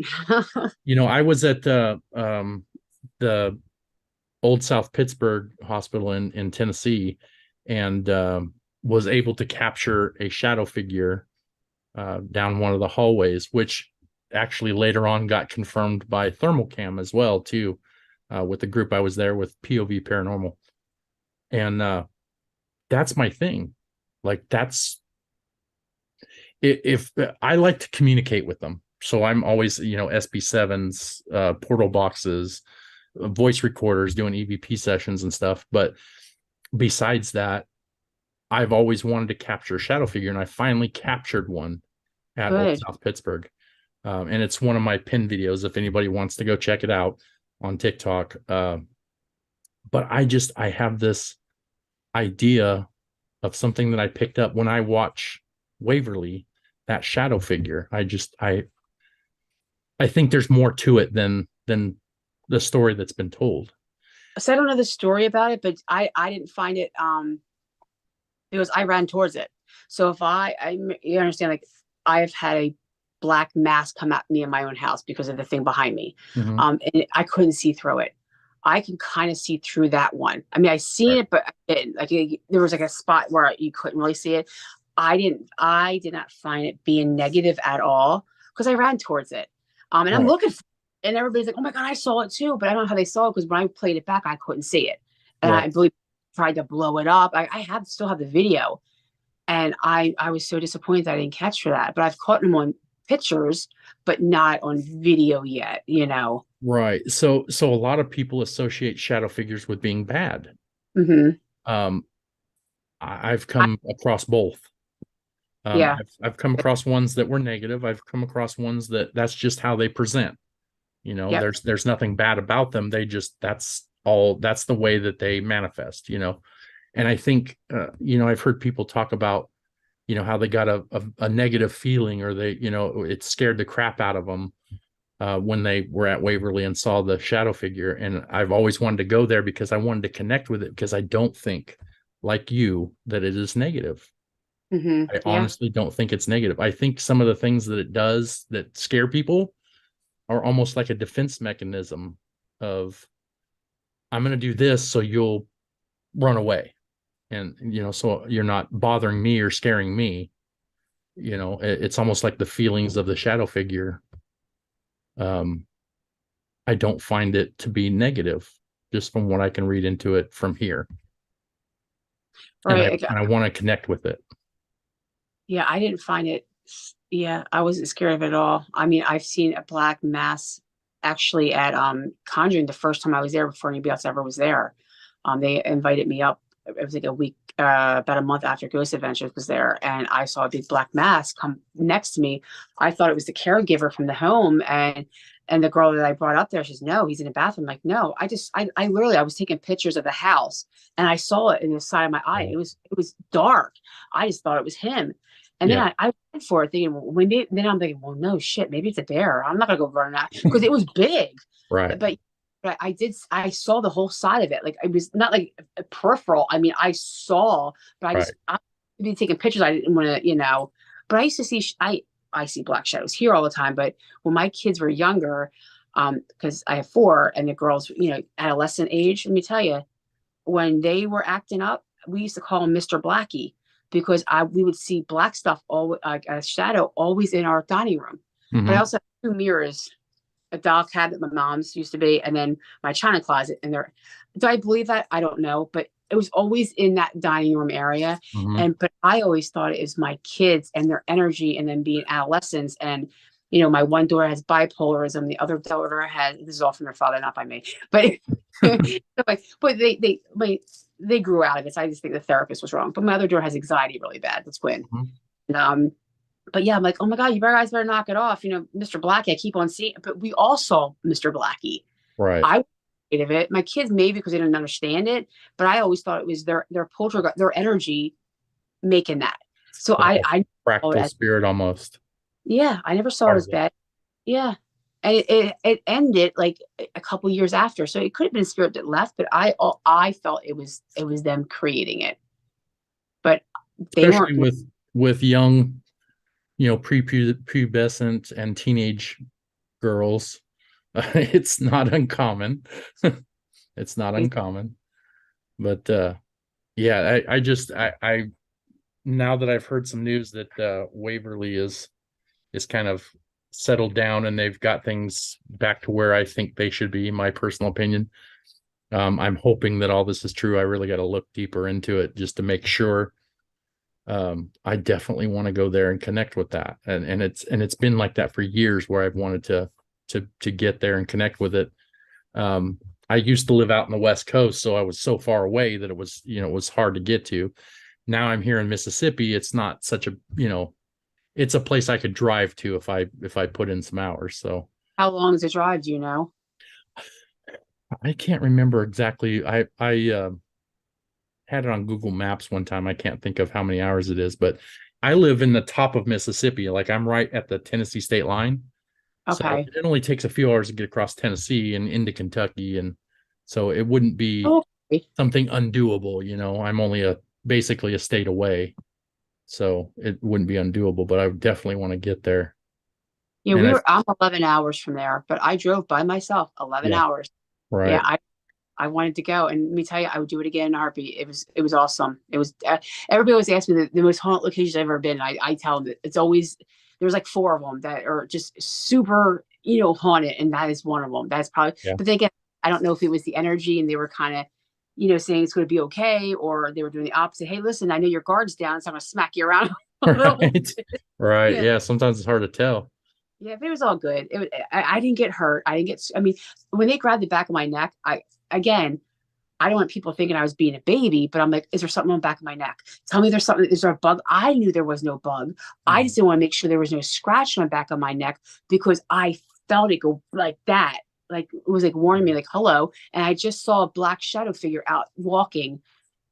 I was at the Old South Pittsburgh Hospital in Tennessee, and was able to capture a shadow figure down one of the hallways, which actually later on got confirmed by thermal cam as well too, with the group I was there with, POV Paranormal. And that's my thing. Like, that's, if I like to communicate with them, so I'm always, SB7s, portal boxes, voice recorders, doing EVP sessions and stuff. But besides that, I've always wanted to capture a shadow figure, and I finally captured one at Old Good. South Pittsburgh. And it's one of my pin videos if anybody wants to go check it out on TikTok. But I have this idea of something that I picked up when I watch Waverly, that shadow figure. I think there's more to it than the story that's been told. So I don't know the story about it, but I didn't find it. Because I ran towards it. So if you understand, like I've had a black mass come at me in my own house because of the thing behind me, Mm-hmm. and I couldn't see through it. I can kind of see through that one. I mean, I seen Right. it, but I didn't. Like there was like a spot where you couldn't really see it. I didn't. I did not find it being negative at all because I ran towards it. And I'm Right. looking for it, and everybody's like, "Oh my god, I saw it too," but I don't know how they saw it because when I played it back, I couldn't see it, and Right. I believe tried to blow it up. I have still have the video, and I was so disappointed that I didn't catch for that. But I've caught them on pictures, but not on video yet. Right. So a lot of people associate shadow figures with being bad. Hmm. Um, I've come across both. Yeah. I've come across ones that were negative. I've come across ones that's just how they present. Yep. There's nothing bad about them. They just, that's the way that they manifest. And I think, I've heard people talk about, how they got a negative feeling, or they, it scared the crap out of them when they were at Waverly and saw the shadow figure. And I've always wanted to go there because I wanted to connect with it, because I don't think, like you, that it is negative. Hmm. I Yeah. honestly don't think it's negative. I think some of the things that it does that scare people are almost like a defense mechanism of, I'm going to do this so you'll run away. And, so you're not bothering me or scaring me. It's almost like the feelings of the shadow figure. Um, I don't find it to be negative, just from what I can read into it from here. And I Right. and I want to connect with it. Yeah. I didn't find it. Yeah. I wasn't scared of it at all. I mean, I've seen a black mass actually at Conjuring the first time I was there before anybody else ever was there. They invited me up it was like a week, about a month after Ghost Adventures was there, and I saw a big black mass come next to me. I thought it was the caregiver from the home, and the girl that I brought up there, she's no, he's in the bathroom. I'm like, no, I literally, I was taking pictures of the house, and I saw it in the side of my eye. Oh, It was dark. I just thought it was him. And then yeah. I went for it thinking, well, then I'm thinking, well, no shit, maybe it's a bear. I'm not gonna go run that because it was big. Right. But I saw the whole side of it. Like it was not like a peripheral. I mean, I saw, but Right. I be taking pictures. I didn't want to, but I used to see, I see black shadows here all the time. But when my kids were younger, because I have four and the girls, adolescent age, let me tell you, when they were acting up, we used to call him Mr. Blackie because we would see black stuff, all like a shadow always in our dining room. But I Hmm. also have two mirrors, a doll cabinet my mom's used to be, and then my china closet in there. Do I believe that? I don't know, but it was always in that dining room area. Hmm. But I always thought it was my kids and their energy and then being adolescents. And, my one daughter has bipolarism. The other daughter has, this is all from their father, not by me, but, but they grew out of it. So I just think the therapist was wrong. But my other daughter has anxiety really bad, the twin. And, but yeah, I'm like, oh my God, you guys better knock it off. Mr. Blackie, I keep on seeing, but we all saw Mr. Blackie. Right. I was afraid of it. My kids maybe because they didn't understand it, but I always thought it was their poltergeist, their energy making that. So Like I a saw it fractal as, spirit almost. yeah, I never saw it Part as of it. bad. Yeah. And it ended like a couple years after. So it could have been a spirit that left, but I felt it was them creating it. But they Especially weren't. with young, prepubescent and teenage girls. It's not uncommon. It's not uncommon. But yeah, I now that I've heard some news that Waverly is kind of settled down and they've got things back to where I think they should be, in my personal opinion. I'm hoping that all this is true. I really got to look deeper into it just to make sure. I definitely want to go there and connect with that. And it's been like that for years where I've wanted to get there and connect with it. I used to live out in the West Coast, so I was so far away that it was hard to get to. Now I'm here in Mississippi. It's not such a, it's a place I could drive to if I put in some hours. So How long is the drive? Do you know? I can't remember exactly. I had it on Google Maps one time. I can't think of how many hours it is, but I live in the top of Mississippi. Like I'm right at the Tennessee state line. So Okay. it only takes a few hours to get across Tennessee and into Kentucky. And so it wouldn't be Okay. something undoable. I'm only basically a state away. So it wouldn't be undoable, but I would definitely want to get there. Yeah, And I'm 11 hours from there, but I drove by myself 11 yeah, hours. Yeah, right. I wanted to go, and let me tell you, I would do it again in a heartbeat. It was awesome. It was everybody always asks me the most haunted locations I've ever been. I tell them that it's always there's like four of them that are just super haunted, and that is one of them. That's probably. Yeah. But then again, I don't know if it was the energy, and they were kind of saying it's going to be okay, or they were doing the opposite. Hey, listen, I know your guard's down, so I'm going to smack you around a little. Right. Right. Yeah, Yeah. Sometimes it's hard to tell. yeah, but it was all good. I didn't get hurt. I didn't get. I mean, when they grabbed the back of my neck, again. I don't want people thinking I was being a baby, but I'm like, is there something on the back of my neck? Tell me there's something. Is there a bug? I knew there was no bug. I Mhm. just didn't want to make sure there was no scratch on the back of my neck because I felt it go like that. Like it was like warning me, like, hello. And I just saw a black shadow figure out walking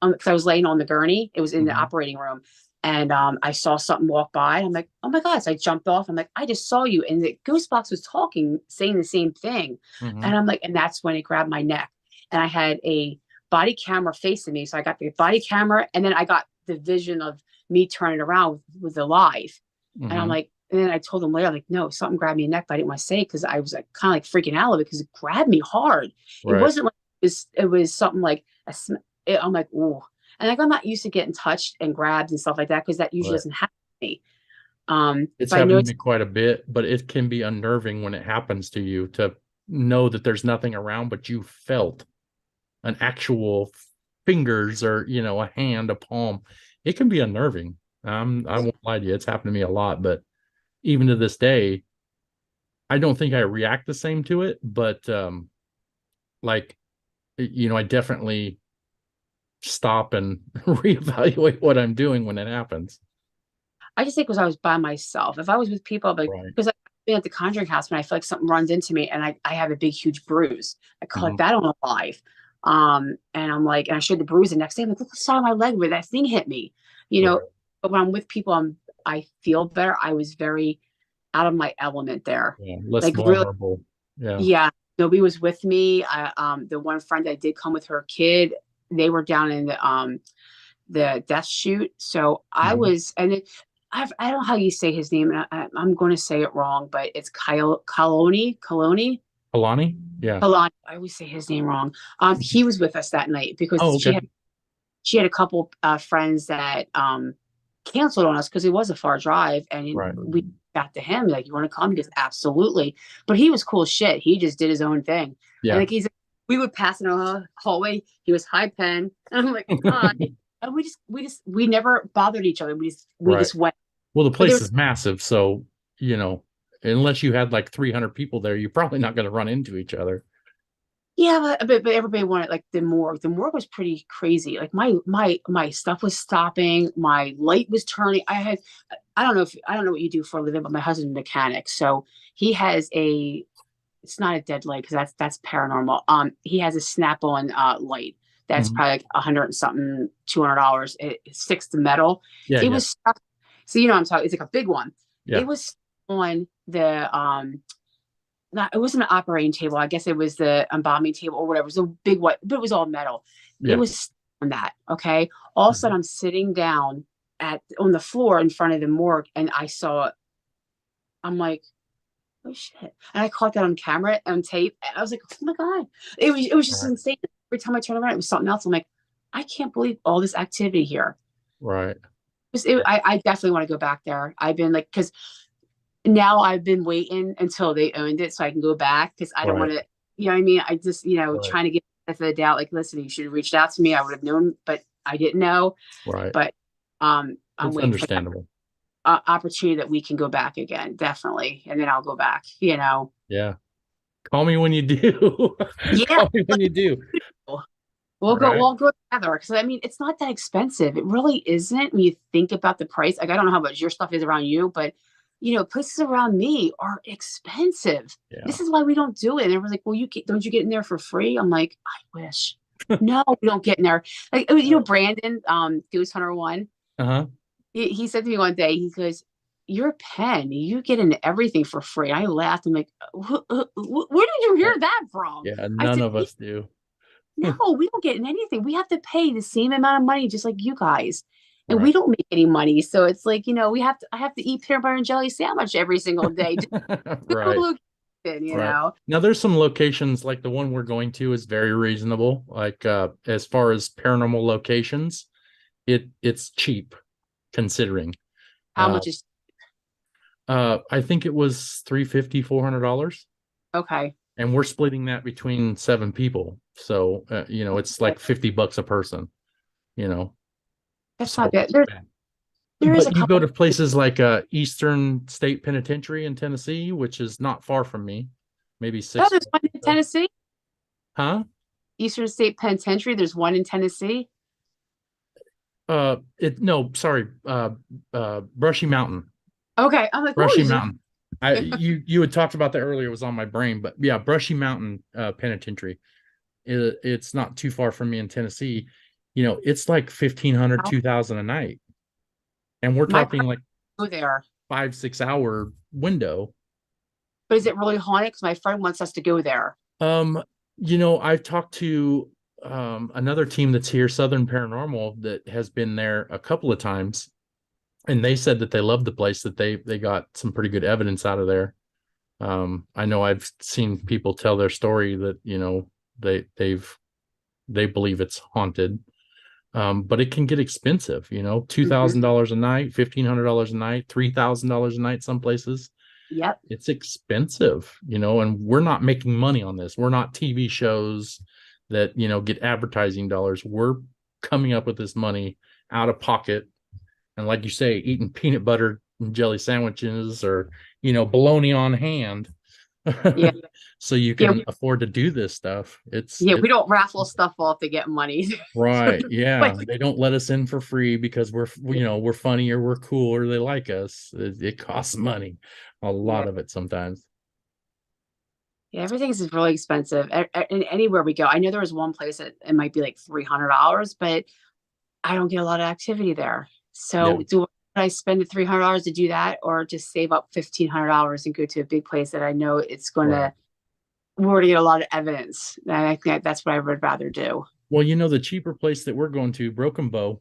because I was laying on the gurney. It was in the Mhm. operating room. And I saw something walk by. And I'm like, oh my God. So I jumped off. I'm like, I just saw you. And the ghost box was talking, saying the same thing. And Mhm. I'm like, and that's when it grabbed my neck. And I had a body camera facing me. So I got the body camera and then I got the vision of me turning around with the live. And I'm Mhm. like, and then I told them later, like, no, something grabbed me in the neck, but I didn't want to say it because I was like kind of like freaking out of it because it grabbed me hard. It Right. wasn't like it was something like I'm like, ooh. And like I'm not used to getting touched and grabbed and stuff like that because that usually Right. doesn't happen to me. It's But I know happened to it's me quite a bit, but it can be unnerving when it happens to you to know that there's nothing around, but you felt an actual fingers or, a hand, a palm. It can be unnerving. I won't lie to you. It's happened to me a lot, but even to this day, I don't think I react the same to it, but like, I definitely stop and reevaluate what I'm doing when it happens. I just think because I was by myself. If I was with people, I'd be like, Right. because I've been at the Conjuring House when I feel like something runs into me and I have a big, huge bruise. I caught Mhm. that on a live. And I'm like, and I showed the bruise the next day. I'm like, look at the side of my leg where that thing hit me, you know. Right. But when I'm with people, I feel better. I was very out of my element there. Yeah. Less Like really, vulnerable. Yeah. yeah. Nobody was with me. The one friend that did come with her kid, they were down in the death shoot. So I Mhm. was, and I don't know how you say his name, and I'm going to say it wrong, but it's Kyle Coloni. Alani? Yeah. Kalani. I always say his name wrong. He was with us that night because Oh, okay. she had a couple friends that canceled on us because it was a far drive, and Right. we got to him like, "You want to come?" He goes, "Absolutely." But he was cool as shit. He just did his own thing, and Yeah. like we would pass in a hallway. He was hi Penn, and I'm like hi, and we never bothered each other. We Right. just went. Well, the But there place was is massive, so unless you had like 300 people there, you're probably not going to run into each other. yeah, but everybody wanted like the morgue. The morgue was pretty crazy. Like my stuff was stopping. My light was turning. I don't know what you do for a living, but my husband's a mechanic, so he has a. It's not a dead light because that's paranormal. He has a snap-on light that's Mhm. probably like 100 and something, $200. It sticks to metal. Yeah. It Yeah. was stuck. So you know what I'm talking. It's like a big one. Yeah. It was on the not it wasn't an operating table. I guess it was the embalming table or whatever. It was a big one, but it was all metal. It Yeah. was on that. Okay. All of a Mhm. sudden I'm sitting down on the floor in front of the morgue and I saw it. I'm like, oh shit. And I caught that on camera on tape. And I was like, oh my God. It was just Right. insane. Every time I turned around, it was something else. I'm like, I can't believe all this activity here. Right. I definitely want to go back there. I've been like, because now I've been waiting until they owned it so I can go back because I don't Right. want to, you know what I mean? I just, Right. trying to get the benefit of the doubt, like, listen, you should have reached out to me. I would have known, but I didn't know. Right. But I'm It's waiting for that understandable. opportunity that we can go back again, definitely. And then I'll go back. Yeah. Call me when you do. Yeah. Call me when you do. Right. We'll go together because I mean it's not that expensive. It really isn't when you think about the price. Like I don't know how much your stuff is around you, but places around me are expensive. Yeah. This is why we don't do it. And everyone's like, "Well, don't you get in there for free?" I'm like, "I wish." No, we don't get in there. Like Brandon, Goose Hunter One. Uh-huh. He said to me one day, he goes, "You're a pen. You get into everything for free." I laughed. I'm like, Where did you hear Right. that from?" Yeah. I None said, of us do. no, we don't get in anything. We have to pay the same amount of money just like you guys. And we Right. don't make any money. So it's like, I have to eat peanut butter and jelly sandwich every single day. Just go Right. location, you Right. know. Now there's some locations like the one we're going to is very reasonable. Like as far as paranormal locations, it's cheap considering. How Uh much is I think it was 350, $400, okay. and we're splitting that between 7 people. So it's like $50 a person, you know. That's not So bad. There is a but you go couple. to places like Eastern State Penitentiary in Tennessee, which is not far from me, maybe Oh, six. there's one in Tennessee. Huh? Eastern State Penitentiary. There's one in Tennessee. It no, sorry, Brushy Mountain. Okay. I'm like, oh, Brushy is there Mountain. You had talked about that earlier, it was on my brain, but yeah, Brushy Mountain Penitentiary. It's not too far from me in Tennessee. It's like 1,500, 2,000 a night. And we're my talking parents like go there. 5, 6 hour window. But is it really haunted? Because my friend wants us to go there. Um, I've talked to another team that's here, Southern Paranormal, that has been there a couple of times, and they said that they loved the place, that they got some pretty good evidence out of there. I know I've seen people tell their story that they believe it's haunted. But it can get expensive, two Hmm. thousand dollars a night, $1,500 a night, $3,000 a night, some places. Yep. It's expensive, and we're not making money on this. We're not TV shows that, get advertising dollars. We're coming up with this money out of pocket. And like you say, eating peanut butter and jelly sandwiches or, bologna on hand. Yeah. So you Yeah. can afford to do this stuff. Yeah. We don't raffle stuff off to get money. Right. Like, Yeah. They don't let us in for free because we're funny or we're cool or they like us. It costs money, a yeah. lot of it sometimes. Yeah, everything's really expensive. And anywhere we go, I know there was one place that it might be like $300, but I don't get a lot of activity there. Yeah. So I spend the $300 to do that, or just save up $1,500 and go to a big place that I know it's going Right. to we're going to get a lot of evidence? And I think that's what I would rather do. Well, the cheaper place that we're going to, Broken Bow,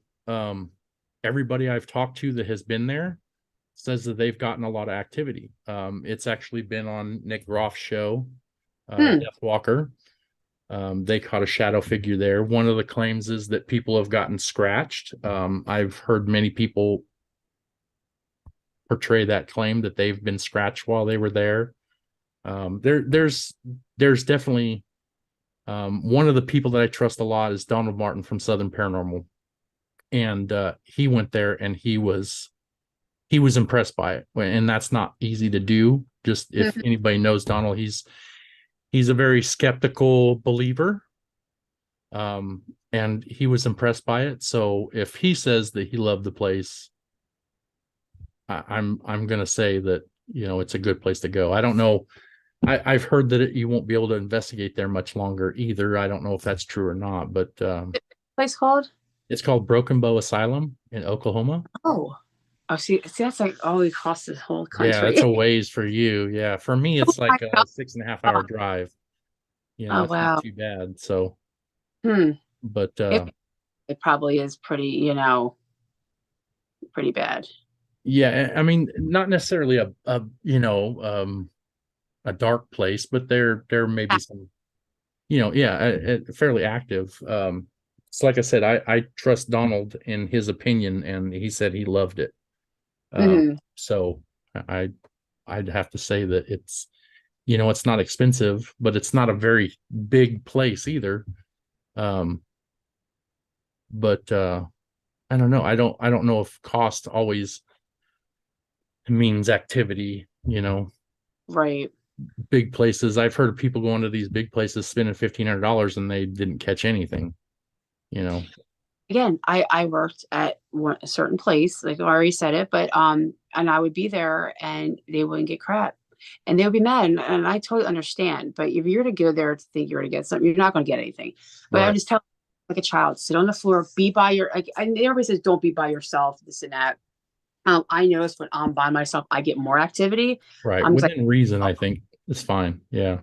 everybody I've talked to that has been there says that they've gotten a lot of activity. It's actually been on Nick Groff's show, Hmm. Death Walker. They caught a shadow figure there. One of the claims is that people have gotten scratched. I've heard many people portray that claim that they've been scratched while they were there. There's definitely one of the people that I trust a lot is Donald Martin from Southern Paranormal, and he went there and he was impressed by it, and that's not easy to do. Just if anybody knows Donald, he's a very skeptical believer, and he was impressed by it. So if he says that he loved the place, I'm gonna say that it's a good place to go. I don't know. I've heard that you won't be able to investigate there much longer either. I don't know if that's true or not, but Place called? it's called Broken Bow Asylum in Oklahoma. Oh, oh, see, that's like all across this whole Yeah, that's a country. ways for you. Yeah, for me, it's I like a know. 6.5 hour drive. Oh, It's not wow. too bad. So, Hmm. but It, it probably is pretty bad. yeah, I mean, not necessarily a dark place, but there may be some, yeah, fairly active. So like I said, I trust Donald in his opinion, and he said he loved it. Hmm. So I I'd have to say that it's not expensive, but it's not a very big place either. Um, but I don't know. I don't know if cost always means activity. Right. Big places. I've heard of people going to these big places spending $1,500 and they didn't catch anything. You know. Again, I worked at a certain place, like I already said it, but and I would be there and they wouldn't get crap. And they would be mad. And I totally understand. But if you're to go there to think you're to get something, you're not going to get anything. But I Right. just tell like a child, sit on the floor, be by your like and everybody says don't be by yourself, this and that. I notice when I'm by myself, I get more activity. Right. I'm just like, Within reason, oh, I think it's fine. Yeah.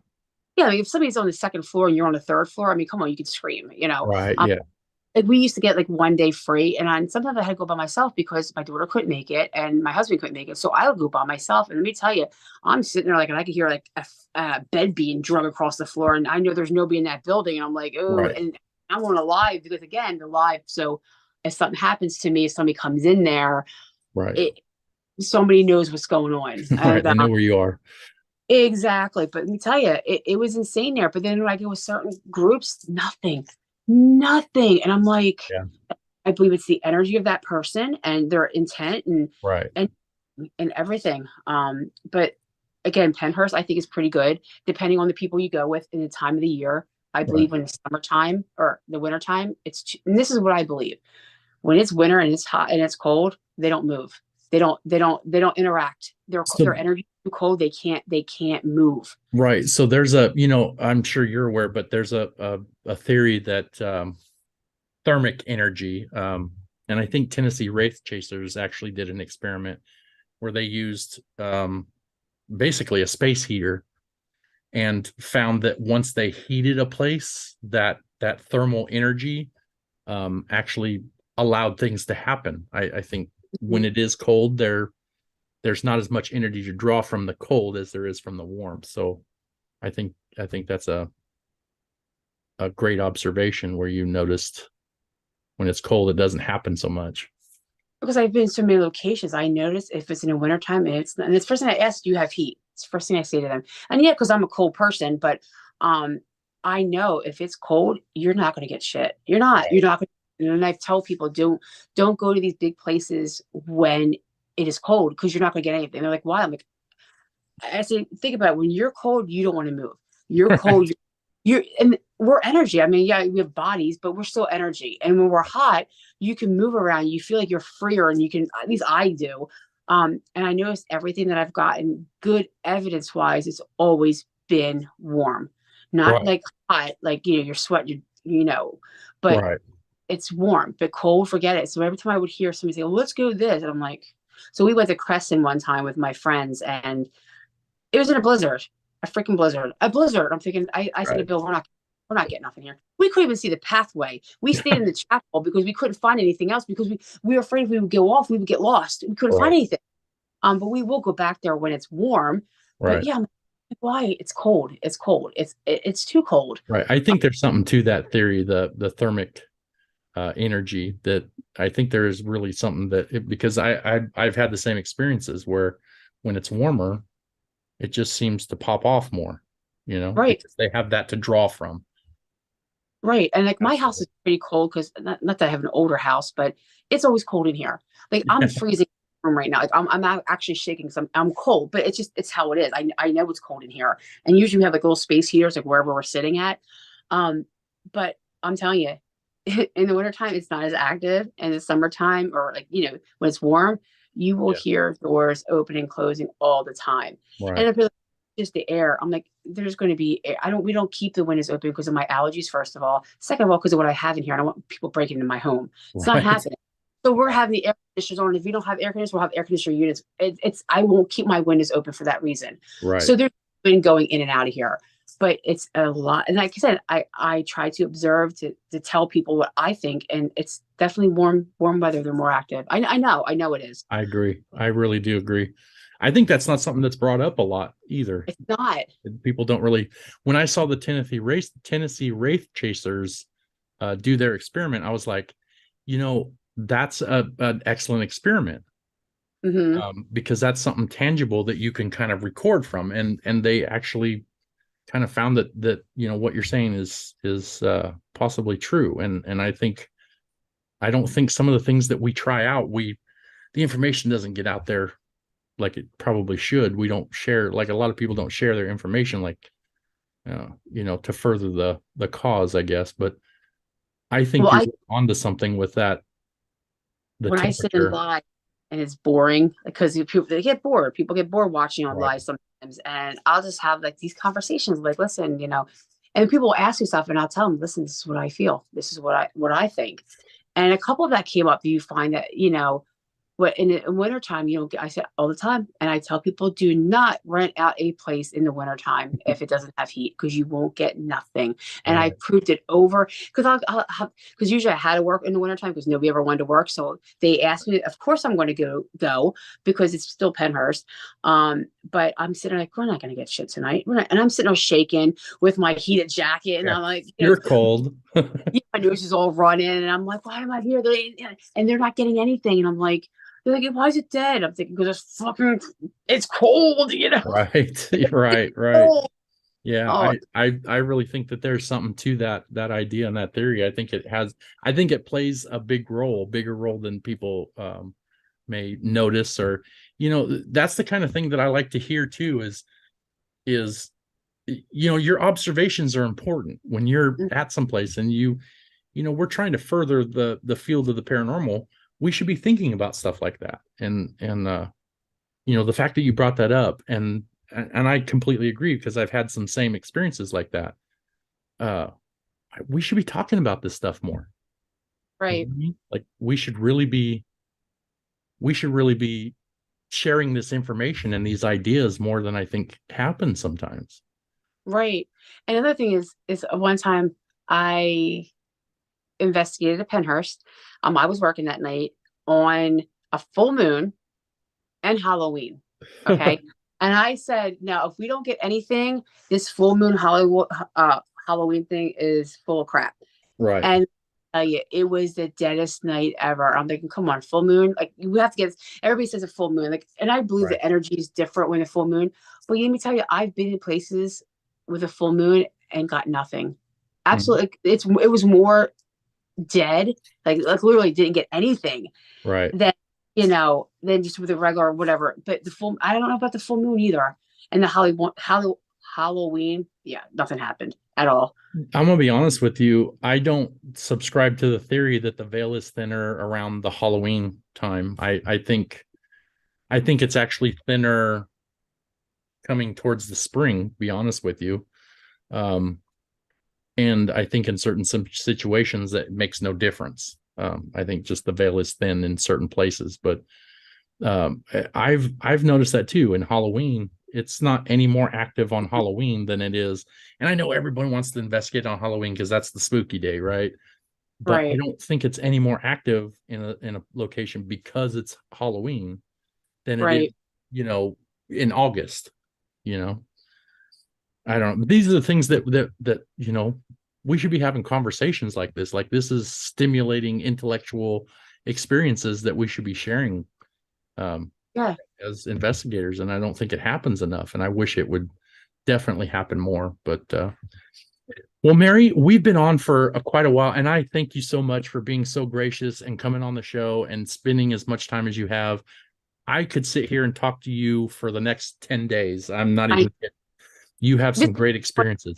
yeah, like if somebody's on the second floor and you're on the third floor, I mean, come on, you could scream. Right. Yeah. Like we used to get like one day free, and sometimes I had to go by myself because my daughter couldn't make it and my husband couldn't make it, so I would go by myself. And let me tell you, I'm sitting there like, and I could hear like a bed being drug across the floor, and I know there's nobody in that building, and I'm like, oh, Right. and I want to live because again, the live. So if something happens to me, if somebody comes in there, Right. it somebody knows what's going on, Right. and They know where you are. exactly. But let me tell you, it was insane there. But then when I go with certain groups, nothing, and I'm like, Yeah. I believe it's the energy of that person and their intent Right. and and everything. But again, Penhurst I think is pretty good depending on the people you go with in the time of the year. I Right. believe when it's summertime or the wintertime, and this is what I believe. When it's winter and it's hot and it's cold, they don't move. They don't interact. Their So energy is too cold. They can't move. right. So there's I'm sure you're aware, but there's a theory that thermic energy, and I think Tennessee Wraith Chasers actually did an experiment where they used basically a space heater and found that once they heated a place, that thermal energy actually allowed things to happen. I think when it is cold, there's not as much energy to draw from the cold as there is from the warmth. So I think that's a great observation where you noticed when it's cold, it doesn't happen so much. Because I've been to so many locations, I notice if it's in the wintertime and it's the first thing I ask, do you have heat? It's the first thing I say to them. And yeah, because I'm a cold person, but um I know if it's cold, you're not gonna get shit. You're not gonna and I've told people don't go to these big places when it is cold because you're not gonna get anything. They're like, why? I'm like, I said, think about it. When you're cold, you don't want to move. You're cold. Right. And we're energy. I mean, yeah, we have bodies, but we're still energy. And when we're hot, you can move around. You feel like you're freer, and you can. At least I do. And I noticed everything that I've gotten, good evidence wise, it's always been warm, not Right. like hot, like you're sweating, but Right. it's warm. But cold, forget it. So every time I would hear somebody say, "Well, let's go this," and I'm like, so we went to Crescent one time with my friends, and it was in a blizzard, a freaking blizzard, a blizzard. I'm thinking, I said to Right. Bill, we're not getting nothing here. We couldn't even see the pathway. We stayed in the chapel because we couldn't find anything else because we were afraid if we would go off, we would get lost. We couldn't find Right. anything. But we will go back there when it's warm. But Right. yeah, I'm like, why? It's cold. It's cold. It's too cold. Right. I think there's something to that theory, the thermic energy, that I think there is really something because I've had the same experiences where when it's warmer, it just seems to pop off more, Right. because they have that to draw from. Right. And like my house Absolutely. is pretty cold because not that I have an older house, but it's always cold in here. Like I'm freezing in the room right now. Like I'm actually shaking because I'm cold, but it's how it is. I know it's cold in here. And usually we have like little space heaters like wherever we're sitting at. Um, but I'm telling you, in the wintertime, it's not as active. And in the summertime or like, when it's warm, you will Yeah. hear doors opening and closing all the time. And Right. if it's just the air, I'm like, there's going to be air. We don't keep the windows open because of my allergies, first of all. Second of all, because of what I have in here. I don't want people breaking into my home. It's not Right. happening. So we're having the air conditioners on. If we don't have air conditioners, we'll have air conditioner units. I won't keep my windows open for that reason. Right. So there's been going in and out of here, but it's a lot. And like I said, I try to observe to tell people what I think, and it's definitely warm weather. They're more active. I know it is. I agree. I really do agree. I think that's not something that's brought up a lot either. It's not. People don't really. When I saw the Tennessee Wraith Chasers do their experiment, I was like, that's an excellent experiment, Hmm. because that's something tangible that you can kind of record from, and they actually kind of found that what you're saying is possibly true, and I don't think some of the things that we try out, the information doesn't get out there like it probably should. We don't share, like a lot of people don't share their information, like to further the cause, I guess. But I think Well, you're onto something with that. The when I sit in temperature. live and it's boring because people they get bored. People get bored watching on Right. live sometimes, and I'll just have like these conversations, like, listen, and people will ask you stuff, and I'll tell them, listen, this is what I feel, this is what I think, and a couple of that came up. You find that what in wintertime, I say all the time, and I tell people, do not rent out a place in the wintertime if it doesn't have heat, because you won't get nothing. And I Right. proved it over because I'll have, because usually I had to work in the wintertime because nobody ever wanted to work. So they asked me, of course I'm going to go because it's still Pennhurst. But I'm sitting like, we're not going to get shit tonight. And I'm sitting there shaking with my heated jacket, and Yeah. I'm like, You're cold. yeah, my nose is all running, and I'm like, why am I here? And they're not getting anything, and I'm like, they're like, why is it dead? I'm thinking, because it's cold. Right. Right. Right. Cold. Yeah, Oh, I really think that there's something to that idea and that theory. I think it plays a bigger role than people may notice, or that's the kind of thing that I like to hear too, is your observations are important when you're at someplace, and we're trying to further the field of the paranormal. We should be thinking about stuff like that, and the fact that you brought that up, and I completely agree, because I've had some same experiences like that. uh we should be talking about this stuff more. You know right, what I mean? Like we should really be sharing this information and these ideas more than I think happens sometimes. right. Another thing is one time I investigated a Pennhurst. I was working that night on a full moon and Halloween. Okay. And I said, now, if we don't get anything, this full moon Halloween thing is full of crap. Right. And yeah, it was the deadest night ever. I'm thinking, come on, full moon. Like, we have to get, everybody says a full moon. Like, and I believe Right. the energy is different when a full moon. But let me tell you, I've been in places with a full moon and got nothing. Mhm. Absolutely. It was more dead. Like literally didn't get anything Right. than, than just with a regular whatever. But I don't know about the full moon either. And the Halloween, yeah, nothing happened at all. I'm gonna be honest with you. I don't subscribe to the theory that the veil is thinner around the Halloween time. I think it's actually thinner coming towards the spring, to be honest with you. Um, and I think in certain situations that makes no difference. I think just the veil is thin in certain places, but I've noticed that too in Halloween. It's not any more active on Halloween than it is. And I know everyone wants to investigate on Halloween because that's the spooky day, right? But I Right, don't think it's any more active in a location because it's Halloween than it is, right. you know, in August, you know. I don't know. These are the things that we should be having conversations like this. Like this is stimulating intellectual experiences that we should be sharing um, Yeah. as investigators, and I don't think it happens enough. And I wish it would definitely happen more. But well, Mary, we've been on for quite a while, and I thank you so much for being so gracious and coming on the show and spending as much time as you have. I could sit here and talk to you for the next 10 days. I'm not I even kidding. You have this some great experiences.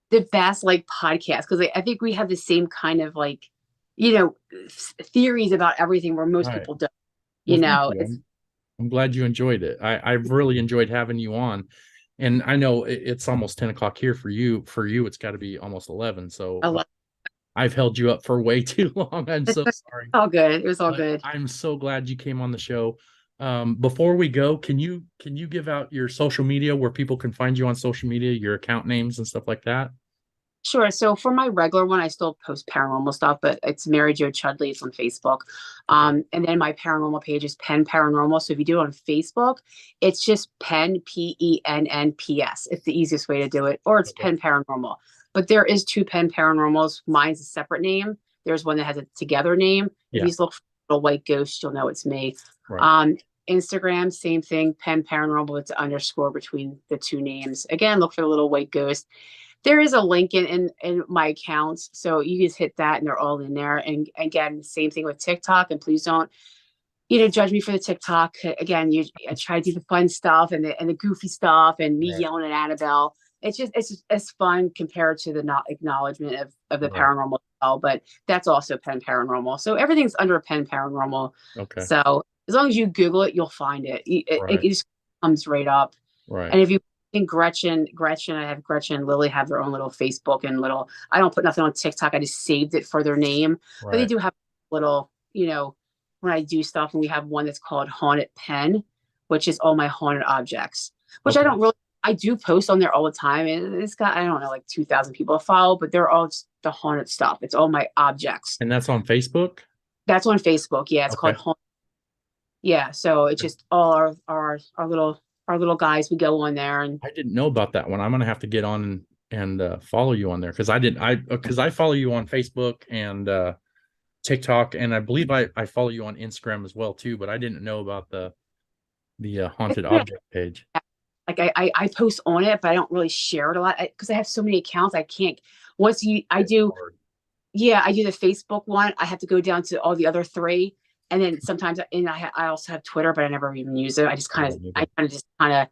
the best like podcast because I think we have the same kind of like, you know, theories about everything where most Right. people don't. Well, You thank know, you. it's I'm glad you enjoyed it. I've really enjoyed having you on. And I know it's almost 10 o'clock here for you. For you, it's got to be almost 11. So a lot. I've held you up for way too long. I'm so It's sorry. all good. It was all But good. I'm so glad you came on the show. Before we go, can you give out your social media where people can find you on social media, your account names and stuff like that? Sure. So for my regular one, I still post paranormal stuff, but it's Mary Jo Chudley. It's on Facebook. Okay. And then my paranormal page is Penn Paranormal. So if you do it on Facebook, it's just Penn PENNPS. It's the easiest way to do it, or it's Okay. Penn Paranormal. But there is two Penn Paranormals. Mine's a separate name. There's one that has a together name. If you Yeah. just look for a little white ghost, you'll know it's me. Right. Um, Instagram, same thing, Penn Paranormal. It's an underscore between the two names. Again, look for the little white ghost. There is a link in my accounts, so you just hit that and they're all in there. And again, same thing with TikTok. And please don't, judge me for the TikTok. Again, I try to do the fun stuff and the goofy stuff and me Right. yelling at Annabelle. It's fun compared to the not acknowledgement of the Right. paranormal as well. But that's also Penn Paranormal. So everything's under Penn Paranormal. Okay. So as long as you Google it, you'll find it. It Right. just comes right up. Right. And if you think I have Gretchen and Lily have their own little Facebook and little, I don't put nothing on TikTok. I just saved it for their name, but they Right. do have little, when I do stuff, and we have one that's called Haunted Pen, which is all my haunted objects, which I Okay. don't really, I do post on there all the time. And it's got, I don't know, like 2,000 people follow, but they're all just the haunted stuff. It's all my objects. And that's on Facebook? That's on Facebook. Yeah. It's Okay. called Haunted. Yeah. So it's just all our little guys. We go on there and I didn't know about that one. I'm gonna have to get on and follow you on there because I didn't. I follow you on Facebook and TikTok, and I believe I follow you on Instagram as well too. But I didn't know about the haunted object page. like I post on it, but I don't really share it a lot because I have so many accounts. I can't. Once you, I It's do, hard. yeah, I do the Facebook one. I have to go down to all the other three, and then sometimes, and I also have Twitter, but I never even use it. I don't I either. kind of just kind of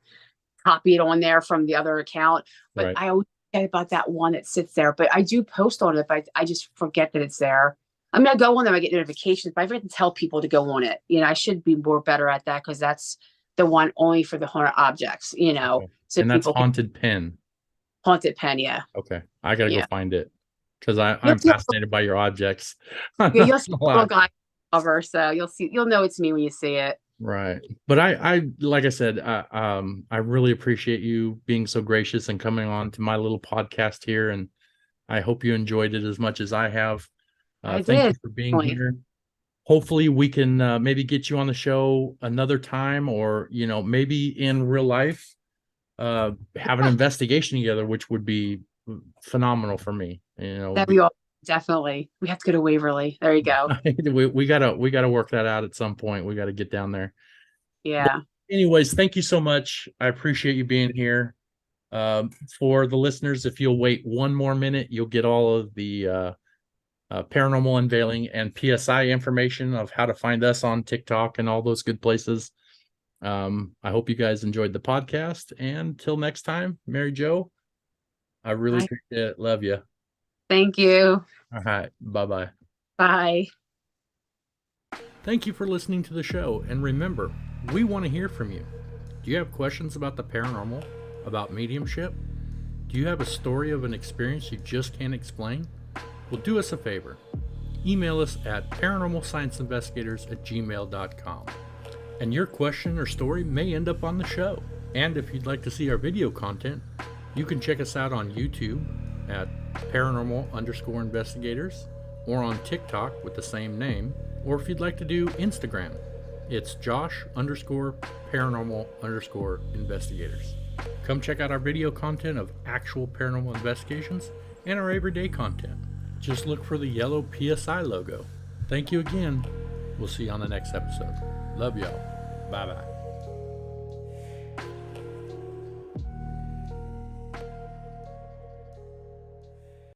copy it on there from the other account. But Right. I always forget about that one that sits there. But I do post on it, but I just forget that it's there. I mean, I go on there, I get notifications, but I forget to tell people to go on it. I should be more better at that because that's the one only for the haunted objects. Okay. So And that's people can haunted pen. haunted pen. Yeah, Okay. I gotta go yeah. find it because You'll I'm see, fascinated by your objects. yeah, A you'll see a little lot. guy cover, so you'll know it's me when you see it. Right. But I like I said, I really appreciate you being so gracious and coming on to my little podcast here. And I hope you enjoyed it as much as I have. I Thank you did. for being Definitely. here. Hopefully we can maybe get you on the show another time or, maybe in real life, have an investigation together, which would be phenomenal for me. That we all definitely. We have to go to Waverly. There you go. we gotta work that out at some point. We got to get down there. But Yeah. anyways, thank you so much. I appreciate you being here. For the listeners, if you'll wait one more minute, you'll get all of the paranormal unveiling and PSI information of how to find us on TikTok and all those good places. I hope you guys enjoyed the podcast. And till next time, Mary Jo, I really Bye. appreciate it. Love you. Thank you. All right. Bye-bye. Bye. Thank you for listening to the show. And remember, we want to hear from you. Do you have questions about the paranormal? About mediumship? Do you have a story of an experience you just can't explain? Well, do us a favor. Email us at paranormalscienceinvestigators@gmail.com. And your question or story may end up on the show. And if you'd like to see our video content, you can check us out on YouTube at paranormal_investigators or on TikTok with the same name. Or if you'd like to do Instagram, it's Josh_paranormal_investigators. Come check out our video content of actual paranormal investigations and our everyday content. Just look for the yellow PSI logo. Thank you again. We'll see you on the next episode. Love y'all. Bye-bye.